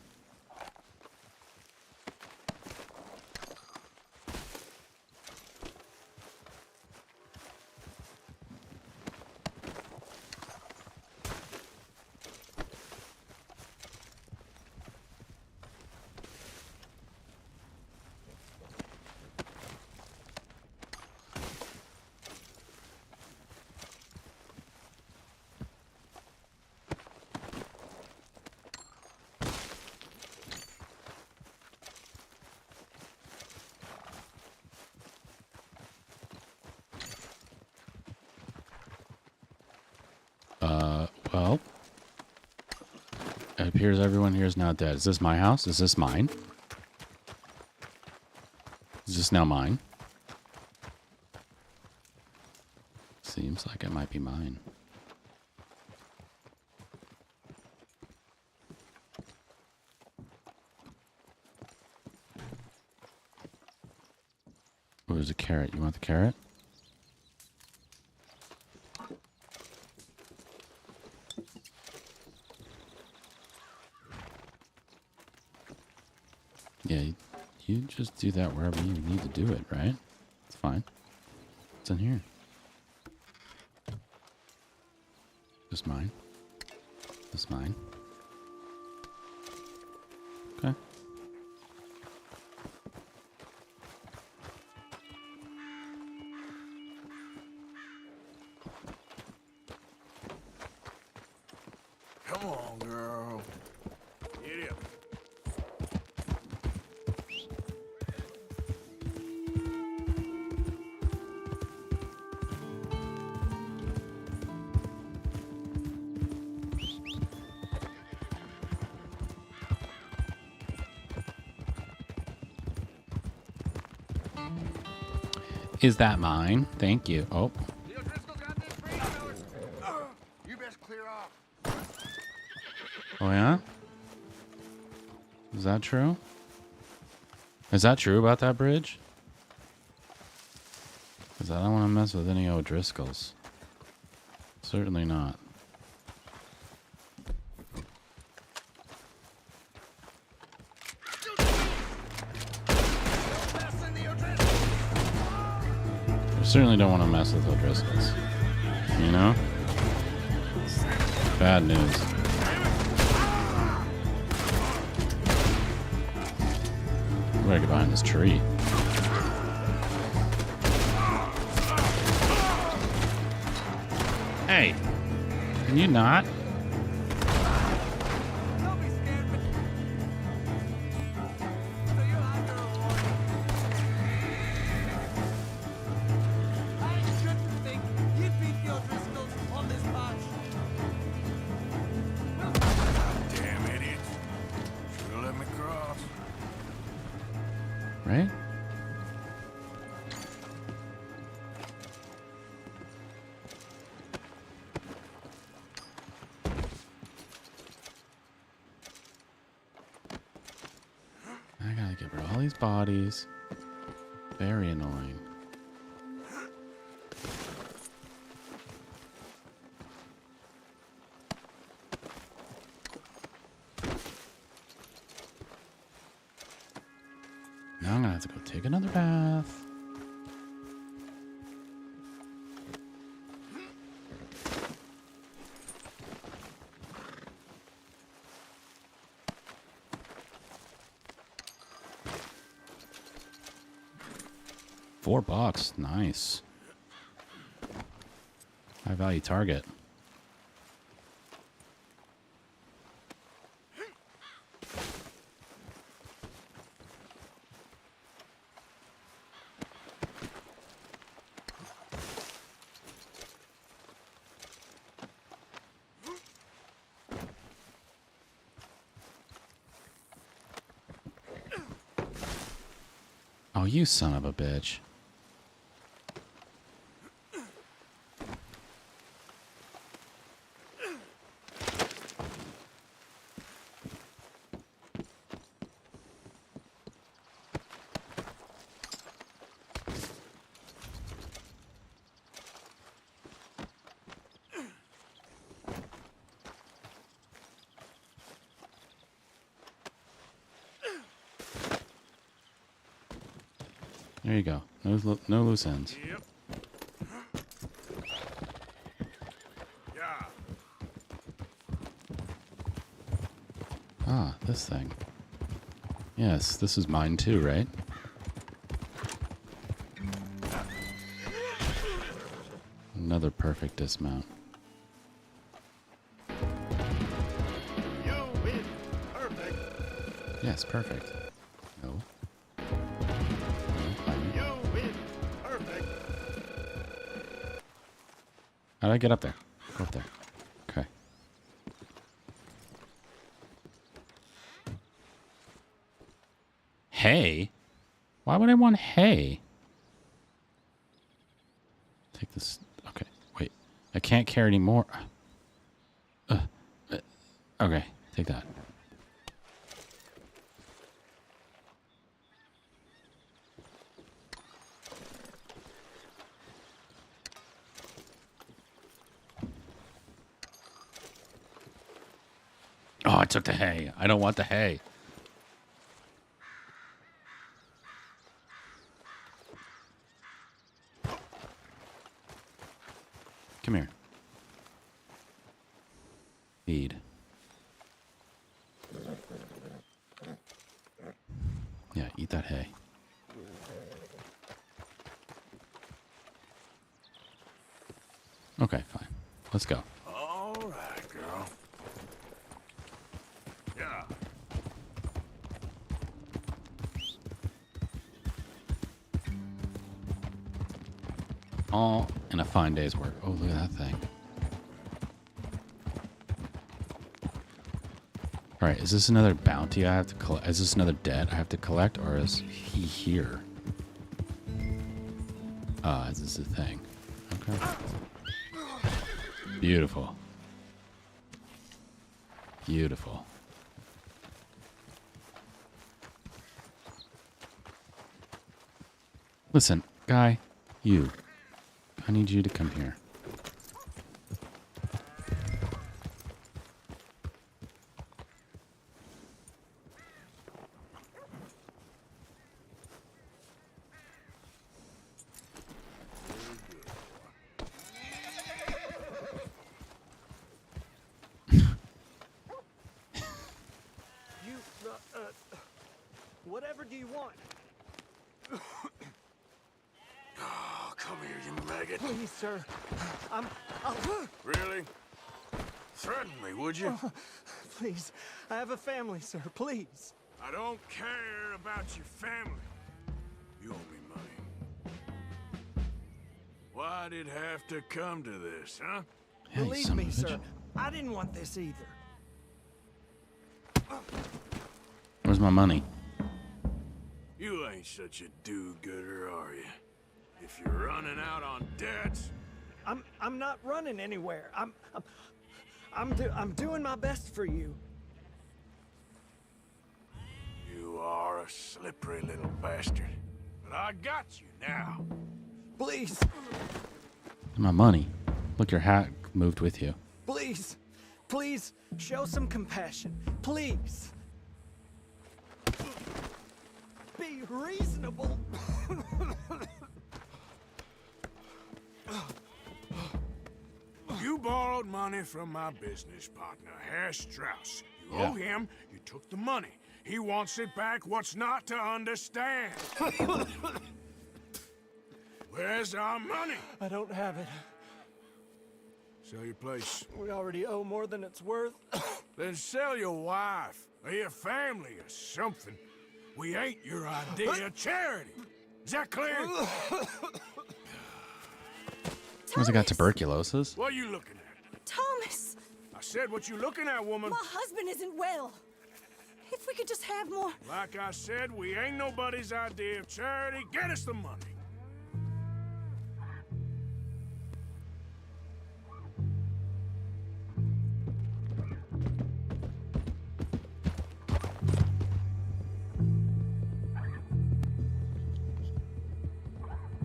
A: Well, it appears everyone here is now dead. Is this my house? Is this mine? Is this now mine? Seems like it might be mine. Oh, there's a carrot. You want the carrot? Yeah, you just do that wherever you need to do it, right? It's fine. What's in here? Just mine. This mine. Okay.
O: Come on, girl. Get up.
A: Is that mine? Thank you. Oh.
O: You best clear off.
A: Oh, yeah? Is that true? Is that true about that bridge? Because I don't want to mess with any O'Driscolls. Certainly not. I certainly don't want to mess with O'Driscolls. You know? Bad news. We gotta get behind this tree. Hey! Can you not? Right? I gotta get rid of all these bodies. Very annoying. Now I'm gonna have to go take another bath. $4. Nice. High value target. Oh, you son of a bitch. There you go. No loose ends.
O: Yep. Yeah.
A: Ah, this thing. Yes, this is mine too, right? Another perfect dismount.
Q: You win. Perfect.
A: Yes, perfect. No.
Q: You win. Perfect.
A: How do I get up there? Go up there. Okay. Hay? Why would I want hay? Take this. Okay, wait. I can't carry any more. Okay, take that. Oh, I took the hay. I don't want the hay. Come here. Feed. Yeah, eat that hay. Okay, fine. Let's go.
O: All right, girl. Yeah.
A: All in a fine day's work. Oh, look at that thing. All right, is this another bounty I have to collect? Is this another debt I have to collect, or is he here? Ah, this is the thing. Okay. Beautiful. Beautiful. Listen, guy, you. I need you to come here.
P: Whatever do you want?
O: Oh, come here, you maggot.
P: Please, sir.
O: Really? Threaten me, would you?
P: Oh, please. I have a family, sir. Please.
O: I don't care about your family. You owe me money. Why'd it have to come to this, huh?
A: Hey,
P: believe me, sir. I didn't want this either.
A: Where's my money?
O: You ain't such a do-gooder, are you? If you're running out on debts...
P: I'm not running anywhere. I'm doing my best for you.
O: You are a slippery little bastard. But I got you now.
P: Please.
A: My money. Look, your hat moved with you.
P: Please. Please, show some compassion. Please. Be reasonable.
O: You borrowed money from my business partner, Herr Strauss. You owe him, you took the money. He wants it back. What's not to understand? Where's our money?
P: I don't have it.
O: Sell your place.
P: We already owe more than it's worth.
O: Then sell your wife, or your family, or something. We ain't your idea of charity. Is that clear?
A: What's it got, tuberculosis?
O: What are you looking at?
T: Thomas!
O: I said what you looking at, woman.
T: My husband isn't well.
W: If we could just have more...
O: Like I said, we ain't nobody's idea of charity. Get us the money.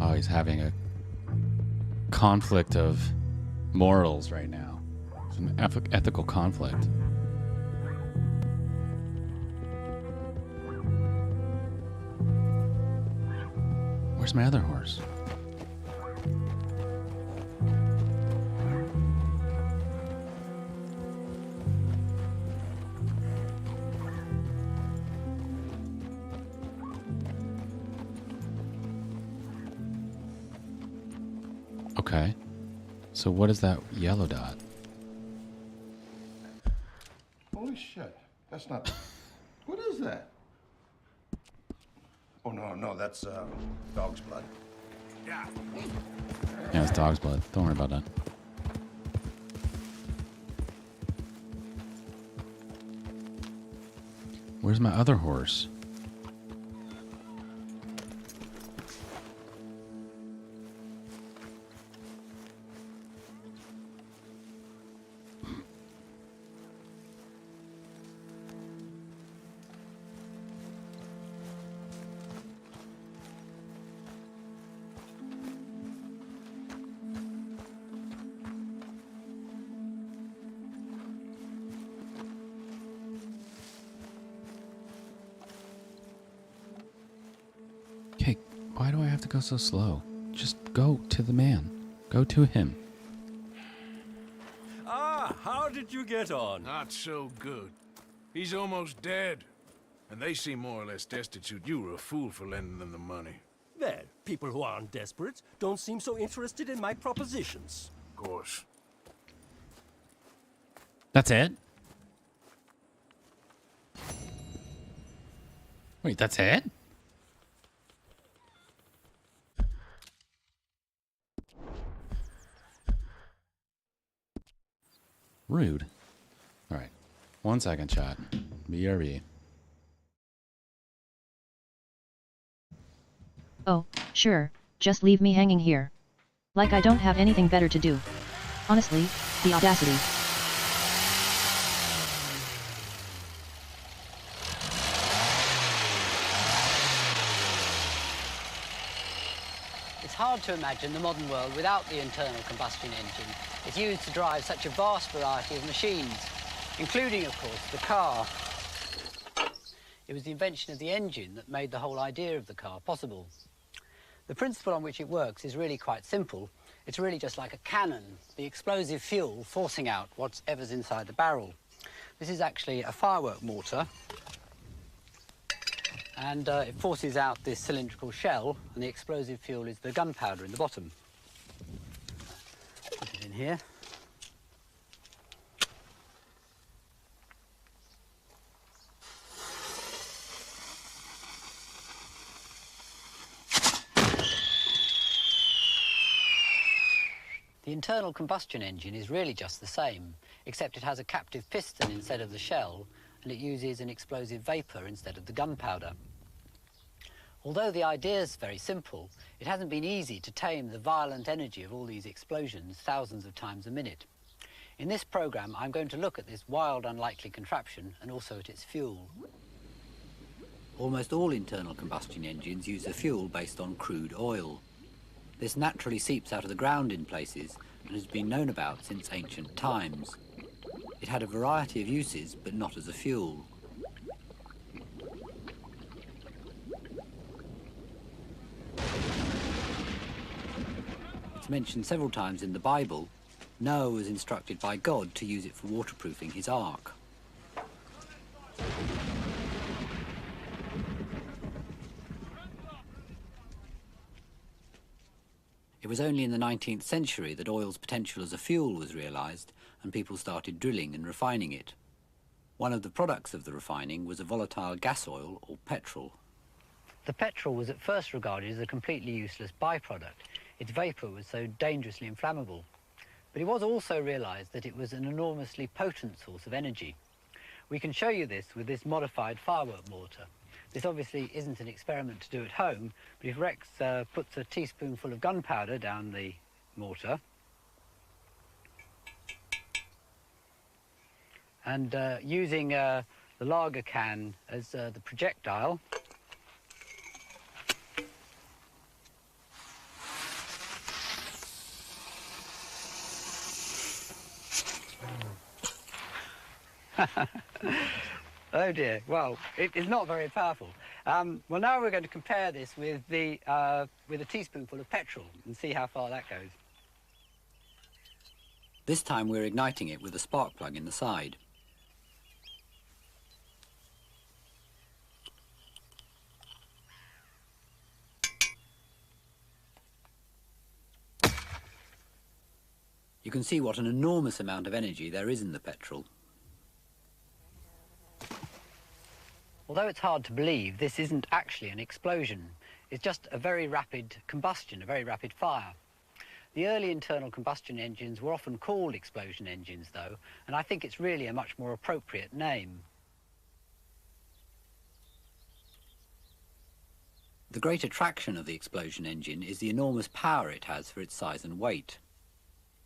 A: Oh, he's having a conflict of morals right now. Some ethical conflict. Where's my other horse? Okay. So what is that yellow dot?
B: Holy shit. That's not... What is that? Oh, no, that's, dog's blood.
O: Yeah.
A: Yeah, it's dog's blood. Don't worry about that. Where's my other horse? Okay, why do I have to go so slow? Just go to the man. Go to him.
P: Ah, how did you get on?
O: Not so good. He's almost dead. And they seem more or less destitute. You were a fool for lending them the money.
P: Well, people who aren't desperate don't seem so interested in my propositions.
O: Of course.
A: That's it? Wait, that's it? Rude. All right. 1 second, chat. BRB.
E: Oh, sure. Just leave me hanging here. Like I don't have anything better to do. Honestly, the audacity.
I: It's hard to imagine the modern world without the internal combustion engine. It's used to drive such a vast variety of machines, including, of course, the car. It was the invention of the engine that made the whole idea of the car possible. The principle on which it works is really quite simple. It's really just like a cannon, the explosive fuel forcing out whatever's inside the barrel. This is actually a firework mortar, and it forces out this cylindrical shell, and the explosive fuel is the gunpowder in the bottom. Put it in here. The internal combustion engine is really just the same, except it has a captive piston instead of the shell, and it uses an explosive vapour instead of the gunpowder. Although the idea is very simple, it hasn't been easy to tame the violent energy of all these explosions thousands of times a minute. In this programme, I'm going to look at this wild, unlikely contraption and also at its fuel. Almost all internal combustion engines use a fuel based on crude oil. This naturally seeps out of the ground in places and has been known about since ancient times. It had a variety of uses, but not as a fuel. It's mentioned several times in the Bible. Noah was instructed by God to use it for waterproofing his ark. It was only in the 19th century that oil's potential as a fuel was realised and people started drilling and refining it. One of the products of the refining was a volatile gas oil, or petrol. The petrol was at first regarded as a completely useless byproduct. Its vapour was so dangerously inflammable. But it was also realised that it was an enormously potent source of energy. We can show you this with this modified firework mortar. This obviously isn't an experiment to do at home, but if Rex puts a teaspoonful of gunpowder down the mortar, and using the lager can as the projectile, oh dear, well, it is not very powerful. Well, now we're going to compare this with a teaspoonful of petrol and see how far that goes. This time we're igniting it with a spark plug in the side. You can see what an enormous amount of energy there is in the petrol. Although it's hard to believe, this isn't actually an explosion. It's just a very rapid combustion, a very rapid fire. The early internal combustion engines were often called explosion engines, though, and I think it's really a much more appropriate name. The great attraction of the explosion engine is the enormous power it has for its size and weight.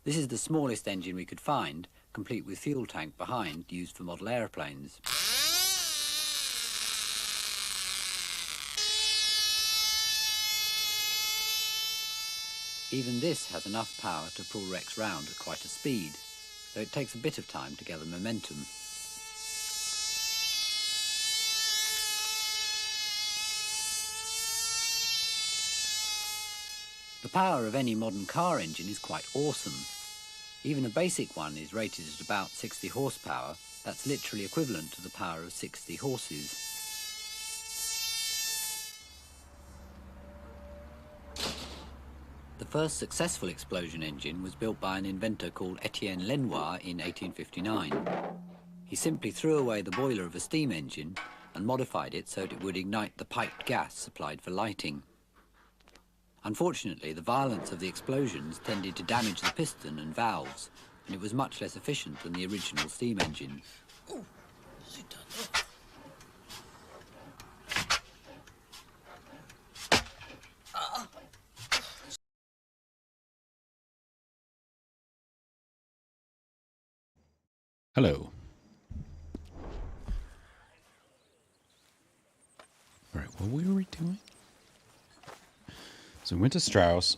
I: This is the smallest engine we could find, complete with fuel tank behind, used for model aeroplanes. Even this has enough power to pull Rex round at quite a speed, though it takes a bit of time to gather momentum. The power of any modern car engine is quite awesome. Even a basic one is rated at about 60 horsepower. That's literally equivalent to the power of 60 horses. The first successful explosion engine was built by an inventor called Etienne Lenoir in 1859. He simply threw away the boiler of a steam engine and modified it so that it would ignite the piped gas supplied for lighting. Unfortunately, the violence of the explosions tended to damage the piston and valves, and it was much less efficient than the original steam engine.
A: Hello. All right, what were we doing? So we went to Strauss.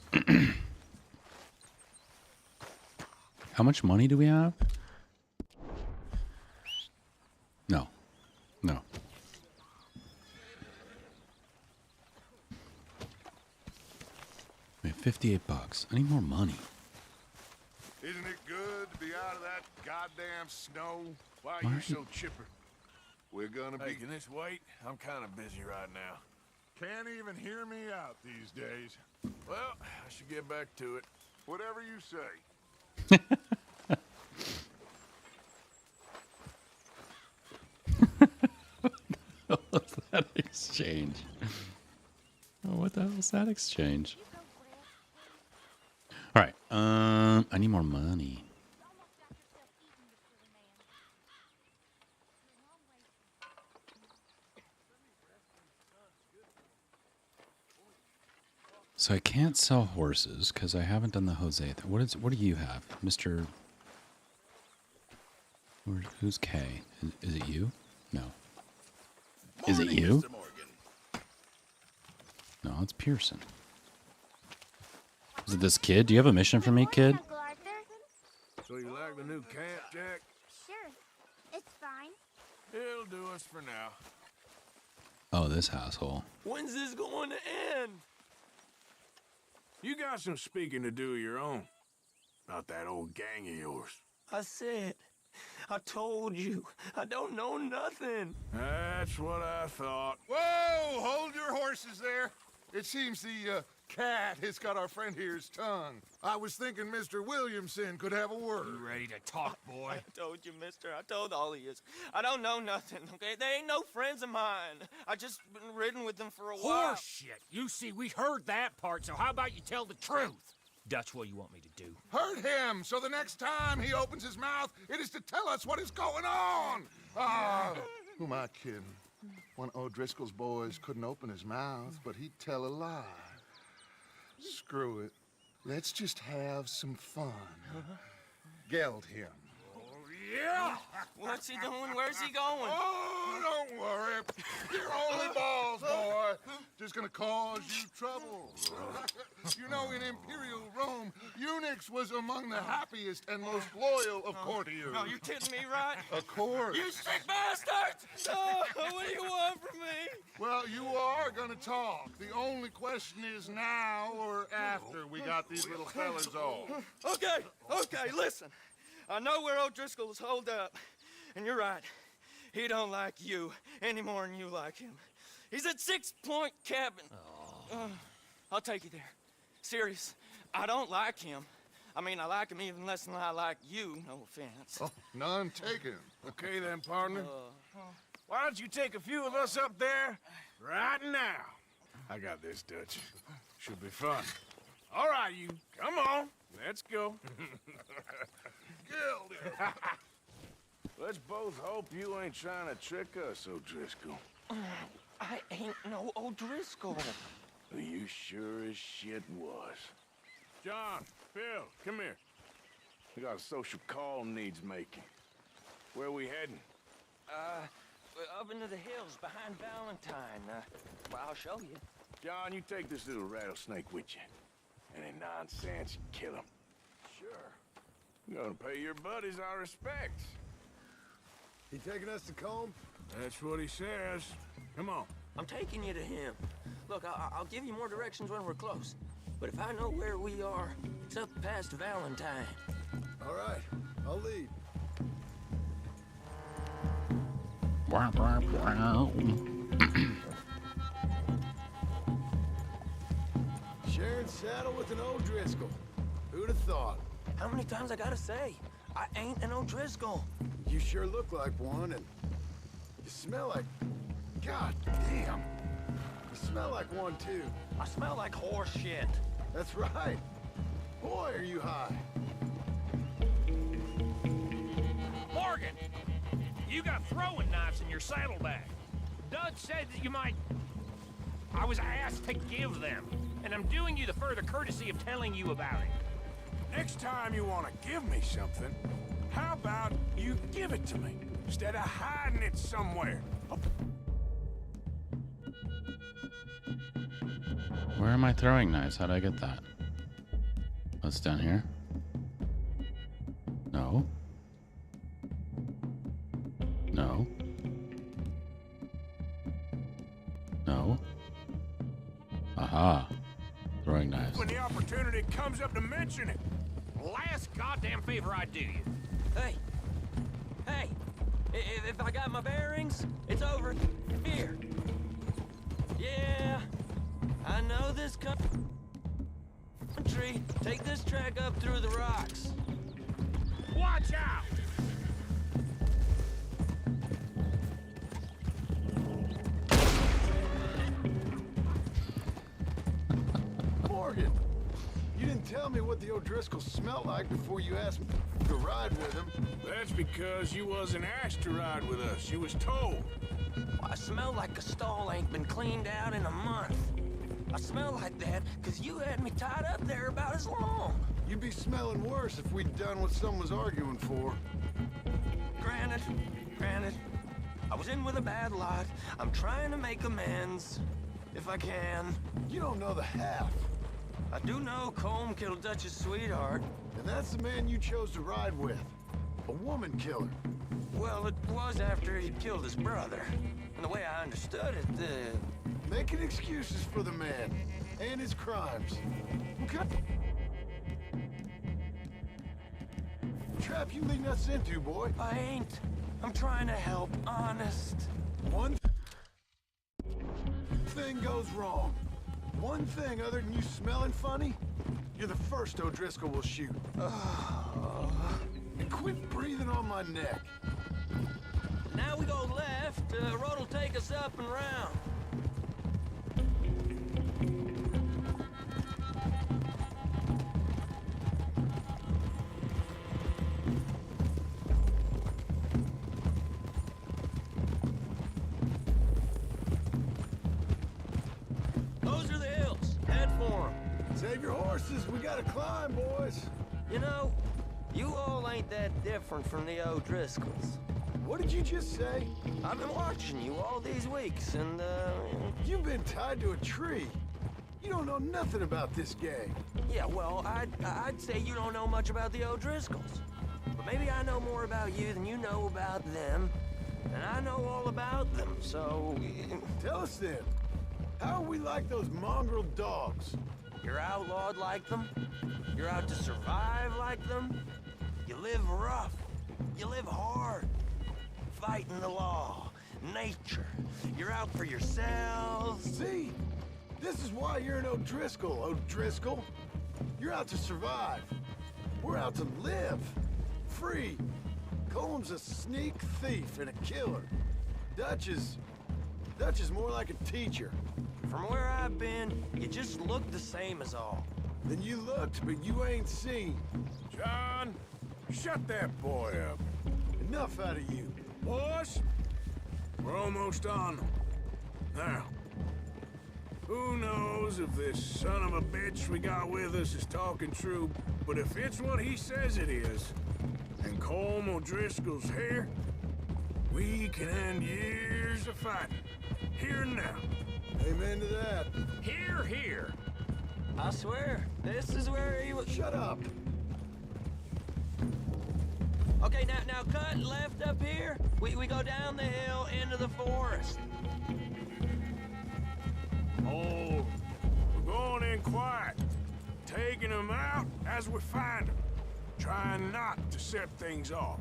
A: How much money do we have? No. No. We have 58 bucks. I need more money.
B: Isn't it good to be out of that goddamn snow?
O: Why are you so chipper?
B: We're gonna be...
O: Hey, can this wait? I'm kind of busy right now.
B: Can't even hear me out these days.
O: Well, I should get back to it.
B: Whatever you say.
A: What was that exchange? Oh, what the hell was that exchange? All right, I need more money. So I can't sell horses because I haven't done the Jose thing. What do you have, Mr. Who's K? Is it you? No. Is it you? No, it's Pearson. Is it this kid? Do you have a mission for me, kid?
O: So you like the new camp, Jack?
C: Sure. It's fine.
O: It'll do us for now.
A: Oh, this asshole.
O: When's this going to end? You got some speaking to do of your own. About that old gang of yours.
U: I told you, I don't know nothing.
O: That's what I thought.
B: Whoa! Hold your horses there. It seems the cat has got our friend here's tongue. I was thinking Mr. Williamson could have a word.
P: You ready to talk, boy?
U: I told you, mister. I told all of you. I don't know nothing, okay? They ain't no friends of mine. I just been ridden with them for a while.
P: Horse shit. You see, we heard that part, so how about you tell the truth? That's what you want me to do.
B: Hurt him, so the next time he opens his mouth, it is to tell us what is going on! Who am I kidding? One of O'Driscoll's boys couldn't open his mouth, but he'd tell a lie. Screw it. Let's just have some fun. Geld him.
U: Yeah! What's he doing? Where's he going?
B: Oh, don't worry. You're only balls, boy. Just gonna cause you trouble. You know, in Imperial Rome, eunuchs was among the happiest and most loyal of courtiers.
U: No, you kidding me, right?
B: Of course.
U: You sick bastards! Oh, what do you want from me?
B: Well, you are gonna talk. The only question is now or after we got these little fellas off.
U: Okay, listen. I know where O'Driscoll's holed up, and you're right. He don't like you any more than you like him. He's at 6 Point Cabin. I'll take you there. Serious, I don't like him. I mean, I like him even less than I like you, no offense.
B: Oh, none taken.
O: Okay then, partner. Why don't you take a few of us up there right now? I got this, Dutch. Should be fun. All right, you. Come on. Let's go. Let's both hope you ain't trying to trick us, O'Driscoll.
U: I ain't no O'Driscoll.
O: You sure as shit was. John, Phil, come here. We got a social call needs making. Where we heading?
U: Up into the hills behind Valentine. Well, I'll show you.
O: John, you take this little rattlesnake with you. Any nonsense, you kill him.
D: Sure.
O: We're gonna pay your buddies our respects.
D: He taking us to Combe?
O: That's what he says. Come on.
U: I'm taking you to him. Look, I'll give you more directions when we're close. But if I know where we are, it's up past Valentine.
D: All right, I'll lead. Sharing saddle with an O'Driscoll. Who'd have thought?
U: How many times I gotta say? I ain't an O'Driscoll.
D: You sure look like one, and you smell like... God damn. You smell like one, too.
U: I smell like horse shit.
D: That's right. Boy, are you high.
P: Morgan! You got throwing knives in your saddlebag. Dud said that you might... I was asked to give them, and I'm doing you the further courtesy of telling you about it.
O: Next time you want to give me something, how about you give it to me, instead of hiding it somewhere?
A: Where are my throwing knives? How'd I get that? Oh, it's down here? No. No. No. Aha. Throwing knives.
O: When the opportunity comes up to mention it.
P: Last goddamn favor I do you.
U: Hey! Hey! If I got my bearings, it's over here. Yeah, I know this country. Take this track up through the rocks.
P: Watch out!
D: Morgan, you didn't tell me what the O'Driscoll smelled like before you asked me to ride with him.
O: That's because you wasn't asked to ride with us. You was told.
U: I smell like a stall ain't been cleaned out in a month. I smell like that because you had me tied up there about as long.
D: You'd be smelling worse if we'd done what someone was arguing for.
U: Granted. I was in with a bad lot. I'm trying to make amends, if I can.
D: You don't know the half.
U: I do know Colm killed Dutch's sweetheart.
D: And that's the man you chose to ride with. A woman killer.
U: Well, it was after he'd killed his brother. And the way I understood it,
D: Making excuses for the man. And his crimes. Okay. Trap you leading us into, boy?
U: I ain't. I'm trying to help, honest.
D: One thing goes wrong. One thing other than you smelling funny, you're the first O'Driscoll will shoot. And quit breathing on my neck.
U: Now we go left. Road'll take us up and round.
D: Save your horses. We gotta climb, boys.
R: You know, you all ain't that different from the O'Driscolls.
D: What did you just say?
R: I've been watching you all these weeks, and,
D: You've been tied to a tree. You don't know nothing about this gang.
R: yeah, well, I'd say you don't know much about the O'Driscolls. But maybe I know more about you than you know about them. And I know all about them, so...
D: Tell us then. How are we like those mongrel dogs?
R: You're outlawed like them. You're out to survive like them. You live rough. You live hard. Fighting the law. Nature. You're out for yourselves.
D: See? This is why you're an O'Driscoll, O'Driscoll. You're out to survive. We're out to live. Free. Coleman's a sneak thief and a killer. Dutch is more like a teacher.
R: From where I've been, you just look the same as all.
D: Then you looked, but you ain't seen.
O: John, shut that boy up.
D: Enough out of you.
O: Boys, we're almost on them. Now, who knows if this son of a bitch we got with us is talking true, but if it's what he says it is, and Colm O'Driscoll's here, we can end years of fighting. Here and now.
D: Amen to that.
P: Here, here.
R: I swear, this is where he was...
D: Shut up.
R: Okay, now cut left up here. We go down the hill into the forest.
O: Oh, we're going in quiet. Taking them out as we find them. Trying not to set things off.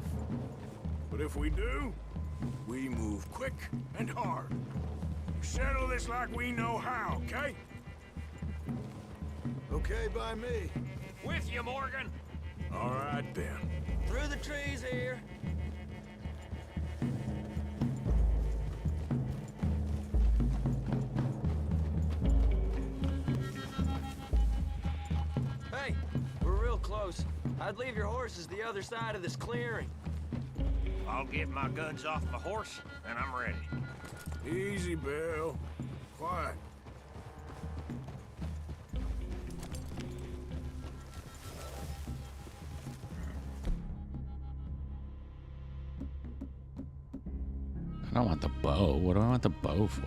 O: But if we do, we move quick and hard. Settle this like we know how, okay?
D: Okay by me.
P: With you, Morgan.
O: All right, then.
R: Through the trees here. Hey, we're real close. I'd leave your horses the other side of this clearing.
P: I'll get my guns off my horse, and I'm ready.
O: Easy, Bill. Quiet.
A: I don't want the bow. What do I want the bow for?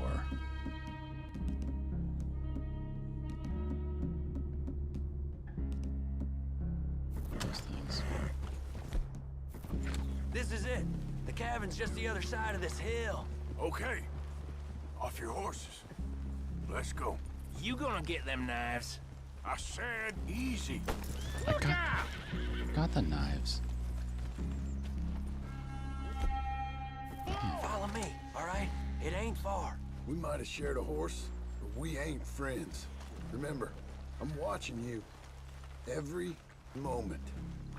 A: Those things.
R: This is it. The cabin's just the other side of this hill.
O: Okay. Off your horses. Let's go.
P: You gonna get them knives?
O: I said easy.
P: Look out!
A: Got the knives.
R: Follow me, all right? It ain't far.
D: We might have shared a horse, but we ain't friends. Remember, I'm watching you. Every moment.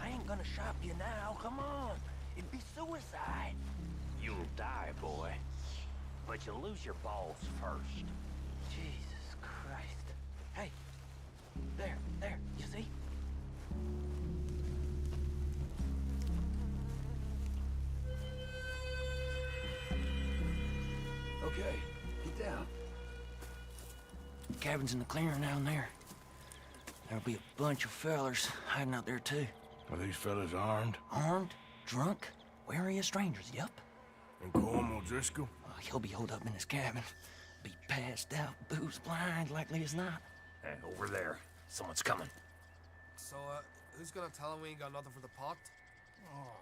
R: I ain't gonna shop you now, come on. It'd be suicide.
P: You'll die, boy. But you'll lose your balls first.
R: Jesus Christ. Hey, there, you see?
D: Okay, get down.
R: Cabin's in the clearing down there. There'll be a bunch of fellers hiding out there, too.
O: Are these fellas armed?
R: Armed, drunk, wary of strangers, yup.
O: And Colm O'Driscoll?
R: He'll be holed up in his cabin. Be passed out, booze blind, likely as not.
P: Over there. Someone's coming.
F: So, who's gonna tell him we ain't got nothing for the pot?
G: Oh,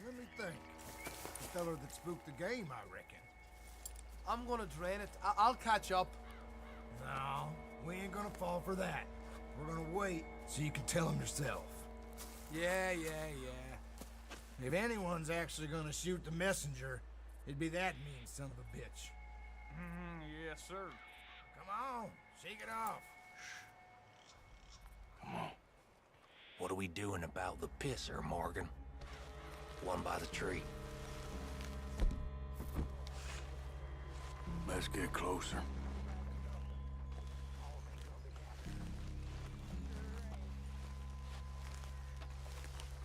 G: let me think. The feller that spooked the game, I reckon.
F: I'm gonna drain it. I'll catch up.
G: No, we ain't gonna fall for that. We're gonna wait so you can tell him yourself. Yeah. If anyone's actually gonna shoot the messenger, it'd be that mean son of a bitch.
O: Yes, sir.
G: Come on, shake it off.
O: Come on.
R: What are we doing about the pisser, Morgan? One by the tree.
O: Let's get closer.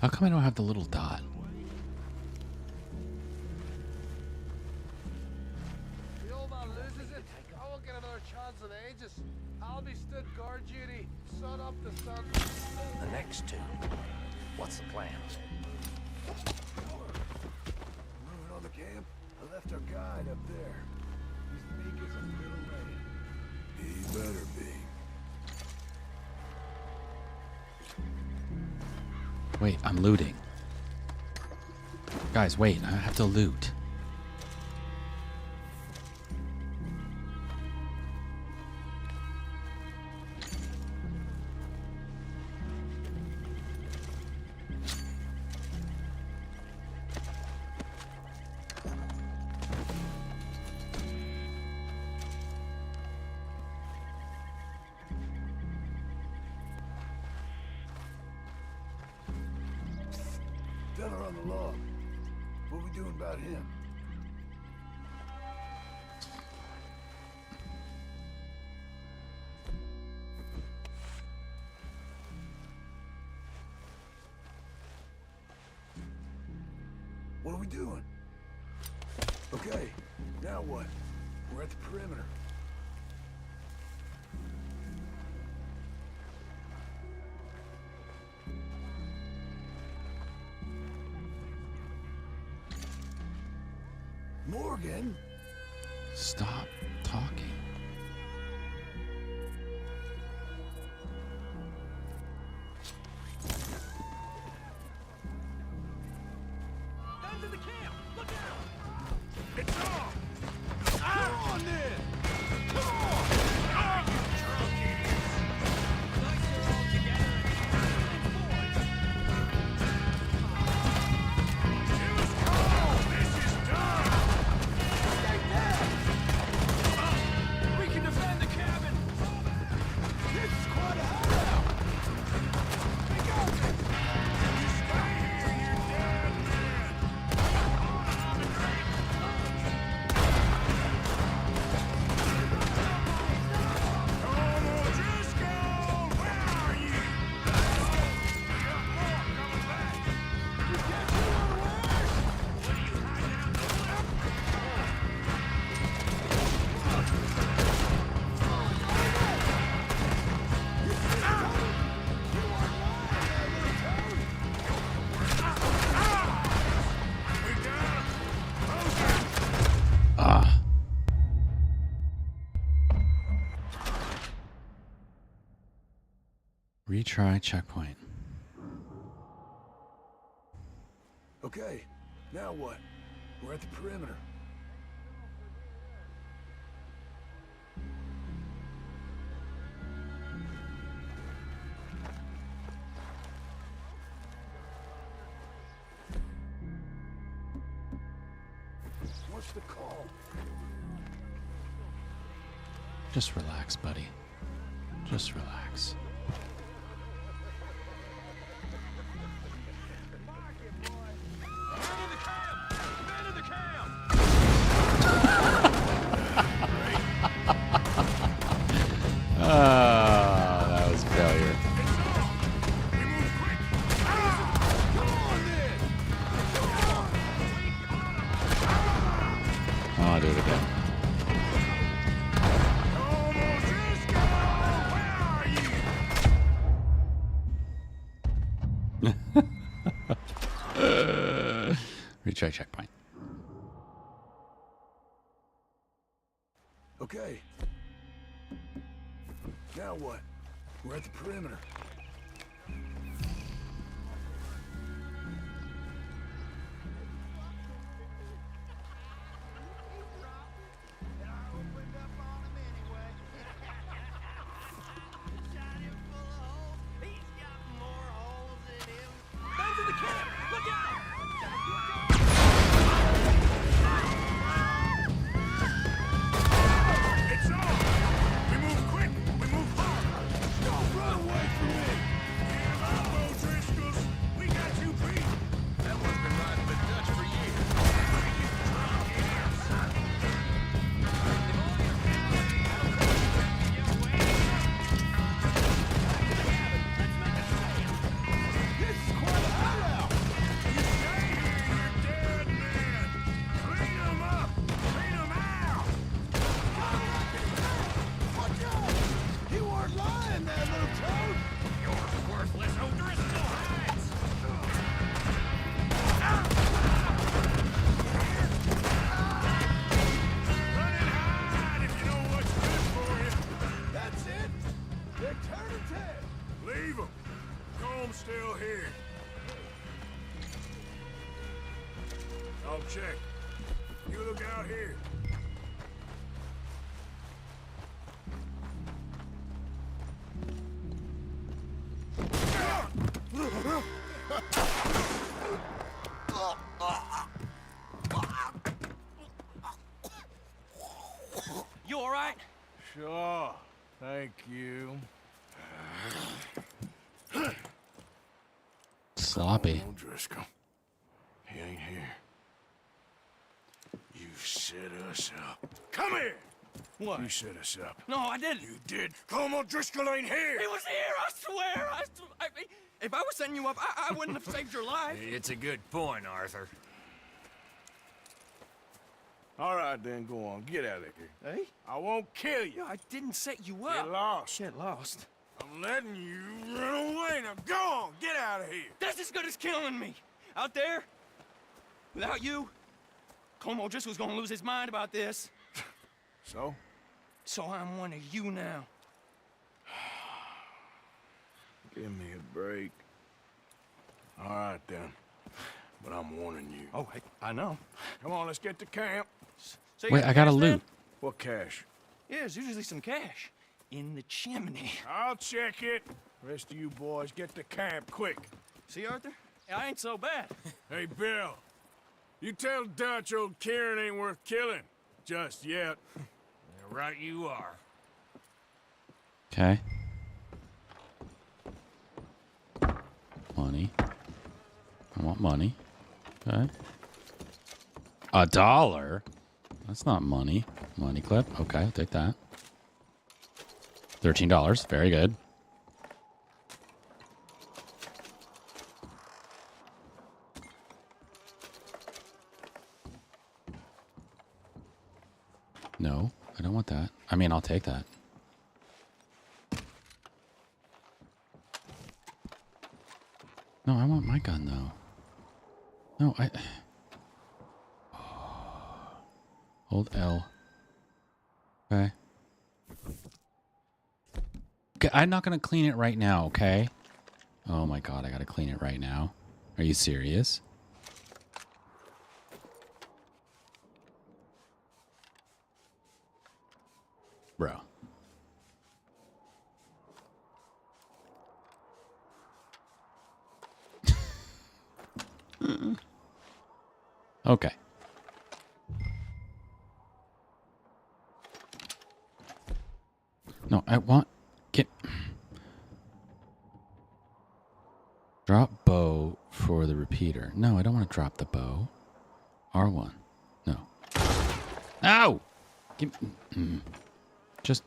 A: How come I don't have the little dot?
F: The old man loses it. I won't get another chance in ages.
G: I'll be stood guard duty, sun up to sun.
P: The next two. What's the plan?
G: Moving on the camp. I left our guide up there. He's meek as a little lamb. He better be.
A: Wait, I'm looting. Guys, wait, I have to loot.
G: Feller on the log. What we doing about him? What are we doing? Okay, now what? We're at the perimeter. Morgan?
A: Stop talking.
P: Guns in the camp! Look out!
O: It's on! Come on then! Come on! Ah, you drunk idiots!
P: Like you're all together
O: It was cold! This is done!
P: We can defend the cabin!
G: This is quite a hideout! Take out!
O: You stay here, you're dead man! Come on, Driscoll! Where are you? We got more coming back!
G: You catch you unawares!
O: What are you hiding out the left? We got him!
A: Ah. Retry checkpoint.
G: Okay, now what? We're at the perimeter. What's the call?
A: Just relax, buddy. Just relax.
P: Man in the camp! Man in the camp!
A: Ah, that was failure. Oh, I'll do it again. Retry checkpoint.
G: Okay. Now what? We're at the perimeter.
P: Guns in the camp! Look out!
O: It's on! We move quick! We move hard!
G: Don't run away from me!
O: Leave him. Comb's still here. I'll check. You look out here.
U: You all right?
O: Sure. Thank you.
A: Sloppy.
O: O'Driscoll. He ain't here. You set us up. Come here!
U: What?
O: You set us up.
U: No, I didn't.
O: You did. Colm O'Driscoll ain't here!
U: He was here, I swear! If I was setting you up, I wouldn't have saved your life.
P: It's a good point, Arthur.
O: All right, then, go on. Get out of here.
U: Hey?
O: I won't kill you.
U: I didn't set you up.
O: Get lost.
U: Get lost.
O: I'm letting you run away. Now go on. Get out of here.
U: That's as good as killing me. Out there, without you, Colm O'Driscoll's gonna lose his mind about this.
O: So?
U: So I'm one of you now.
O: Give me a break. All right, then. But I'm warning you.
U: Oh, hey, I know.
O: Come on, let's get to camp.
U: So you
A: Wait,
U: got
A: I gotta
U: cash,
A: loot.
U: man?
O: What cash?
U: Yeah, there's usually some cash in the chimney.
O: I'll check it. Rest of you boys, get to camp, quick.
U: See, Arthur? I ain't so bad.
O: Hey, Bill. You tell Dutch old Kieran ain't worth killing. Just yet.
P: Right you are.
A: Okay. Money. I want money. Okay. $1? That's not money. Money clip. Okay, I'll take that. $13. Very good. No, I don't want that. I mean, I'll take that. No, I want my gun, though. No, Hold L. Okay. Okay, I'm not going to clean it right now, okay? Oh my god, I got to clean it right now. Are you serious? Bro. Okay. No, I want... Get... Drop bow for the repeater. No, I don't want to drop the bow. R1. No. Ow! Give... Just...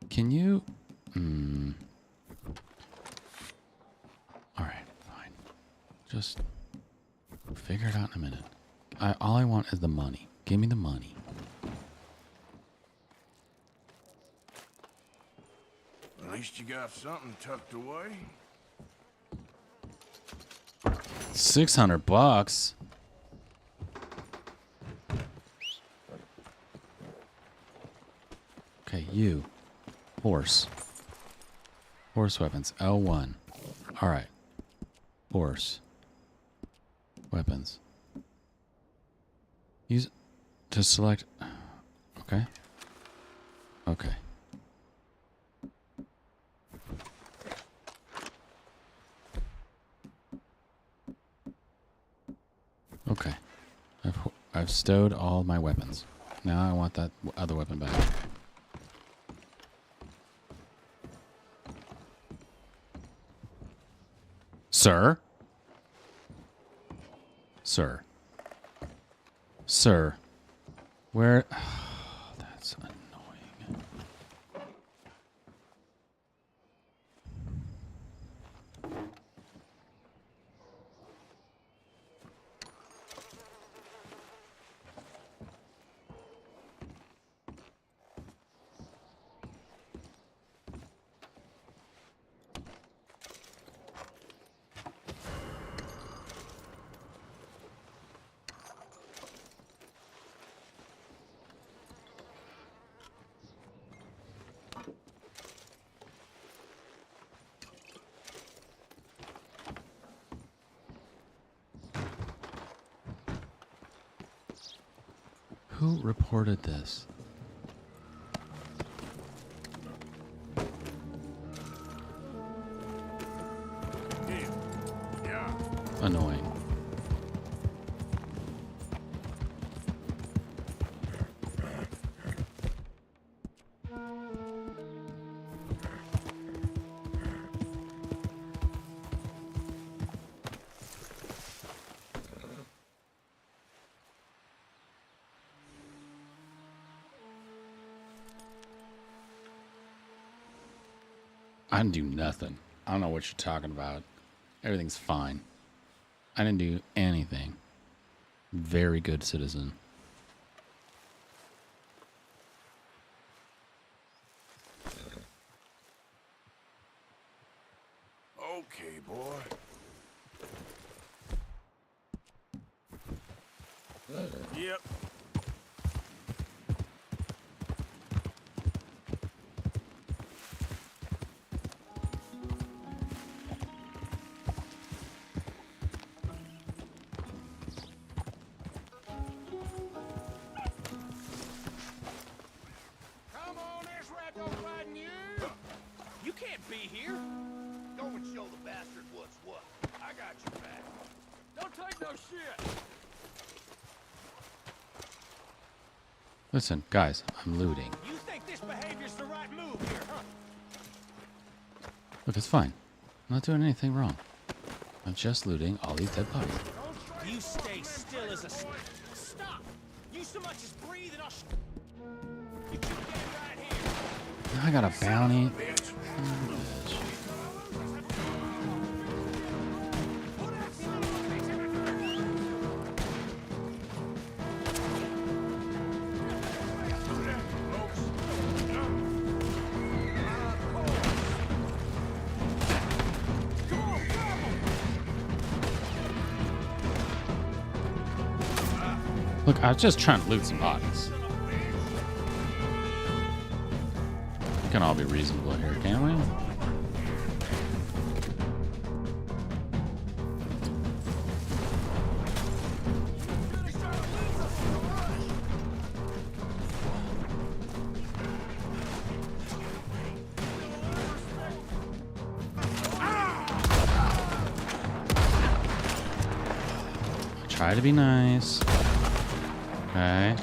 A: Can you... Alright, fine. Just... Figure it out in a minute. All I want is the money. Give me the money.
O: At least you got something tucked away.
A: $600. Okay, you. Horse. Horse weapons. L1. Alright. Horse. Weapons. Use to select. Okay. Okay. Okay. I've stowed all my weapons. Now I want that other weapon back. Sir? Sir. Sir. Where... Oh, that's annoying. Who reported this?
O: Yeah.
A: Annoying. I didn't do nothing. I don't know what you're talking about. Everything's fine. I didn't do anything. Very good citizen.
O: Okay, boy. Yep.
P: Come on, this rat don't frighten you. You can't be here. Go and show the bastard what's what. I got your back. Don't take no shit.
A: Listen, guys, I'm looting.
P: You think this behavior's the right move here, huh?
A: Look, it's fine. I'm not doing anything wrong. I'm just looting all these dead bodies.
P: You stay still as a... Stop! You so much as breathe and I'll... You keep dead right here.
A: Now I got a bounty. Look, I was just trying to loot some bodies. We can all be reasonable here, can't we? Try to be nice. Okay.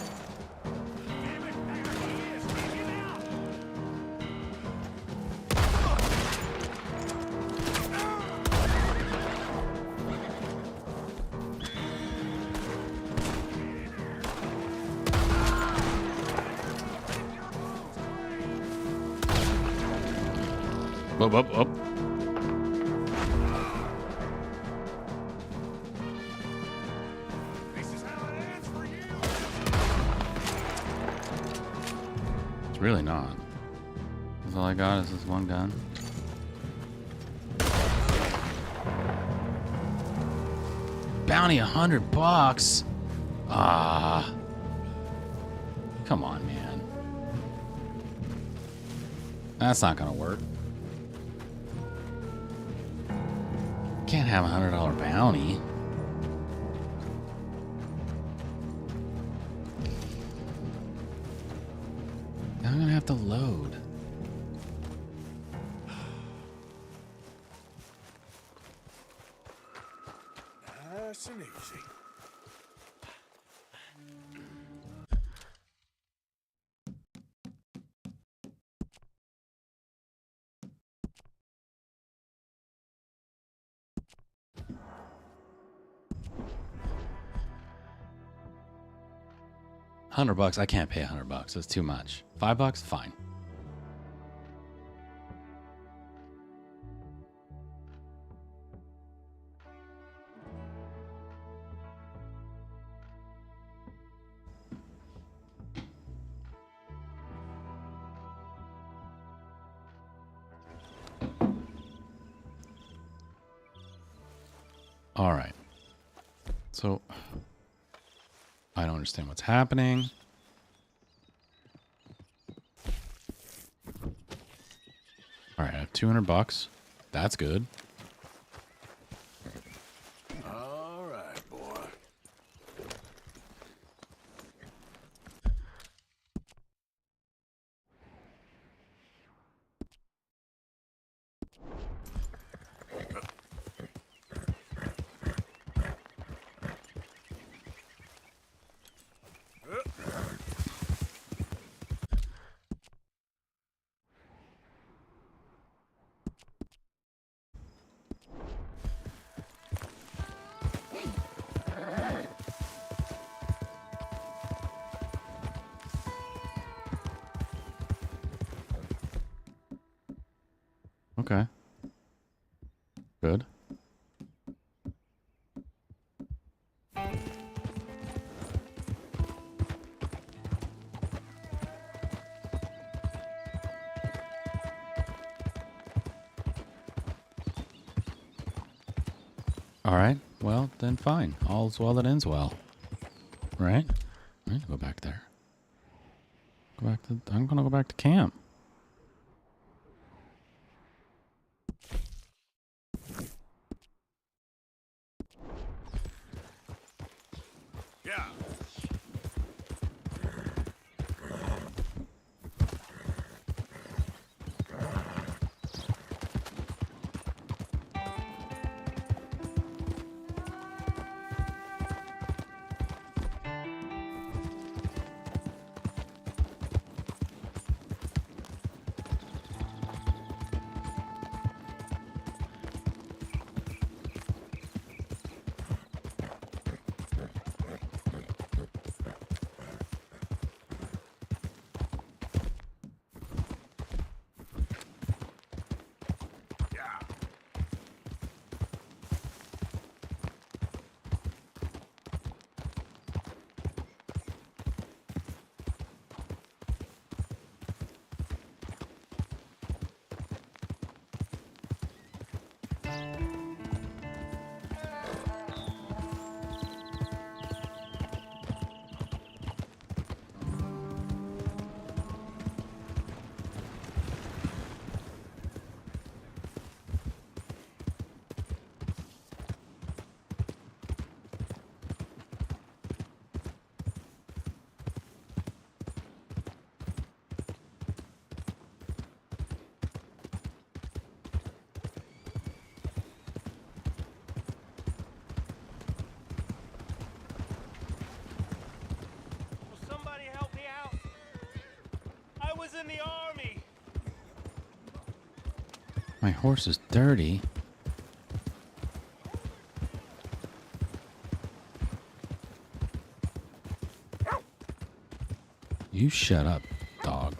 A: Whoop, whoop, whoop. It's really not. That's all I got is this one gun. Bounty $100. Ah. Come on, man. That's not gonna work. Can't have a $100 bounty. Now I'm gonna have to load.
O: Nice and easy.
A: $100. I can't pay $100. That's too much. $5? Fine. All right. So I don't understand what's happening. All right, I have $200. That's good.
O: All right, boy.
A: Okay. Good. All right. Well, then fine. All's well that ends well. Right? Right. Go back there. Go back to. I'm gonna go back to camp.
O: Yeah.
P: In the army.
A: My horse is dirty. You shut up, dog.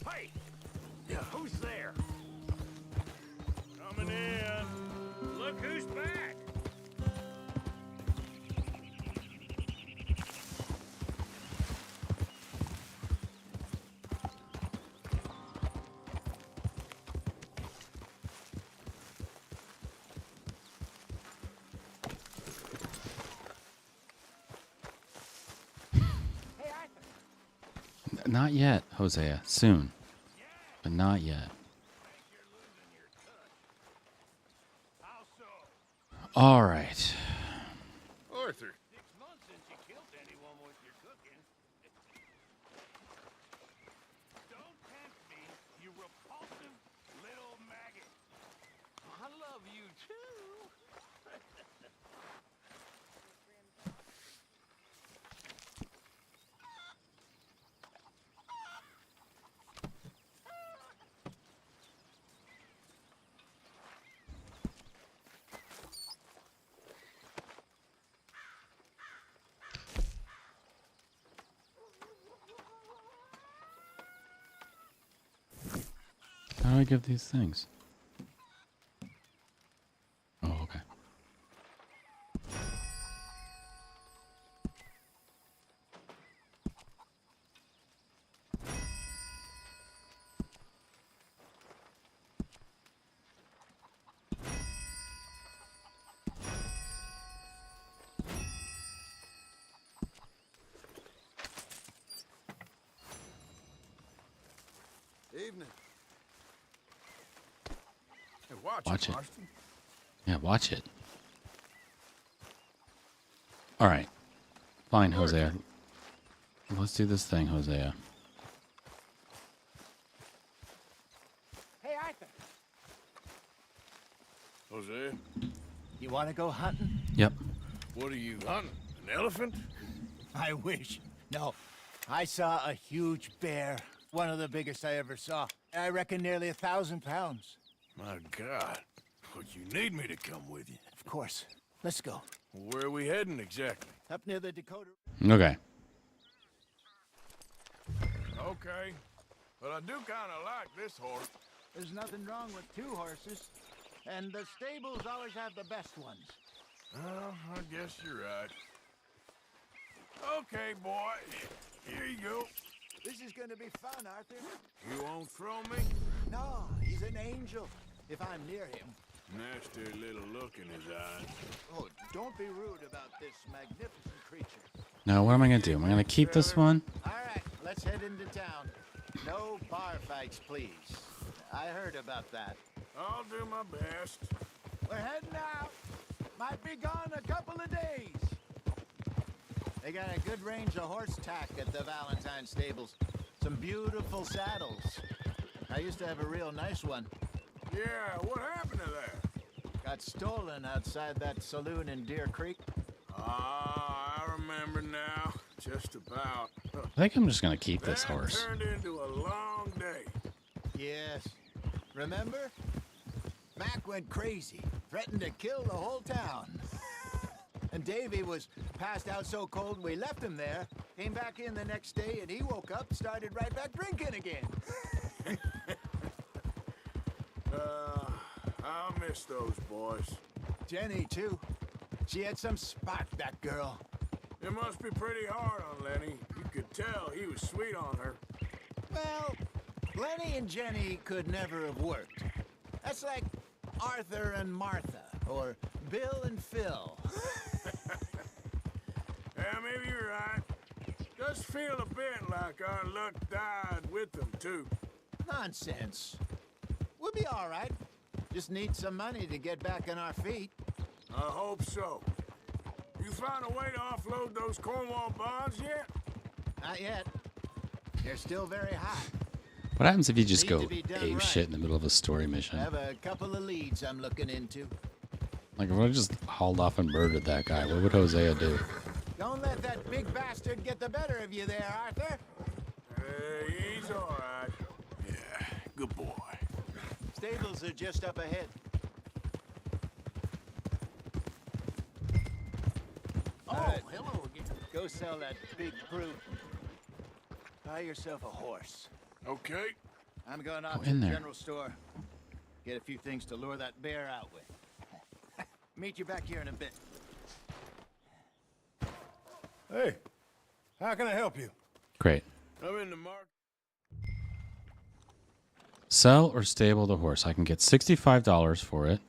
P: Hey! Yeah. Who's there? Coming in. Look who's back.
A: Not yet, Hosea. Soon. But not yet. All right.
B: Arthur.
P: 6 months since you killed anyone with your cooking. Don't tempt me, you repulsive little maggot. I love you too.
A: give these things? Oh, okay.
O: Evening. Hey, watch
A: it.
O: Marston.
A: Yeah, watch it. All right. Fine, Hosea. Let's do this thing, Hosea.
N: Hey, Arthur.
O: Hosea,
N: You want to go hunting?
A: Yep.
O: what are you hunting? An elephant?
N: I wish. No. I saw a huge bear. One of the biggest I ever saw. I reckon nearly 1,000 pounds.
O: My God. But you need me to come with you.
N: Of course. Let's go.
O: Where are we heading exactly?
N: Up near the Dakota.
A: Okay.
O: Okay. But I do kind of like this horse.
N: There's nothing wrong with 2 horses. And the stables always have the best ones.
O: Well, I guess you're right. Okay, boy. Here you go.
N: This is gonna be fun, Arthur.
O: You won't throw me?
N: No, he's an angel. If I'm near him.
O: Nasty little look in his eyes.
N: Oh, don't be rude about this magnificent creature.
A: Now, what am I going to do? Am I going to keep this one?
N: All right, let's head into town. No bar fights, please. I heard about that.
O: I'll do my best.
N: We're heading out. Might be gone a couple of days. They got a good range of horse tack at the Valentine stables. Some beautiful saddles. I used to have a real nice one.
O: Yeah, what happened to that?
N: Got stolen outside that saloon in Deer Creek.
O: Ah, I remember now. Just about.
A: I think I'm just going to keep this
O: That
A: horse.
O: turned into a long day.
N: Yes. Remember? Mac went crazy, threatened to kill the whole town. And Davy was passed out so cold we left him there. Came back in the next day and he woke up, started right back drinking again.
O: I'll miss those boys.
N: Jenny, too. She had some spark, that girl.
O: It must be pretty hard on Lenny. You could tell he was sweet on her.
N: Well, Lenny and Jenny could never have worked. That's like Arthur and Martha, or Bill and Phil.
O: Yeah, maybe you're right. Does feel a bit like our luck died with them, too.
N: Nonsense. We'll be all right. Just need some money to get back on our feet.
O: I hope so. You found a way to offload those Cornwall bonds yet?
N: Not yet. They're still very high.
A: What happens if you just
N: Need
A: go
N: to be done
A: ape
N: right.
A: shit in the middle of a story mission?
N: I have a couple of leads I'm looking into.
A: Like, if I just hauled off and murdered that guy, what would Hosea do?
N: Don't let that big bastard get the better of you there, Arthur.
O: Hey, he's all right. Yeah, good boy.
N: Stables are just up ahead.
U: Oh, hello again.
N: Go sell that big brute. Buy yourself a horse.
O: Okay.
N: I'm going
A: Go
N: out to
A: in
N: the
A: there.
N: general store. Get a few things to lure that bear out with. Meet you back here in a bit.
D: Hey, how can I help you?
A: Great.
O: I'm in the market.
A: Sell or stable the horse. I can get $65 for it.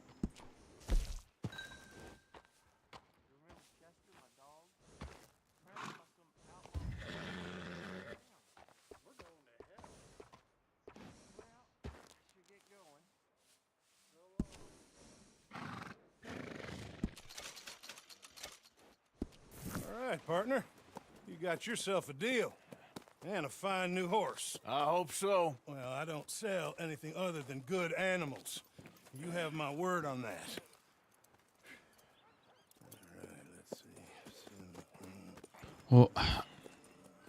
D: All right, partner. You got yourself a deal. And a fine new horse.
O: I hope so.
D: Well, I don't sell anything other than good animals. You have my word on that. All right, let's see.
A: Well,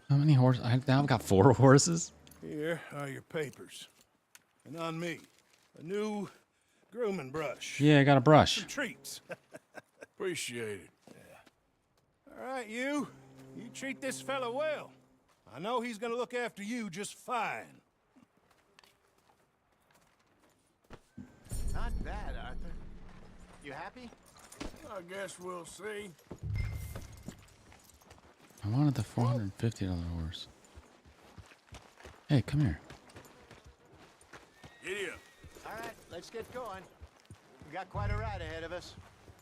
A: how many horses? Now I've got 4 horses.
D: Here are your papers. And on me, a new grooming brush.
A: Yeah, I got a brush.
D: Some treats.
O: Appreciate it.
D: All right, you treat this fella well. I know he's gonna look after you just fine.
N: that, Arthur. You happy?
O: I guess we'll see.
A: I wanted the $450 horse. Hey, come here.
O: Giddy up.
N: All right, let's get going. We got quite a ride ahead of us.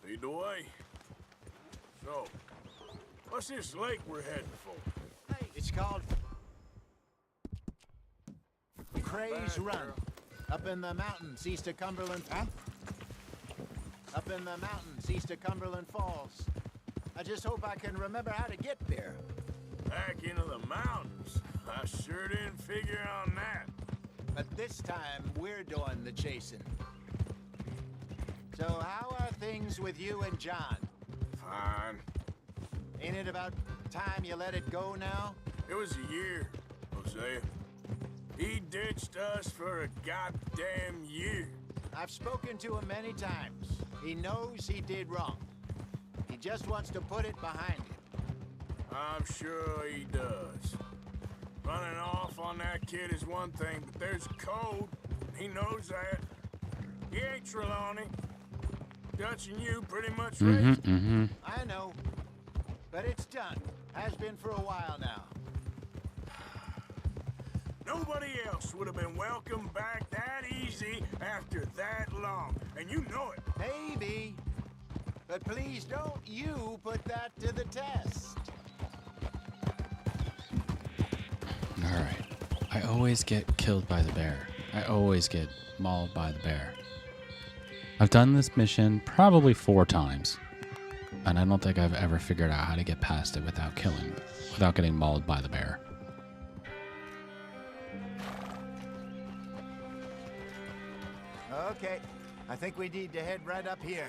O: Lead the way. So, what's this lake we're heading for?
N: It's called Cray's Run. Up in the mountains east of Cumberland. Huh? Up in the mountains east of Cumberland Falls. I just hope I can remember how to get there.
O: Back into the mountains? I sure didn't figure on that.
N: But this time, we're doing the chasing. So how are things with you and John?
O: Fine.
N: Ain't it about time you let it go now?
O: It was a year, Hosea. He ditched us for a goddamn year.
N: I've spoken to him many times. He knows he did wrong. He just wants to put it behind him.
O: I'm sure he does. Running off on that kid is one thing, but there's code. He knows that. He ain't Trelawney. Dutch and you pretty much raised him.
N: I know. But it's done. Has been for a while now.
O: Nobody else would have been welcomed back that easy after that long. And you know it.
N: Maybe. But please don't you put that to the test.
A: Alright. I always get killed by the bear. I always get mauled by the bear. I've done this mission probably 4 times. And I don't think I've ever figured out how to get past it without getting mauled by the bear.
N: Okay. I think we need to head right up here.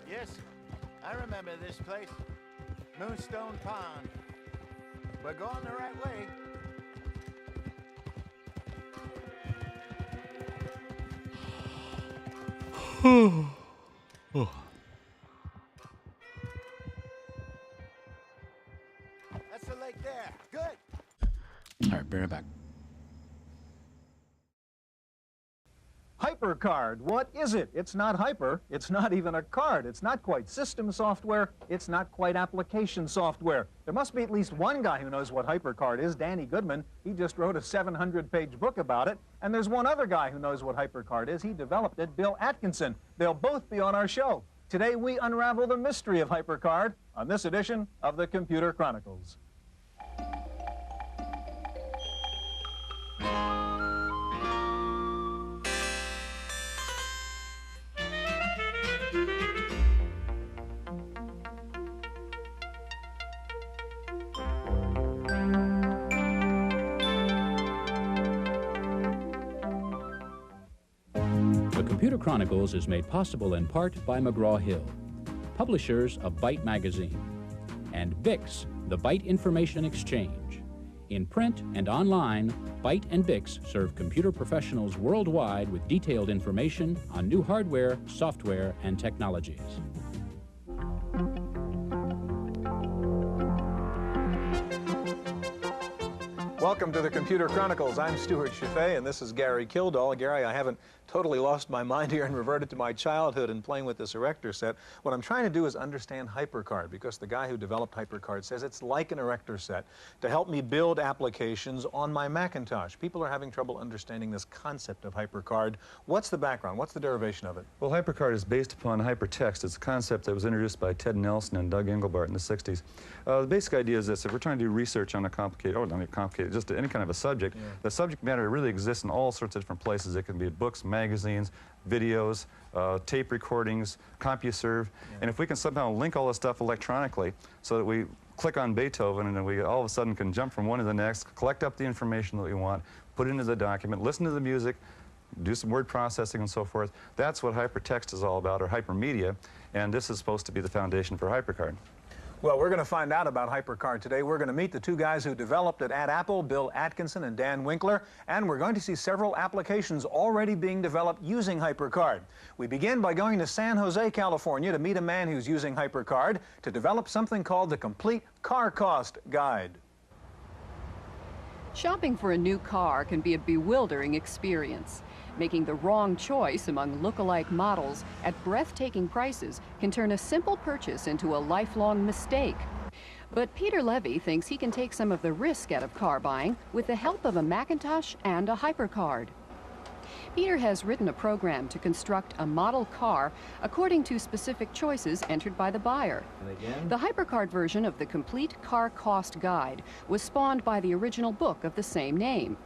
N: Yes, I remember this place. Moonstone Pond. We're going the right way. That's the lake there. Good.
A: Alright, bring it back.
H: HyperCard, what is it? It's not hyper, it's not even a card, it's not quite system software, it's not quite application software. There must be at least one guy who knows what HyperCard is, Danny Goodman. He just wrote a 700-page book about it. And there's one other guy who knows what HyperCard is. He developed it, Bill Atkinson. They'll both be on our show. Today we unravel the mystery of HyperCard on this edition of the Computer Chronicles.
J: Computer Chronicles is made possible in part by McGraw-Hill, publishers of Byte Magazine, and Bix, the Byte Information Exchange. In print and online, Byte and Bix serve computer professionals worldwide with detailed information on new hardware, software, and technologies.
H: Welcome to the Computer Chronicles. I'm Stuart Chaffee, and this is Gary Kildall. Gary, I haven't totally lost my mind here and reverted to my childhood and playing with this erector set. What I'm trying to do is understand HyperCard, because the guy who developed HyperCard says it's like an erector set to help me build applications on my Macintosh. People are having trouble understanding this concept of HyperCard. What's the background? What's the derivation of it?
K: Well, HyperCard is based upon hypertext. It's a concept that was introduced by Ted Nelson and Doug Engelbart in the 60s. The basic idea is this: if we're trying to do research on a complicated, or not complicated, just any kind of a subject, the subject matter really exists in all sorts of different places. It can be books, magazines, videos, tape recordings, CompuServe, and if we can somehow link all this stuff electronically so that we click on Beethoven and then we all of a sudden can jump from one to the next, collect up the information that we want, put it into the document, listen to the music, do some word processing and so forth. That's what hypertext is all about, or hypermedia, and this is supposed to be the foundation for HyperCard.
H: Well, we're going to find out about HyperCard today. We're going to meet the two guys who developed it at Apple, Bill Atkinson and Dan Winkler, and we're going to see several applications already being developed using HyperCard. We begin by going to San Jose, California to meet a man who's using HyperCard to develop something called the Complete Car Cost Guide.
L: Shopping for a new car can be a bewildering experience. Making the wrong choice among look-alike models at breathtaking prices can turn a simple purchase into a lifelong mistake. But Peter Levy thinks he can take some of the risk out of car buying with the help of a Macintosh and a HyperCard. Peter has written a program to construct a model car according to specific choices entered by the buyer. The HyperCard version of the Complete Car Cost Guide was spawned by the original book of the same name.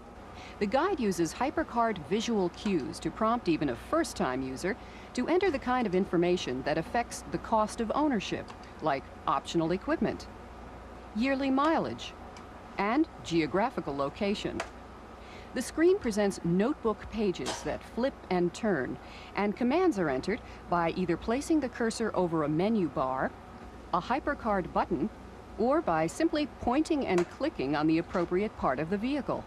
L: The guide uses HyperCard visual cues to prompt even a first-time user to enter the kind of information that affects the cost of ownership, like optional equipment, yearly mileage, and geographical location. The screen presents notebook pages that flip and turn, and commands are entered by either placing the cursor over a menu bar, a HyperCard button, or by simply pointing and clicking on the appropriate part of the vehicle.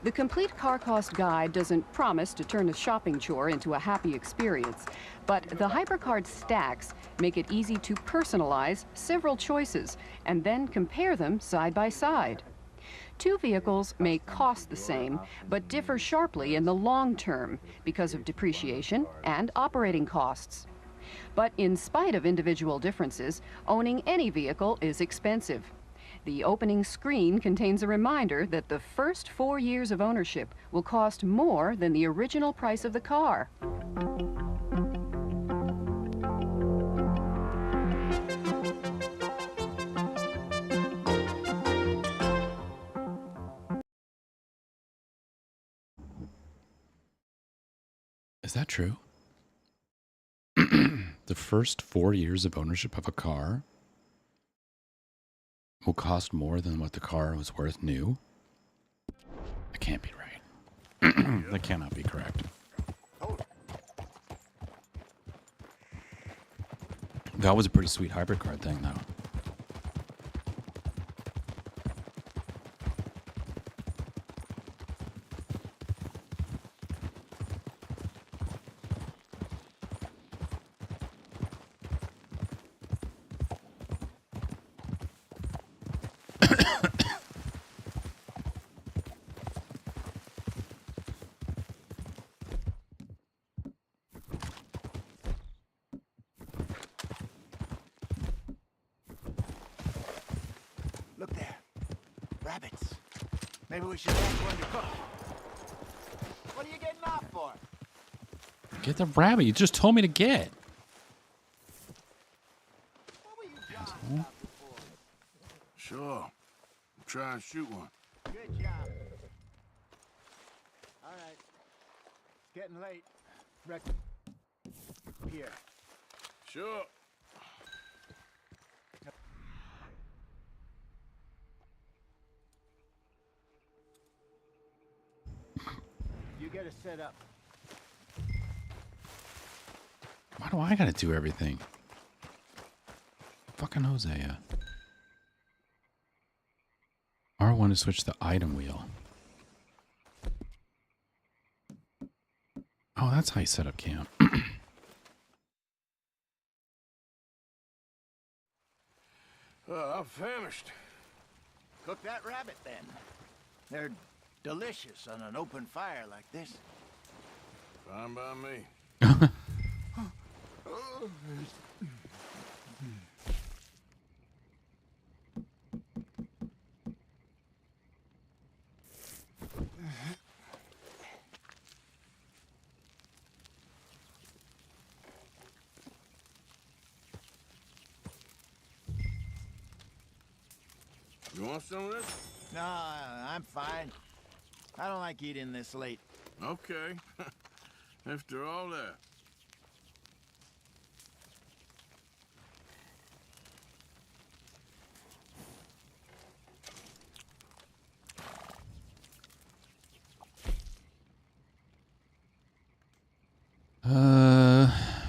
L: The Complete Car Cost Guide doesn't promise to turn a shopping chore into a happy experience, but the HyperCard stacks make it easy to personalize several choices and then compare them side by side. Two vehicles may cost the same, but differ sharply in the long term because of depreciation and operating costs. But in spite of individual differences, owning any vehicle is expensive. The opening screen contains a reminder that the first 4 years of ownership will cost more than the original price of the car.
A: Is that true? The first 4 years of ownership of a car will cost more than what the car was worth new? That can't be right. That cannot be correct. That was a pretty sweet HyperCard thing, though.
N: Look there. Rabbits. Maybe we should ask one to cook. What are you getting off for?
A: Get the rabbit you just told me to get. Asshole.
B: Sure. Try and shoot one.
N: Good job. All right. It's getting late. Here.
B: Sure.
N: You get it set up.
A: Why do I gotta do everything? Fucking Hosea. R1 to switch the item wheel. Oh, that's how you set up camp.
B: I'm famished.
N: Cook that rabbit then. They're delicious on an open fire like this.
B: Fine by me. You want some of this?
N: No, I'm fine. I don't like eating this late.
B: Okay. After all that.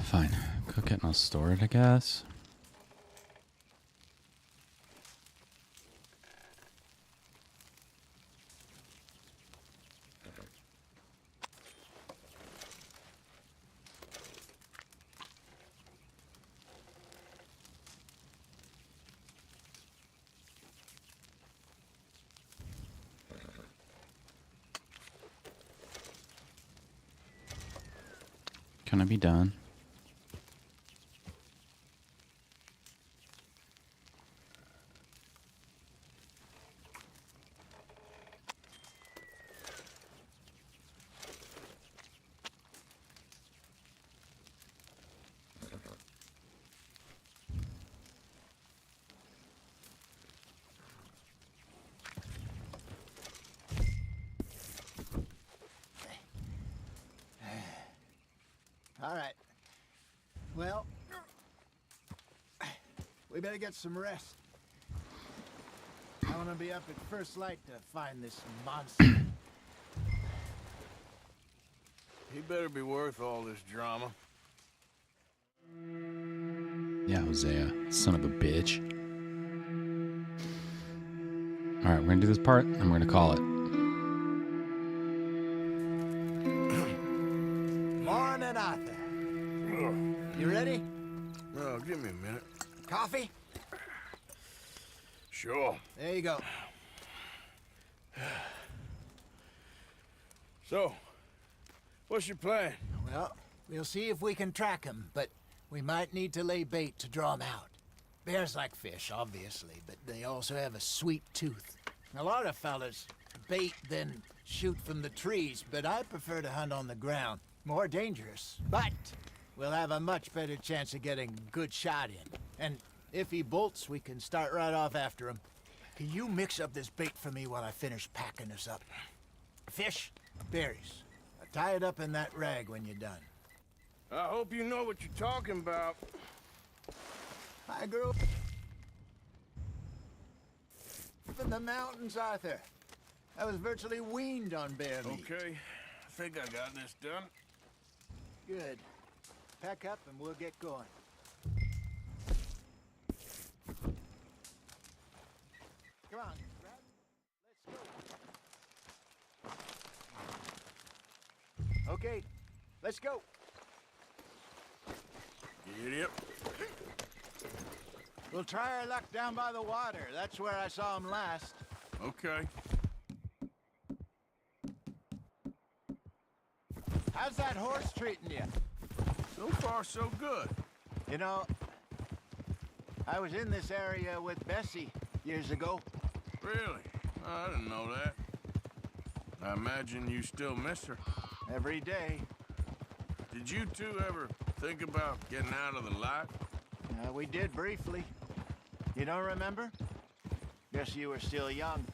A: Fine. Cook it and I'll store it, I guess. Can I be done?
N: All right. Well, we better get some rest. I want to be up at first light to find this monster.
O: He better be worth all this drama.
A: Yeah, Hosea, son of a bitch. Alright, we're gonna do this part, and we're gonna call it.
N: Morning, Arthur. You ready?
O: Oh, give me a minute.
N: Coffee?
O: Sure.
N: There you go.
O: So, what's your plan?
N: Well, we'll see if we can track him, but we might need to lay bait to draw him out. Bears like fish, obviously, but they also have a sweet tooth. A lot of fellas bait, then shoot from the trees, but I prefer to hunt on the ground. More dangerous, but we'll have a much better chance of getting a good shot in. And if he bolts, we can start right off after him. Can you mix up this bait for me while I finish packing this up? Fish, berries. Tie it up in that rag when you're done.
O: I hope you know what you're talking about.
N: I grew up in the mountains, Arthur. I was virtually weaned on bear meat.
O: Okay, I think I got this done.
N: Good. Pack up and we'll get going. Come on, Brad. Let's go. Okay, let's go.
O: Idiot.
N: We'll try our luck down by the water. That's where I saw him last.
O: Okay.
N: How's that horse treating you?
O: So far, so good.
N: You know, I was in this area with Bessie years ago.
O: Really? I didn't know that. I imagine you still miss her.
N: Every day.
O: Did you two ever think about getting out of the life?
N: We did briefly. You don't remember? Guess you were still young.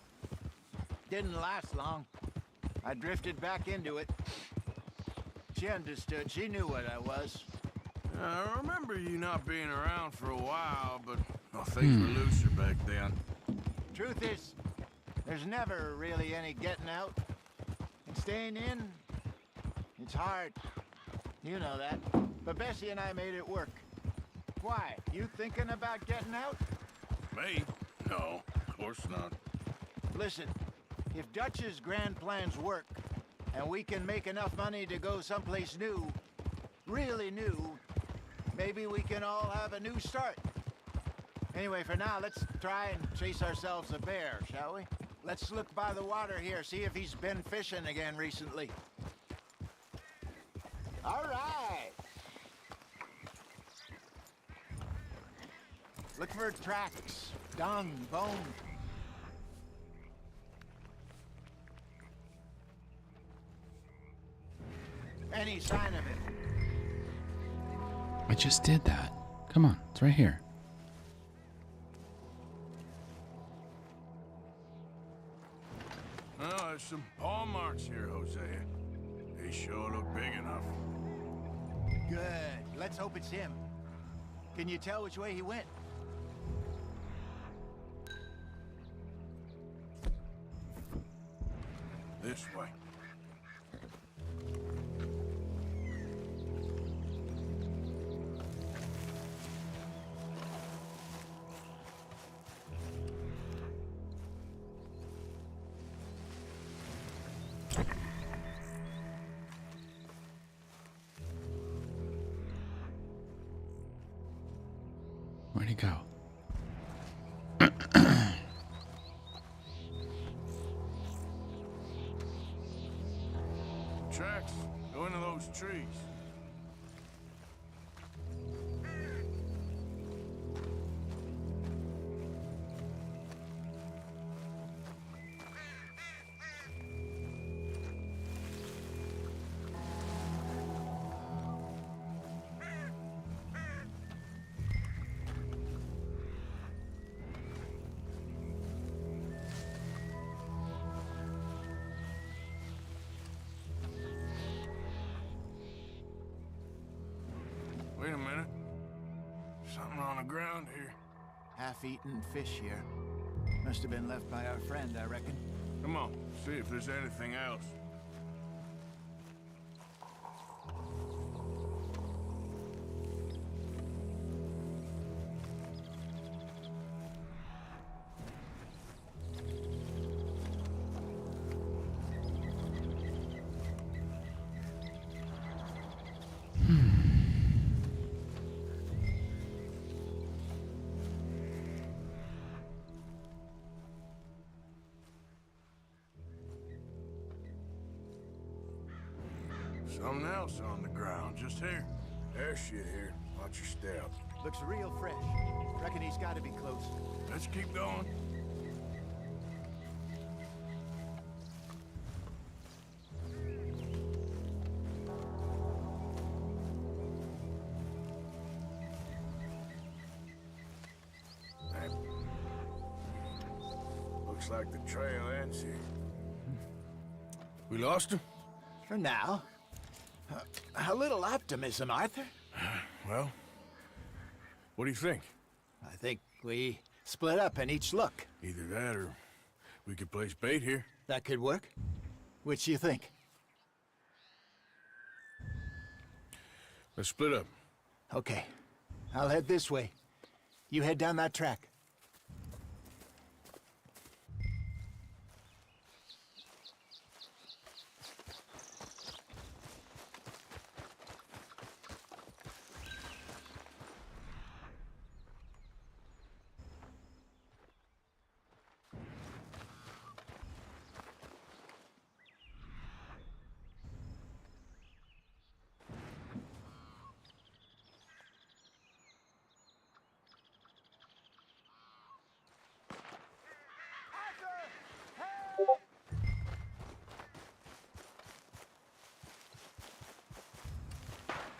N: Didn't last long. I drifted back into it. She understood. She knew what I was.
O: I remember you not being around for a while, but things were looser back then.
N: Truth is, there's never really any getting out. And staying in, it's hard. You know that. But Bessie and I made it work. Why? You thinking about getting out?
O: Me? No, of course not.
N: Listen, if Dutch's grand plans work, and we can make enough money to go someplace new, really new, maybe we can all have a new start. Anyway, for now, let's try and chase ourselves a bear, shall we? Let's look by the water here, see if he's been fishing again recently. All right. Look for tracks, dung, bone. Any sign of it?
A: I just did that. Come on, it's right here.
O: Well, there's some paw marks here, Hosea. They sure look big enough.
N: Good. Let's hope it's him. Can you tell which way he went?
O: This way.
A: Where'd he go?
O: Tracks go into those trees. Wait a minute. Something on the ground here.
N: Half-eaten fish here. Must have been left by our friend, I reckon.
O: Come on, see if there's anything else. Something else on the ground, just here. There's shit here. Watch your step.
N: Looks real fresh. Reckon he's got to be close.
O: Let's keep going. Hey. Looks like the trail ends here. We lost him?
N: For now. A little optimism, Arthur.
O: Well, what do you think?
N: I think we split up and each look.
O: Either that or we could place bait here.
N: That could work. Which do you think?
O: Let's split up.
N: Okay. I'll head this way. You head down that track.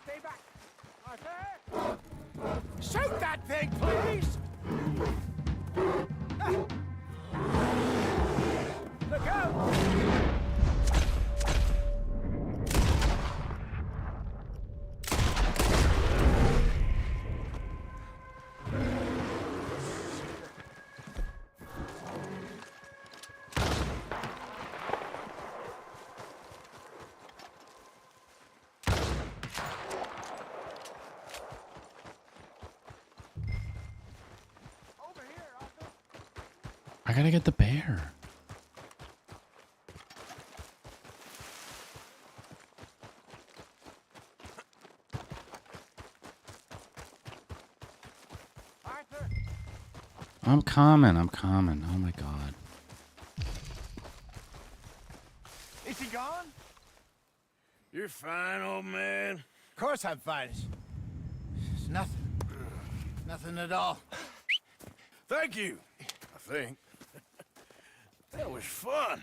G: Stay back! Arthur! Shoot that thing, please! Look out!
A: I gotta get the bear.
G: Arthur!
A: I'm coming. Oh my god.
N: Is he gone?
O: You're fine, old man.
N: Of course I'm fine. It's nothing. Nothing at all.
O: Thank you, I think. That was fun.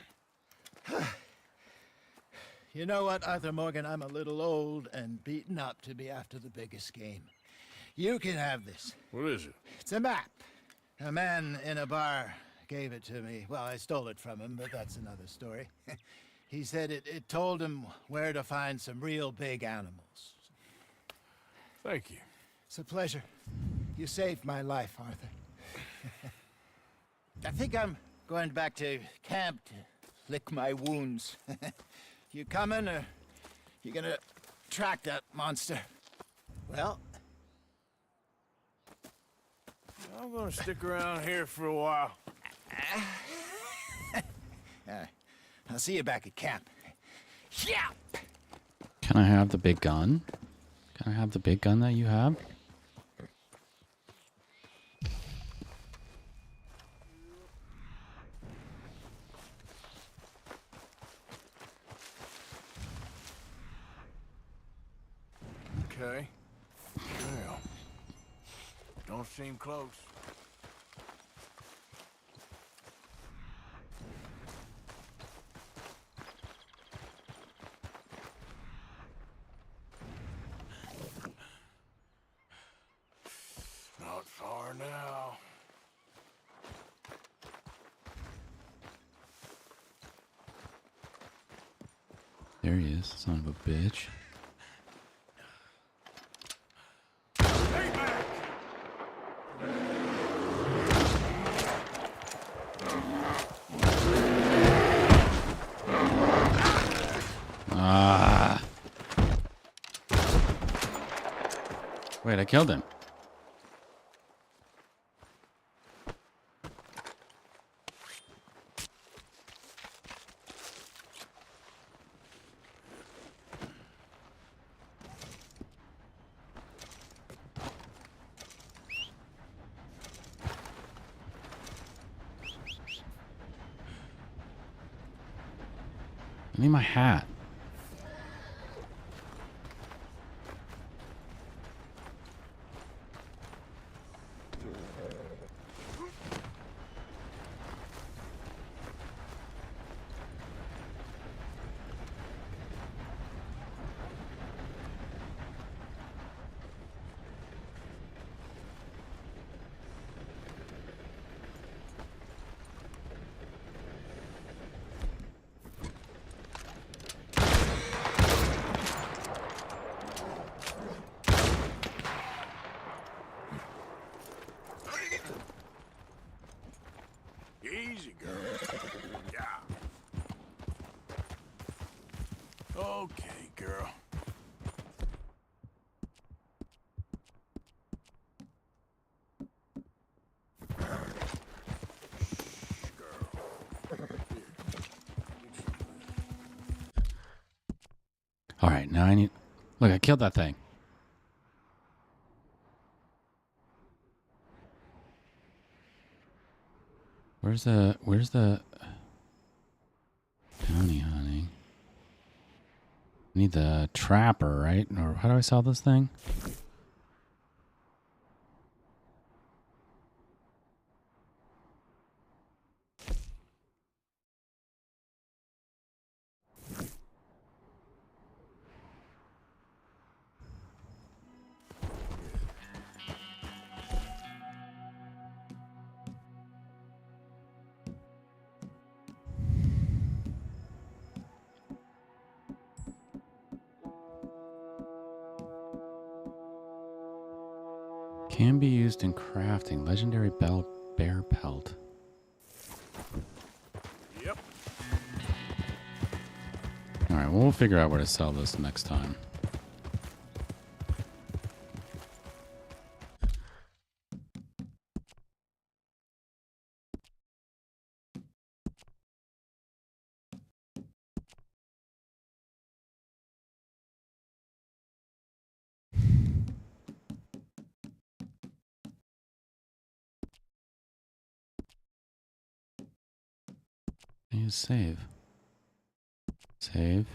N: You know what, Arthur Morgan? I'm a little old and beaten up to be after the biggest game. You can have this.
O: What is it?
N: It's a map. A man in a bar gave it to me. Well, I stole it from him, but that's another story. He said it told him where to find some real big animals.
O: Thank you.
N: It's a pleasure. You saved my life, Arthur. I think I'm going back to camp to lick my wounds. You coming, or you gonna track that monster? Well,
O: I'm gonna stick around here for a while.
N: I'll see you back at camp. Yeah.
A: Can I have the big gun? Can I have the big gun that you have?
O: Okay. Well, don't seem close. Not far now.
A: There he is, son of a bitch. Wait, I killed him. I need my hat.
O: Easy, girl. Yeah. Okay, girl.
A: All right, now I need... Look, I killed that thing. Where's the bounty hunting? I need the trapper, right? Or how do I sell this thing? Can be used in crafting. Legendary bear pelt.
O: Yep.
A: All right, well, we'll figure out where to sell this next time. You save. Save.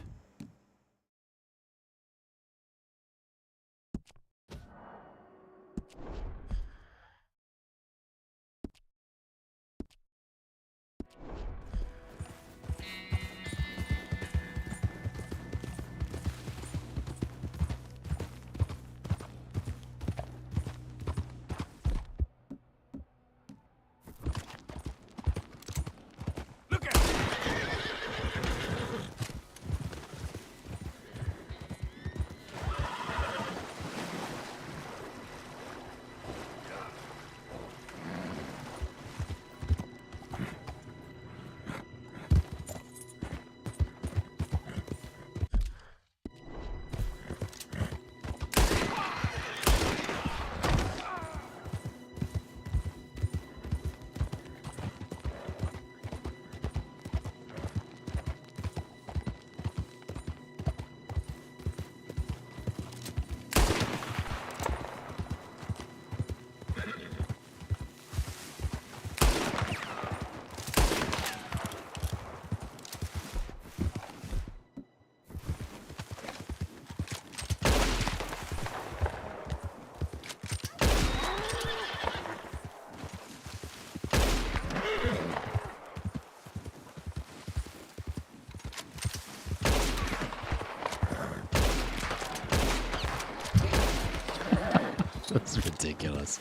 A: That's ridiculous.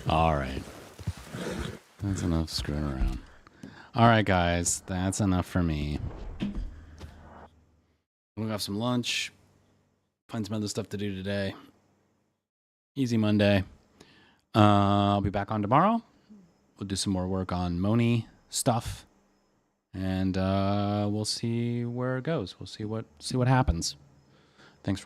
A: All right. That's enough screwing around. All right, guys. That's enough for me. We'll have some lunch. Find some other stuff to do today. Easy Monday. I'll be back on tomorrow. We'll do some more work on Moni stuff. And we'll see where it goes. We'll see what happens.